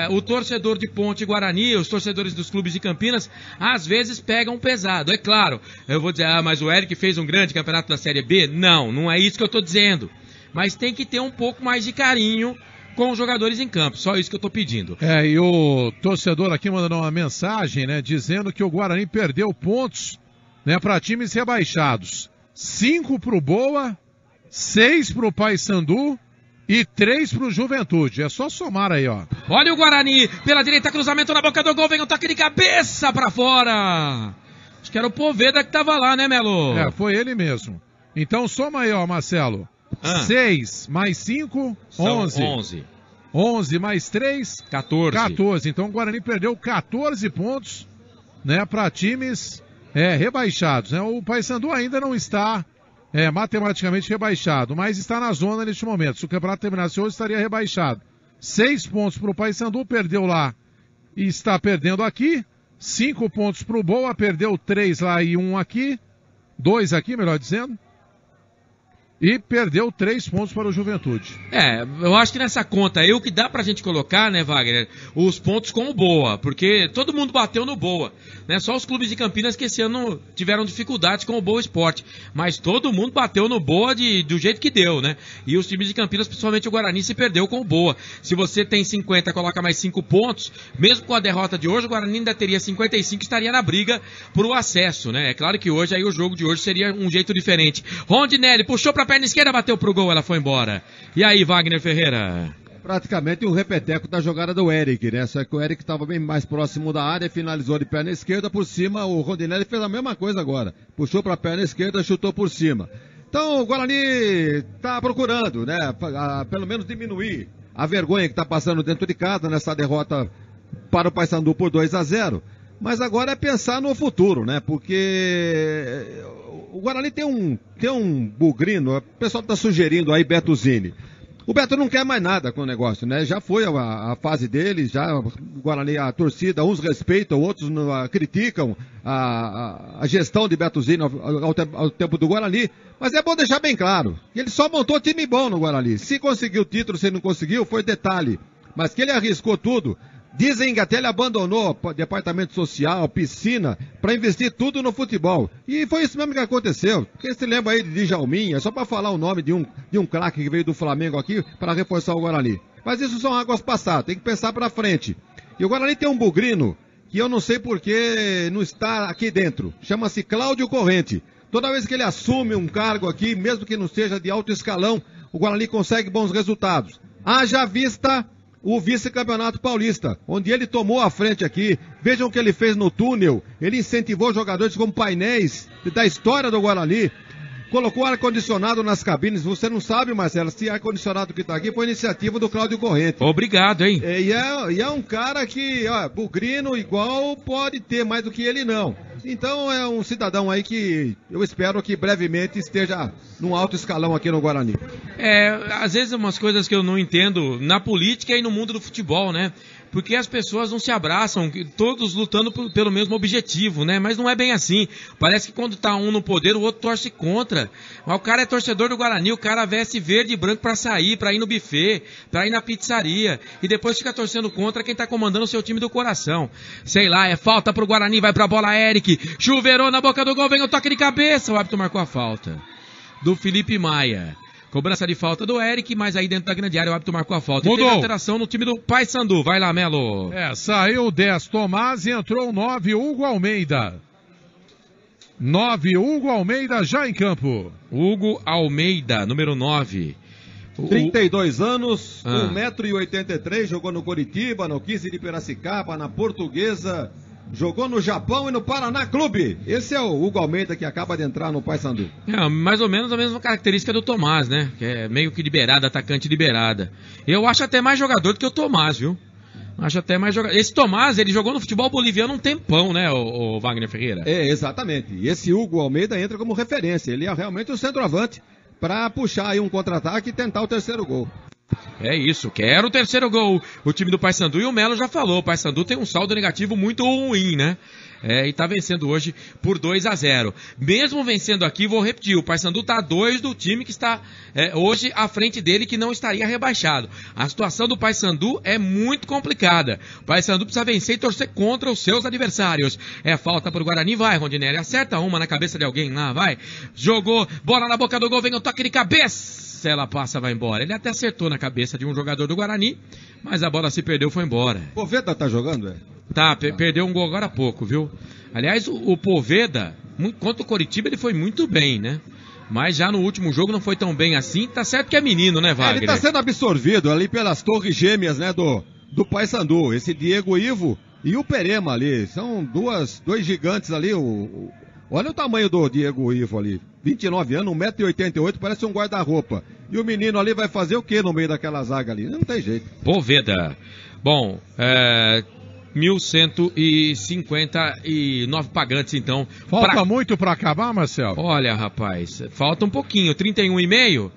O torcedor de Ponte Guarani, os torcedores dos clubes de Campinas, às vezes pegam pesado. É claro, eu vou dizer, mas o Eric fez um grande campeonato da Série B. Não é isso que eu tô dizendo, mas tem que ter um pouco mais de carinho com os jogadores em campo, só isso que eu tô pedindo. E o torcedor aqui mandando uma mensagem, né, dizendo que o Guarani perdeu pontos, né, para times rebaixados. 5 pro Boa, 6 pro Paysandu e 3 pro Juventude. É só somar aí, ó. Olha o Guarani, pela direita, cruzamento na boca do gol, vem um toque de cabeça pra fora. Acho que era o Poveda que tava lá, né, Melo? Foi ele mesmo. Então soma aí, ó, Marcelo. 6 mais 5, 11. 11 mais 3, 14. Então o Guarani perdeu 14 pontos, né, para times rebaixados, né? O Paysandu ainda não está matematicamente rebaixado, mas está na zona neste momento. Se o campeonato terminasse hoje, estaria rebaixado. 6 pontos para o Paysandu, perdeu lá e está perdendo aqui. 5 pontos para o Boa, perdeu 3 lá e 1 aqui. 2 aqui, melhor dizendo. E perdeu 3 pontos para o Juventude. Eu acho que nessa conta aí o que dá pra gente colocar, né, Wagner, os pontos com o Boa, porque todo mundo bateu no Boa, né? Só os clubes de Campinas que esse ano tiveram dificuldades com o Boa Esporte, mas todo mundo bateu no Boa do jeito que deu, né? E os times de Campinas, principalmente o Guarani, se perdeu com o Boa. Se você tem 50, coloca mais 5 pontos, mesmo com a derrota de hoje, o Guarani ainda teria 55 e estaria na briga pro acesso, né? É claro que hoje aí o jogo de hoje seria um jeito diferente. Rondinelli puxou pra perna esquerda, bateu pro gol, ela foi embora. E aí, Wagner Ferreira? Praticamente um repeteco da jogada do Eric, né? Só que o Eric estava bem mais próximo da área, finalizou de perna esquerda por cima. O Rondinelli fez a mesma coisa agora. Puxou pra perna esquerda, chutou por cima. Então o Guarani está procurando, né? Pelo menos diminuir a vergonha que está passando dentro de casa nessa derrota para o Paysandu por 2-0. Mas agora é pensar no futuro, né? Porque o Guarani tem um bugrino, o pessoal está sugerindo aí Beto Zini. O Beto não quer mais nada com o negócio, né? Já foi a fase dele, já o Guarani, a torcida, uns respeitam, outros criticam a gestão de Beto Zini ao tempo do Guarani. Mas é bom deixar bem claro, que ele só montou time bom no Guarani. Se conseguiu o título, se não conseguiu, foi detalhe. Mas que ele arriscou tudo. Dizem que até ele abandonou departamento social, piscina, para investir tudo no futebol. E foi isso mesmo que aconteceu. Quem se lembra aí de Djalminha, só para falar o nome de um craque que veio do Flamengo aqui para reforçar o Guarani. Mas isso são águas passadas, tem que pensar para frente. E o Guarani tem um bugrino que eu não sei porque não está aqui dentro. Chama-se Cláudio Corrente. Toda vez que ele assume um cargo aqui, mesmo que não seja de alto escalão, o Guarani consegue bons resultados. Haja vista o vice-campeonato paulista, onde ele tomou a frente aqui. Vejam o que ele fez no túnel. Ele incentivou jogadores como painéis da história do Guarani. Colocou ar-condicionado nas cabines. Você não sabe, Marcelo, se ar-condicionado que está aqui foi iniciativa do Cláudio Corrente. Obrigado, hein? E é um cara que, bugrino igual, pode ter, mais do que ele não. Então é um cidadão aí que eu espero que brevemente esteja num alto escalão aqui no Guarani. Às vezes umas coisas que eu não entendo na política e no mundo do futebol, né? porque as pessoas não se abraçam, todos lutando pelo mesmo objetivo, né? Mas não é bem assim. Parece que quando tá um no poder, o outro torce contra. Mas o cara é torcedor do Guarani, o cara veste verde e branco pra sair, pra ir no buffet, pra ir na pizzaria, e depois fica torcendo contra quem tá comandando o seu time do coração. Sei lá, é falta pro Guarani, vai pra bola Eric, chuveirou na boca do gol, vem o toque de cabeça, o árbitro marcou a falta do Felipe Maia. Cobrança de falta do Eric, mas aí dentro da grande área o árbitro marcou a falta. Mudou. E teve alteração no time do Paysandu. Vai lá, Melo. Saiu o 10 Tomás e entrou o 9 Hugo Almeida. 9 Hugo Almeida já em campo. Hugo Almeida, número 9. 32 anos, 1,83 m, jogou no Coritiba, no 15 de Piracicaba, na Portuguesa, jogou no Japão e no Paraná Clube. Esse é o Hugo Almeida que acaba de entrar no Paysandu. Mais ou menos a mesma característica do Tomás, né? Que é meio que liberada, atacante liberada. Eu acho até mais jogador do que o Tomás, viu? Acho até mais jogador. Esse Tomás, ele jogou no futebol boliviano um tempão, né, o Wagner Ferreira? Exatamente. E esse Hugo Almeida entra como referência. Ele é realmente o centroavante para puxar aí um contra-ataque e tentar o terceiro gol. É isso, quero o terceiro gol. O time do Paysandu, e o Melo já falou, o Paysandu tem um saldo negativo muito ruim, né? E tá vencendo hoje por 2-0. Mesmo vencendo aqui, vou repetir, o Paysandu tá a 2 do time que está hoje à frente dele, que não estaria rebaixado. A situação do Paysandu é muito complicada. O Paysandu precisa vencer e torcer contra os seus adversários. É falta pro Guarani, vai, Rondinelli, acerta uma na cabeça de alguém lá, vai. Jogou, bola na boca do gol, vem o toque de cabeça. Ela passa, vai embora. Ele até acertou na cabeça de um jogador do Guarani, mas a bola se perdeu, foi embora. Poveda tá jogando, perdeu um gol agora há pouco, viu? Aliás, o Poveda, contra o Coritiba, ele foi muito bem, né? Mas já no último jogo não foi tão bem assim. Tá certo que é menino, né, Wagner? Ele tá sendo absorvido ali pelas torres gêmeas, né, do Paysandu. Esse Diego Ivo e o Perema ali. São dois gigantes ali. Olha o tamanho do Diego Ivo ali. 29 anos, 1,88 m, parece um guarda-roupa. E o menino ali vai fazer o que no meio daquela zaga ali? Não tem jeito. Poveda. Bom, 1.159 pagantes, então. Falta muito para acabar, Marcelo? Olha, rapaz, falta um pouquinho, 31,5.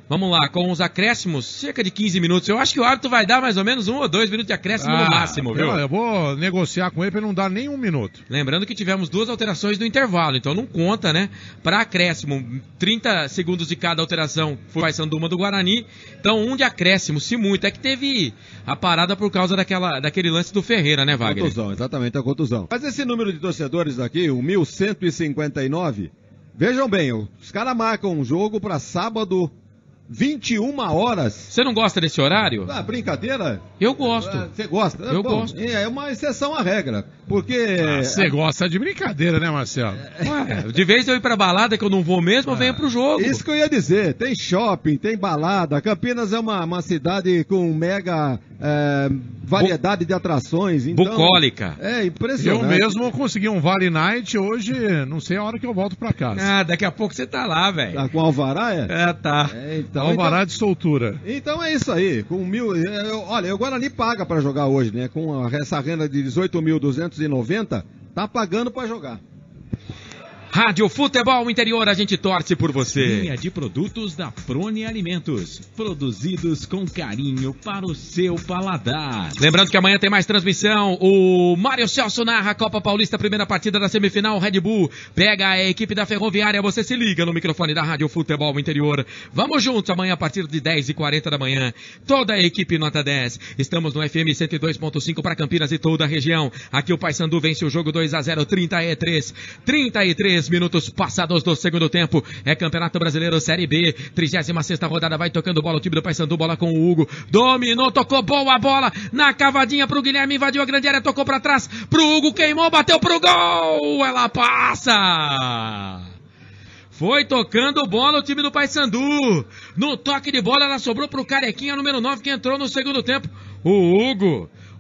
Vamos lá, com os acréscimos, cerca de 15 minutos. Eu acho que o árbitro vai dar mais ou menos 1 ou 2 minutos de acréscimo no máximo, viu? Eu vou negociar com ele para não dar nem 1 minuto. Lembrando que tivemos 2 alterações no intervalo, então não conta, né? Para acréscimo, 30 segundos de cada alteração foi o Paysandu do Guarani. Então 1 de acréscimo, se muito. É que teve a parada por causa daquele lance do Ferreira, né, Wagner? Contusão, exatamente, a contusão. Mas esse número de torcedores daqui, o 1.159, vejam bem, os caras marcam um jogo para sábado, 21 horas. Você não gosta desse horário? Brincadeira? Eu gosto. Você gosta? Eu gosto. É uma exceção à regra, porque... Você gosta de brincadeira, né, Marcelo? De vez eu ir pra balada, que eu não vou mesmo, eu venho pro jogo. Isso que eu ia dizer, tem shopping, tem balada. Campinas é uma cidade com mega variedade de atrações. Então, bucólica. É impressionante. Eu mesmo consegui um Vale Night hoje, não sei a hora que eu volto pra casa. Daqui a pouco você tá lá, velho. Tá com alvará, tá. Alvará de soltura. Então é isso aí. Com olha, o Guarani paga pra jogar hoje, né? Com essa renda de 18.290, tá pagando pra jogar. Rádio Futebol Interior, a gente torce por você. Linha de produtos da Prone Alimentos, produzidos com carinho para o seu paladar. Lembrando que amanhã tem mais transmissão. O Mário Celso narra a Copa Paulista, primeira partida da semifinal. Red Bull pega a equipe da Ferroviária. Você se liga no microfone da Rádio Futebol Interior. Vamos juntos amanhã a partir de 10h40 da manhã. Toda a equipe nota 10. Estamos no FM 102.5 para Campinas e toda a região. Aqui o Paysandu vence o jogo 2-0, 33 minutos passados do segundo tempo. É Campeonato Brasileiro Série B, 36ª rodada, vai tocando bola o time do Paysandu, bola com o Hugo, dominou, tocou boa bola, na cavadinha pro Guilherme, invadiu a grande área, tocou pra trás, pro Hugo, queimou, bateu pro gol, ela passa! Foi tocando bola o time do Paysandu, no toque de bola ela sobrou pro Carequinha, número 9, que entrou no segundo tempo, o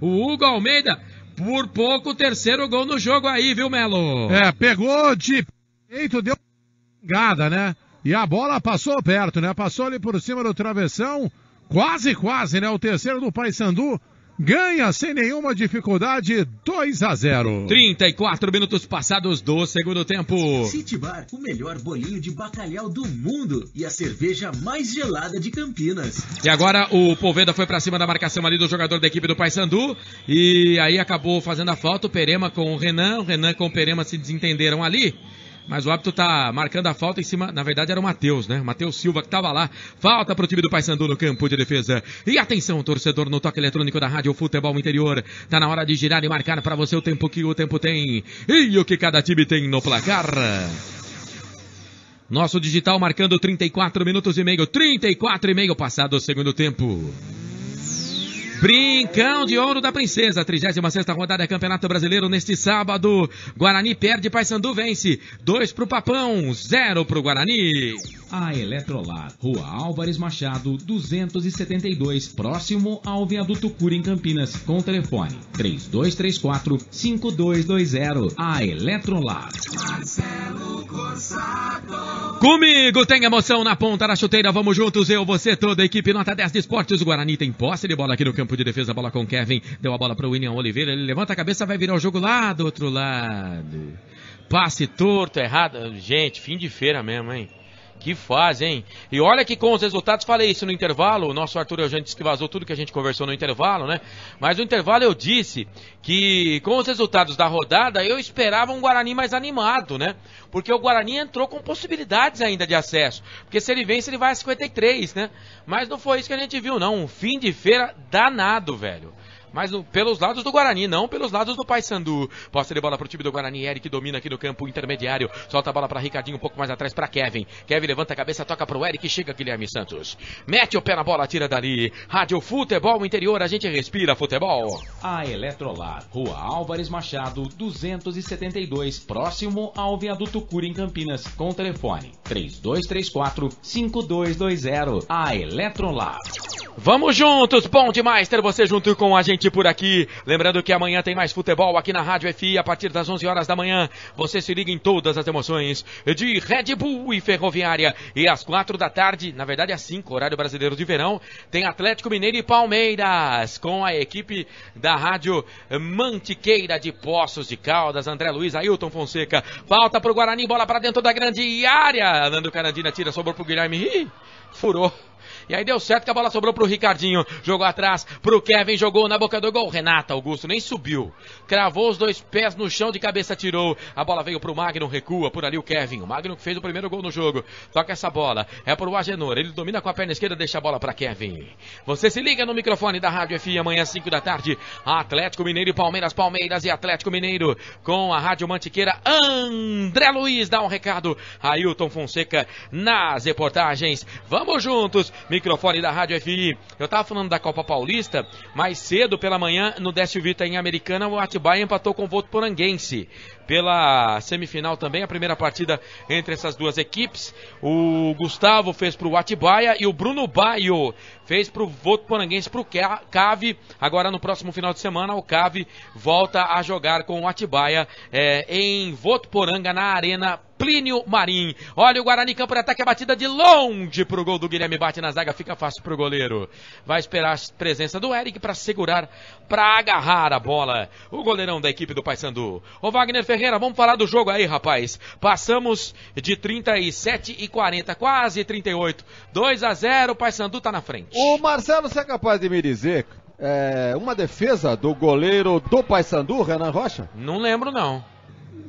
Hugo Almeida, por pouco o terceiro gol no jogo aí, viu, Melo? Pegou de peito, deu pingada, né? E a bola passou perto, né? Passou ali por cima do travessão, quase, né? O terceiro do Paysandu ganha sem nenhuma dificuldade 2-0. 34 minutos passados do segundo tempo. City Bar, o melhor bolinho de bacalhau do mundo e a cerveja mais gelada de Campinas. E agora o Poveda foi pra cima da marcação ali do jogador da equipe do Paysandu e aí acabou fazendo a falta, o Perema com o Renan com o Perema se desentenderam ali. Mas o árbitro tá marcando a falta em cima, na verdade era o Matheus, né? Matheus Silva que tava lá. Falta pro time do Paysandu no campo de defesa. E atenção, torcedor, no toque eletrônico da Rádio Futebol Interior. Tá na hora de girar e marcar para você o tempo que o tempo tem. E o que cada time tem no placar. Nosso digital marcando 34 minutos e meio. 34 e meio passado o segundo tempo. Brincão de ouro da Princesa, 36ª rodada do Campeonato Brasileiro neste sábado. Guarani perde, Paysandu vence. 2 pro Papão, 0 pro Guarani. A Eletrolar, Rua Álvares Machado, 272, próximo ao Viaduto Cura em Campinas, com o telefone 3234-5220. A Eletrolar. Comigo tem emoção na ponta da chuteira, vamos juntos, eu, você, toda a equipe, nota 10 de esportes. O Guarani tem posse de bola aqui no campo de defesa, bola com Kevin, deu a bola para o William Oliveira, ele levanta a cabeça, vai virar o jogo lá do outro lado. Passe torto, errado, gente, fim de feira mesmo, hein? Que fase, hein? E olha que com os resultados, falei isso no intervalo, o nosso Arthur Eugênio disse que vazou tudo que a gente conversou no intervalo, né? Mas no intervalo eu disse que com os resultados da rodada, eu esperava um Guarani mais animado, né? Porque o Guarani entrou com possibilidades ainda de acesso. Porque se ele vence, ele vai a 53, né? Mas não foi isso que a gente viu, não. Um fim de feira danado, velho. Mas pelos lados do Guarani, não pelos lados do Paysandu. Posse de bola pro time do Guarani, Eric domina aqui no campo intermediário. Solta a bola pra Ricardinho, um pouco mais atrás pra Kevin. Kevin levanta a cabeça, toca pro Eric, chega Guilherme Santos. Mete o pé na bola, tira dali. Rádio Futebol Interior, a gente respira futebol. A Eletrolar, Rua Álvares Machado, 272, próximo ao Viaduto Cura em Campinas, com o telefone 3234-5220. A Eletrolar. Vamos juntos, bom demais ter você junto com a gente por aqui. Lembrando que amanhã tem mais futebol aqui na Rádio FI a partir das 11 horas da manhã. Você se liga em todas as emoções de Red Bull e Ferroviária. E às 4 da tarde, na verdade às 5, horário brasileiro de verão, tem Atlético Mineiro e Palmeiras com a equipe da Rádio Mantiqueira de Poços de Caldas. André Luiz, Ailton Fonseca. Falta pro Guarani, bola pra dentro da grande área. Nando Carandina tira, sobrou pro Guilherme. Ih, furou. E aí deu certo que a bola sobrou pro Ricardinho. Jogou atrás pro Kevin, jogou na boca do gol. Renato Augusto nem subiu. Cravou os 2 pés no chão, de cabeça tirou. A bola veio pro Magno, recua por ali o Kevin. O Magno que fez o primeiro gol no jogo. Toca essa bola. É pro Agenor. Ele domina com a perna esquerda, deixa a bola pra Kevin. Você se liga no microfone da Rádio FI amanhã às 5 da tarde. Atlético Mineiro e Palmeiras. Palmeiras e Atlético Mineiro com a Rádio Mantiqueira. André Luiz dá um recado. Ailton Fonseca nas reportagens. Vamos juntos. Microfone da Rádio FI. Eu tava falando da Copa Paulista, mais cedo pela manhã, no Décio Vita em Americana, o Atibaia empatou com o Votuporanguense. Pela semifinal também, a primeira partida entre essas duas equipes, o Gustavo fez pro Atibaia e o Bruno Baio fez pro Votuporanguense, pro Cave. Agora no próximo final de semana, o Cave volta a jogar com o Atibaia em Votuporanga, na Arena Plínio Marim. Olha o Guarani, campo de ataque, a batida de longe pro gol do Guilherme, bate na zaga, fica fácil pro goleiro. Vai esperar a presença do Eric para segurar, para agarrar a bola. O goleirão da equipe do Paysandu. Ô Wagner Ferreira, vamos falar do jogo aí, rapaz. Passamos de 37 e 40, quase 38. 2-0, o Paysandu tá na frente. O Marcelo, você é capaz de me dizer uma defesa do goleiro do Paysandu, Renan Rocha? Não lembro, não.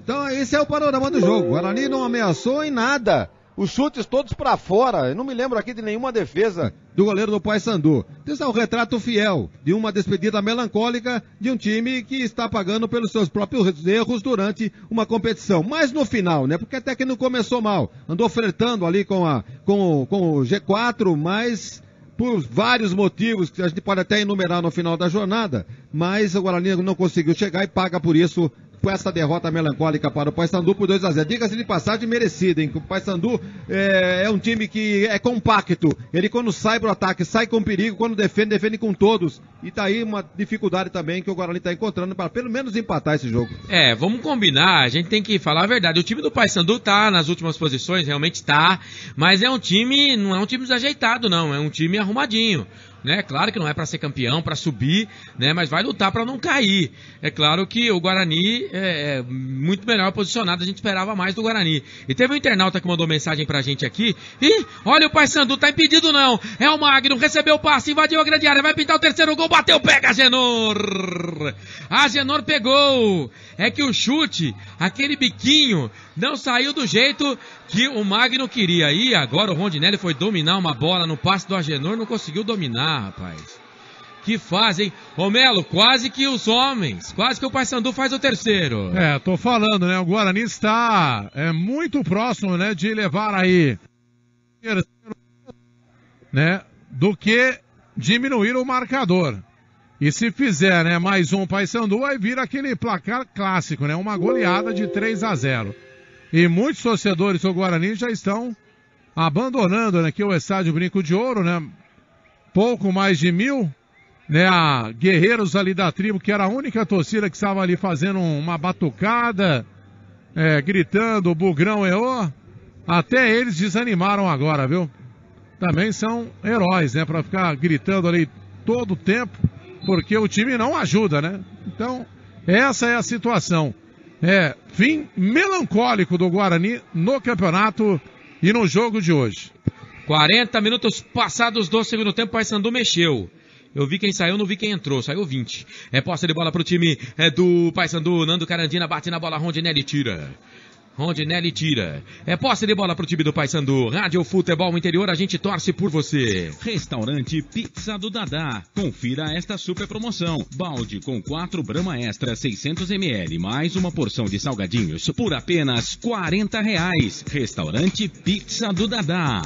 Então esse é o panorama do jogo. O Guarani não ameaçou em nada. Os chutes todos pra fora. Eu não me lembro aqui de nenhuma defesa do goleiro do Paysandu. Esse é um retrato fiel de uma despedida melancólica de um time que está pagando pelos seus próprios erros durante uma competição. Mas no final, né? Porque até que não começou mal. Andou flertando ali com o G4, mas por vários motivos que a gente pode até enumerar no final da jornada. Mas o Guarani não conseguiu chegar e paga por isso, com essa derrota melancólica para o Paysandu por 2-0. Diga-se de passagem, merecida, hein? O Paysandu é um time que é compacto. Ele, quando sai pro ataque, sai com perigo. Quando defende, defende com todos. E tá aí uma dificuldade também que o Guarani tá encontrando para pelo menos empatar esse jogo. Vamos combinar. A gente tem que falar a verdade. O time do Paysandu tá nas últimas posições, realmente tá. Mas é um time, não é um time desajeitado, não. É um time arrumadinho. né? Claro que não é para ser campeão, para subir, né? Mas vai lutar para não cair. É claro que o Guarani é muito melhor posicionado, a gente esperava mais do Guarani. E teve um internauta que mandou mensagem pra gente aqui. Ih, olha o Paysandu, tá impedido não. É o Magno, recebeu o passe, invadiu a grande área, vai pintar o terceiro gol, bateu, pega Agenor. Agenor pegou. É que o chute, aquele biquinho, não saiu do jeito que o Magno queria. E agora o Rondinelli foi dominar uma bola no passe do Agenor, não conseguiu dominar, rapaz. Que fase, hein? Ô Melo, quase que os homens, quase que o Paysandu faz o terceiro. Tô falando, né? O Guarani está muito próximo, né, de levar aí, né, do que diminuir o marcador. E se fizer, né, mais um Paysandu, vai vir aquele placar clássico, né? Uma goleada de 3-0. E muitos torcedores do Guarani já estão abandonando, né, aqui o estádio Brinco de Ouro, né? Pouco mais de 1.000, né? A Guerreiros ali da tribo, que era a única torcida que estava ali fazendo uma batucada, gritando, o Bugrão EO. Até eles desanimaram agora, viu? Também são heróis, né? Pra ficar gritando ali todo o tempo, porque o time não ajuda, né? Então, essa é a situação. Fim melancólico do Guarani no campeonato e no jogo de hoje. 40 minutos passados do segundo tempo, o Paysandu mexeu. Eu vi quem saiu, não vi quem entrou. Saiu 20. Posse de bola pro time do Paysandu. Nando Carandina bate na bola, Rondinelli tira. Rondinelli tira. Posse de bola pro time do Paysandu. Rádio Futebol Interior, a gente torce por você. Restaurante Pizza do Dadá. Confira esta super promoção. Balde com 4 Brahma Extra 600 ml, mais uma porção de salgadinhos por apenas R$40. Restaurante Pizza do Dadá.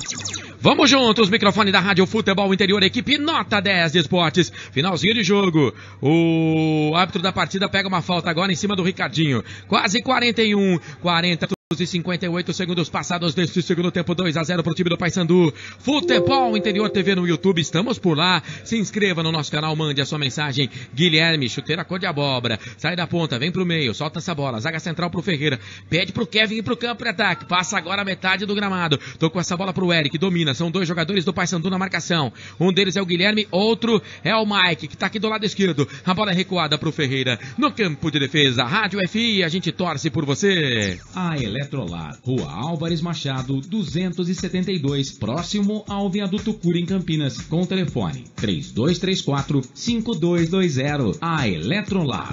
Vamos juntos, microfone da Rádio Futebol Interior, equipe Nota 10 de Esportes. Finalzinho de jogo. O árbitro da partida pega uma falta agora em cima do Ricardinho. Quase 41, 40 e 58 segundos passados deste segundo tempo, 2-0 pro time do Paysandu. Futebol Interior TV no YouTube, estamos por lá. Se inscreva no nosso canal, mande a sua mensagem. Guilherme, chuteira cor de abóbora, sai da ponta, vem pro meio, solta essa bola, zaga central pro Ferreira, pede pro Kevin ir pro campo de ataque, passa agora a metade do gramado, tocou essa bola pro Eric, domina, são 2 jogadores do Paysandu na marcação, um deles é o Guilherme, outro é o Mike, que tá aqui do lado esquerdo, a bola é recuada pro Ferreira, no campo de defesa. Rádio FI, a gente torce por você. A Eletrolar, Rua Álvares Machado, 272, próximo ao Viaduto Cura em Campinas, com o telefone 3234-5220. A Eletrolar.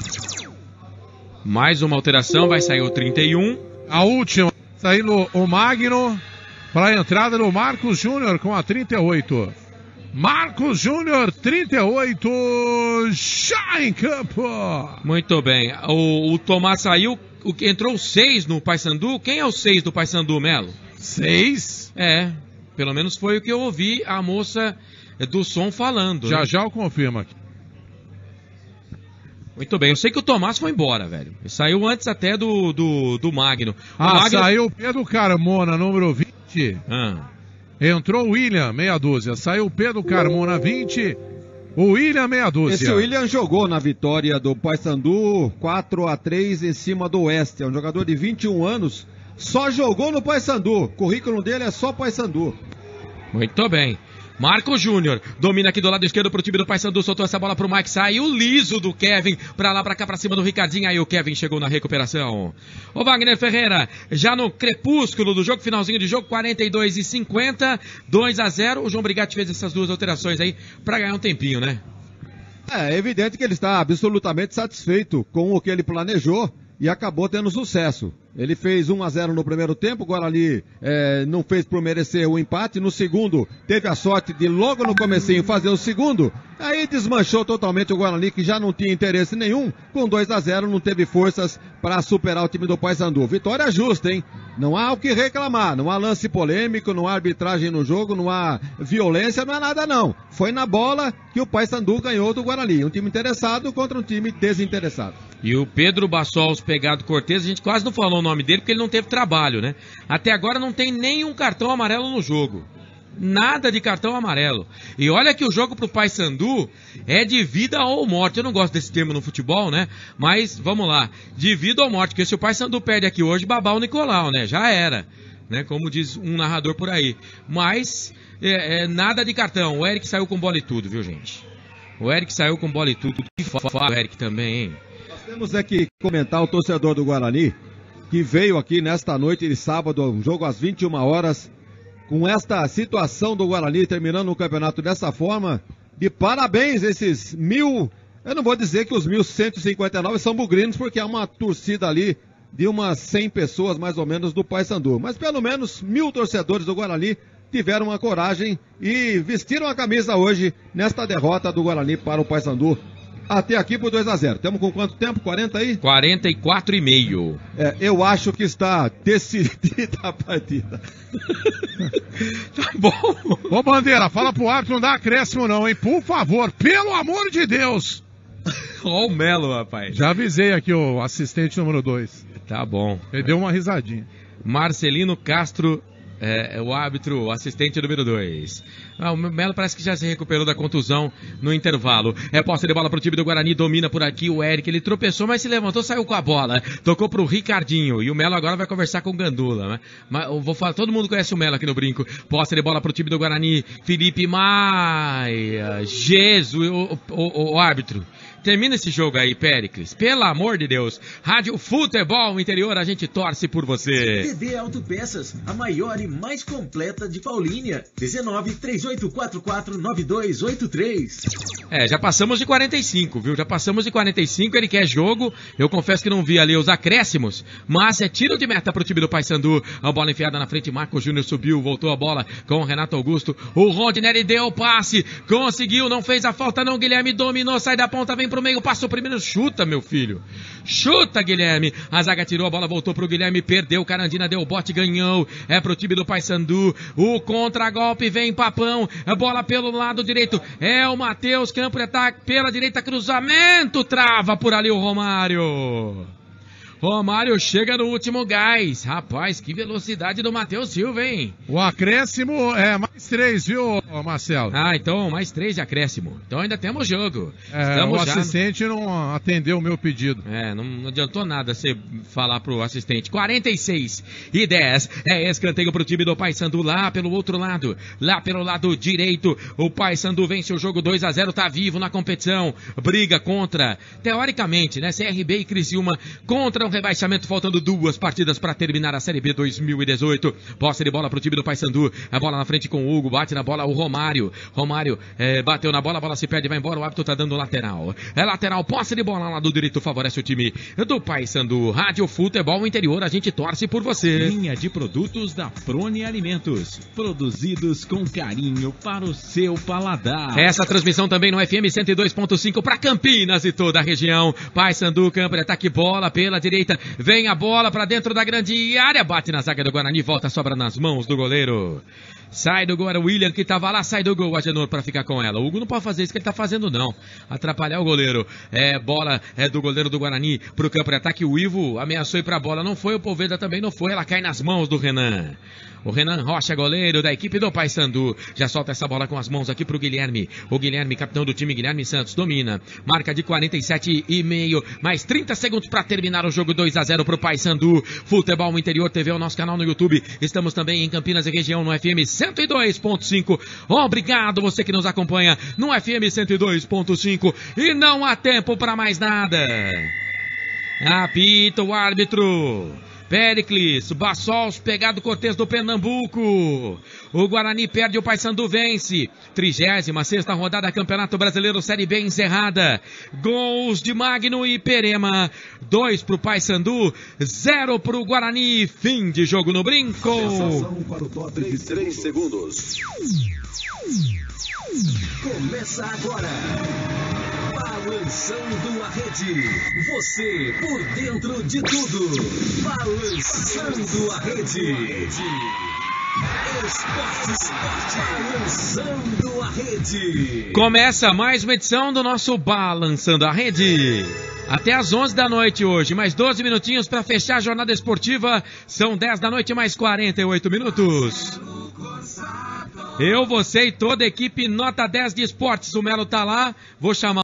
Mais uma alteração, vai sair o 31. A última, saindo o Magno para a entrada do Marcos Júnior com a 38. Marcos Júnior, 38, já em campo. Muito bem, o Tomás saiu. Entrou 6 no Paysandu. Quem é o 6 do Paysandu, Melo? 6? Pelo menos foi o que eu ouvi a moça do som falando. Já eu confirmo aqui. Muito bem, eu sei que o Tomás foi embora, velho. Ele saiu antes até do Magno. Magno... saiu o Pedro Carmona, número 20. Entrou o William, meia dúzia. Saiu o Pedro Carmona, 20. O William, meia dúzia. Esse William jogou na vitória do Paysandu 4-3 em cima do Oeste. É um jogador de 21 anos. Só jogou no Paysandu. O currículo dele é só Paysandu. Muito bem. Marcos Júnior domina aqui do lado esquerdo pro time do Paysandu, soltou essa bola pro Mike, saiu liso do Kevin, pra lá, pra cá, pra cima do Ricardinho, aí o Kevin chegou na recuperação. O Wagner Ferreira, já no crepúsculo do jogo, finalzinho de jogo, 42:50, 2-0, o João Brigatti fez essas 2 alterações aí pra ganhar um tempinho, né? É evidente que ele está absolutamente satisfeito com o que ele planejou e acabou tendo sucesso. Ele fez 1-0 no primeiro tempo, o Guarani não fez por merecer o empate. No segundo, teve a sorte de logo no comecinho fazer o segundo. Aí desmanchou totalmente o Guarani, que já não tinha interesse nenhum. Com 2-0 não teve forças para superar o time do Paysandu. Vitória justa, hein? Não há o que reclamar, não há lance polêmico, não há arbitragem no jogo, não há violência, não há nada não. Foi na bola que o Paysandu ganhou do Guarani. Um time interessado contra um time desinteressado. E o Pedro Bassols Pegado Cortez, a gente quase não falou o nome dele porque ele não teve trabalho, né? Até agora não tem nenhum cartão amarelo no jogo. Nada de cartão amarelo. E olha que o jogo pro Paysandu é de vida ou morte. Eu não gosto desse termo no futebol, né? Mas vamos lá. De vida ou morte. Porque se o Paysandu perde aqui hoje, babá o Nicolau, né? Já era. né? Como diz um narrador por aí. Mas, nada de cartão. O Eric saiu com bola e tudo, viu, gente? O Eric saiu com bola e tudo. Que fala o Eric também, hein? Nós temos que comentar o torcedor do Guarani, que veio aqui nesta noite de sábado, um jogo às 21 horas, com esta situação do Guarani terminando o campeonato dessa forma. De parabéns esses 1.000, eu não vou dizer que os 1.159 são bugrinos, porque há uma torcida ali de umas 100 pessoas mais ou menos do Paysandu. Mas pelo menos 1.000 torcedores do Guarani tiveram a coragem e vestiram a camisa hoje nesta derrota do Guarani para o Paysandu. Até aqui por 2-0. Estamos com quanto tempo? 40 aí? 44,5. Eu acho que está decidida a partida. Tá bom. Ô, Bandeira, fala pro árbitro não dar acréscimo não, hein? Por favor, pelo amor de Deus. Ó o Melo, rapaz. Já avisei aqui o assistente número 2. Tá bom. Ele deu uma risadinha. Marcelino Castro, o árbitro, o assistente número 2. O Melo parece que já se recuperou da contusão no intervalo. Posse de bola pro time do Guarani, domina por aqui o Eric. Ele tropeçou, mas se levantou, saiu com a bola. Tocou pro Ricardinho. E o Melo agora vai conversar com o Gandula, né? Mas eu vou falar, todo mundo conhece o Melo aqui no Brinco. Posse de bola pro time do Guarani. Felipe Maia. Jesus, o árbitro. Termina esse jogo aí, Péricles. Pelo amor de Deus. Rádio Futebol Interior, a gente torce por você. DD Autopeças, a maior e mais completa de Paulínia. 19-3844-9283. Já passamos de 45, viu? Já passamos de 45, ele quer jogo. Eu confesso que não vi ali os acréscimos, mas é tiro de meta pro time do Paysandu. A bola enfiada na frente, Marco Júnior subiu, voltou a bola com o Renato Augusto. O Rondinelli deu o passe, conseguiu, não fez a falta não, Guilherme dominou, sai da ponta, vem pro meio, passou primeiro, chuta, meu filho. Chuta, Guilherme. A zaga tirou a bola, voltou pro Guilherme, perdeu, Carandina deu o bote, ganhou. É pro time do Paysandu. O contra-golpe vem Papão. A bola pelo lado direito. É o Matheus, campo de ataque pela direita, cruzamento. Trava por ali o Romário. Romário chega no último gás. Rapaz, que velocidade do Matheus Silva, hein? O acréscimo é mais 3, viu, Marcelo? Então mais 3 de acréscimo. Então ainda temos jogo. O assistente não atendeu o meu pedido. Não adiantou nada você falar pro assistente. 46-10. Escanteio pro time do Paysandu lá pelo outro lado. Lá pelo lado direito. O Paysandu vence o jogo 2-0. Tá vivo na competição. Briga contra, teoricamente, né? CRB e Criciúma contra um rebaixamento, faltando 2 partidas para terminar a Série B 2018. Posse de bola pro time do Paysandu. A bola na frente com o Hugo, bate na bola o Romário. Romário bateu na bola, a bola se perde, vai embora, o árbitro tá dando lateral. Lateral, posse de bola lá do direito, favorece o time do Paysandu. Rádio Futebol Interior, a gente torce por você. Linha de produtos da Prone Alimentos, produzidos com carinho para o seu paladar. Essa transmissão também no FM 102.5 para Campinas e toda a região. Paysandu, campo de ataque, bola pela direita. Vem a bola para dentro da grande área, bate na zaga do Guarani, volta, sobra nas mãos do goleiro. Sai do gol, era o William que tava lá, sai do gol, Agenor pra ficar com ela. O Hugo não pode fazer isso que ele tá fazendo não, atrapalhar o goleiro. Bola do goleiro do Guarani pro campo de ataque, o Ivo ameaçou ir pra bola, não foi, o Poveda também não foi, ela cai nas mãos do Renan. O Renan Rocha, goleiro da equipe do Paysandu, já solta essa bola com as mãos aqui pro Guilherme. O Guilherme, capitão do time, Guilherme Santos, domina. Marca de 47,5, mais 30 segundos para terminar o jogo, 2-0 pro Paysandu. Futebol Interior TV, o nosso canal no YouTube. Estamos também em Campinas e região no FM 102.5. Obrigado você que nos acompanha no FM 102.5. E não há tempo para mais nada. Apita o árbitro. Péricles, Bassols, pegado Cortez do Pernambuco. O Guarani perde, o Paysandu vence. 36ª rodada, Campeonato Brasileiro Série B encerrada. Gols de Magno e Perema. 2 pro Paysandu, 0 pro Guarani. Fim de jogo no Brinco. Sensação para o top de 3 segundos. Começa agora. Balançando a Rede. Você por dentro de tudo. Balançando a Rede. Esporte. Balançando a Rede. Começa mais uma edição do nosso Balançando a Rede. Até às 11 da noite hoje, mais 12 minutinhos para fechar a jornada esportiva. São 10 da noite, mais 48 minutos. Eu, você e toda a equipe Nota 10 de Esportes. O Melo tá lá, vou chamar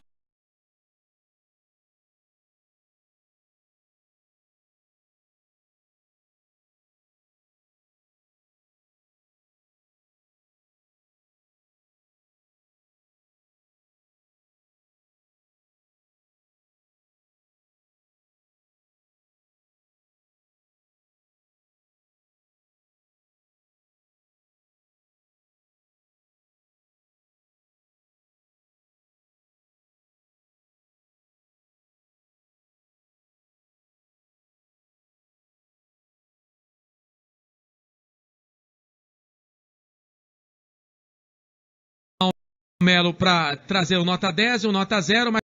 Melo para trazer o nota 10 e o nota 0, mas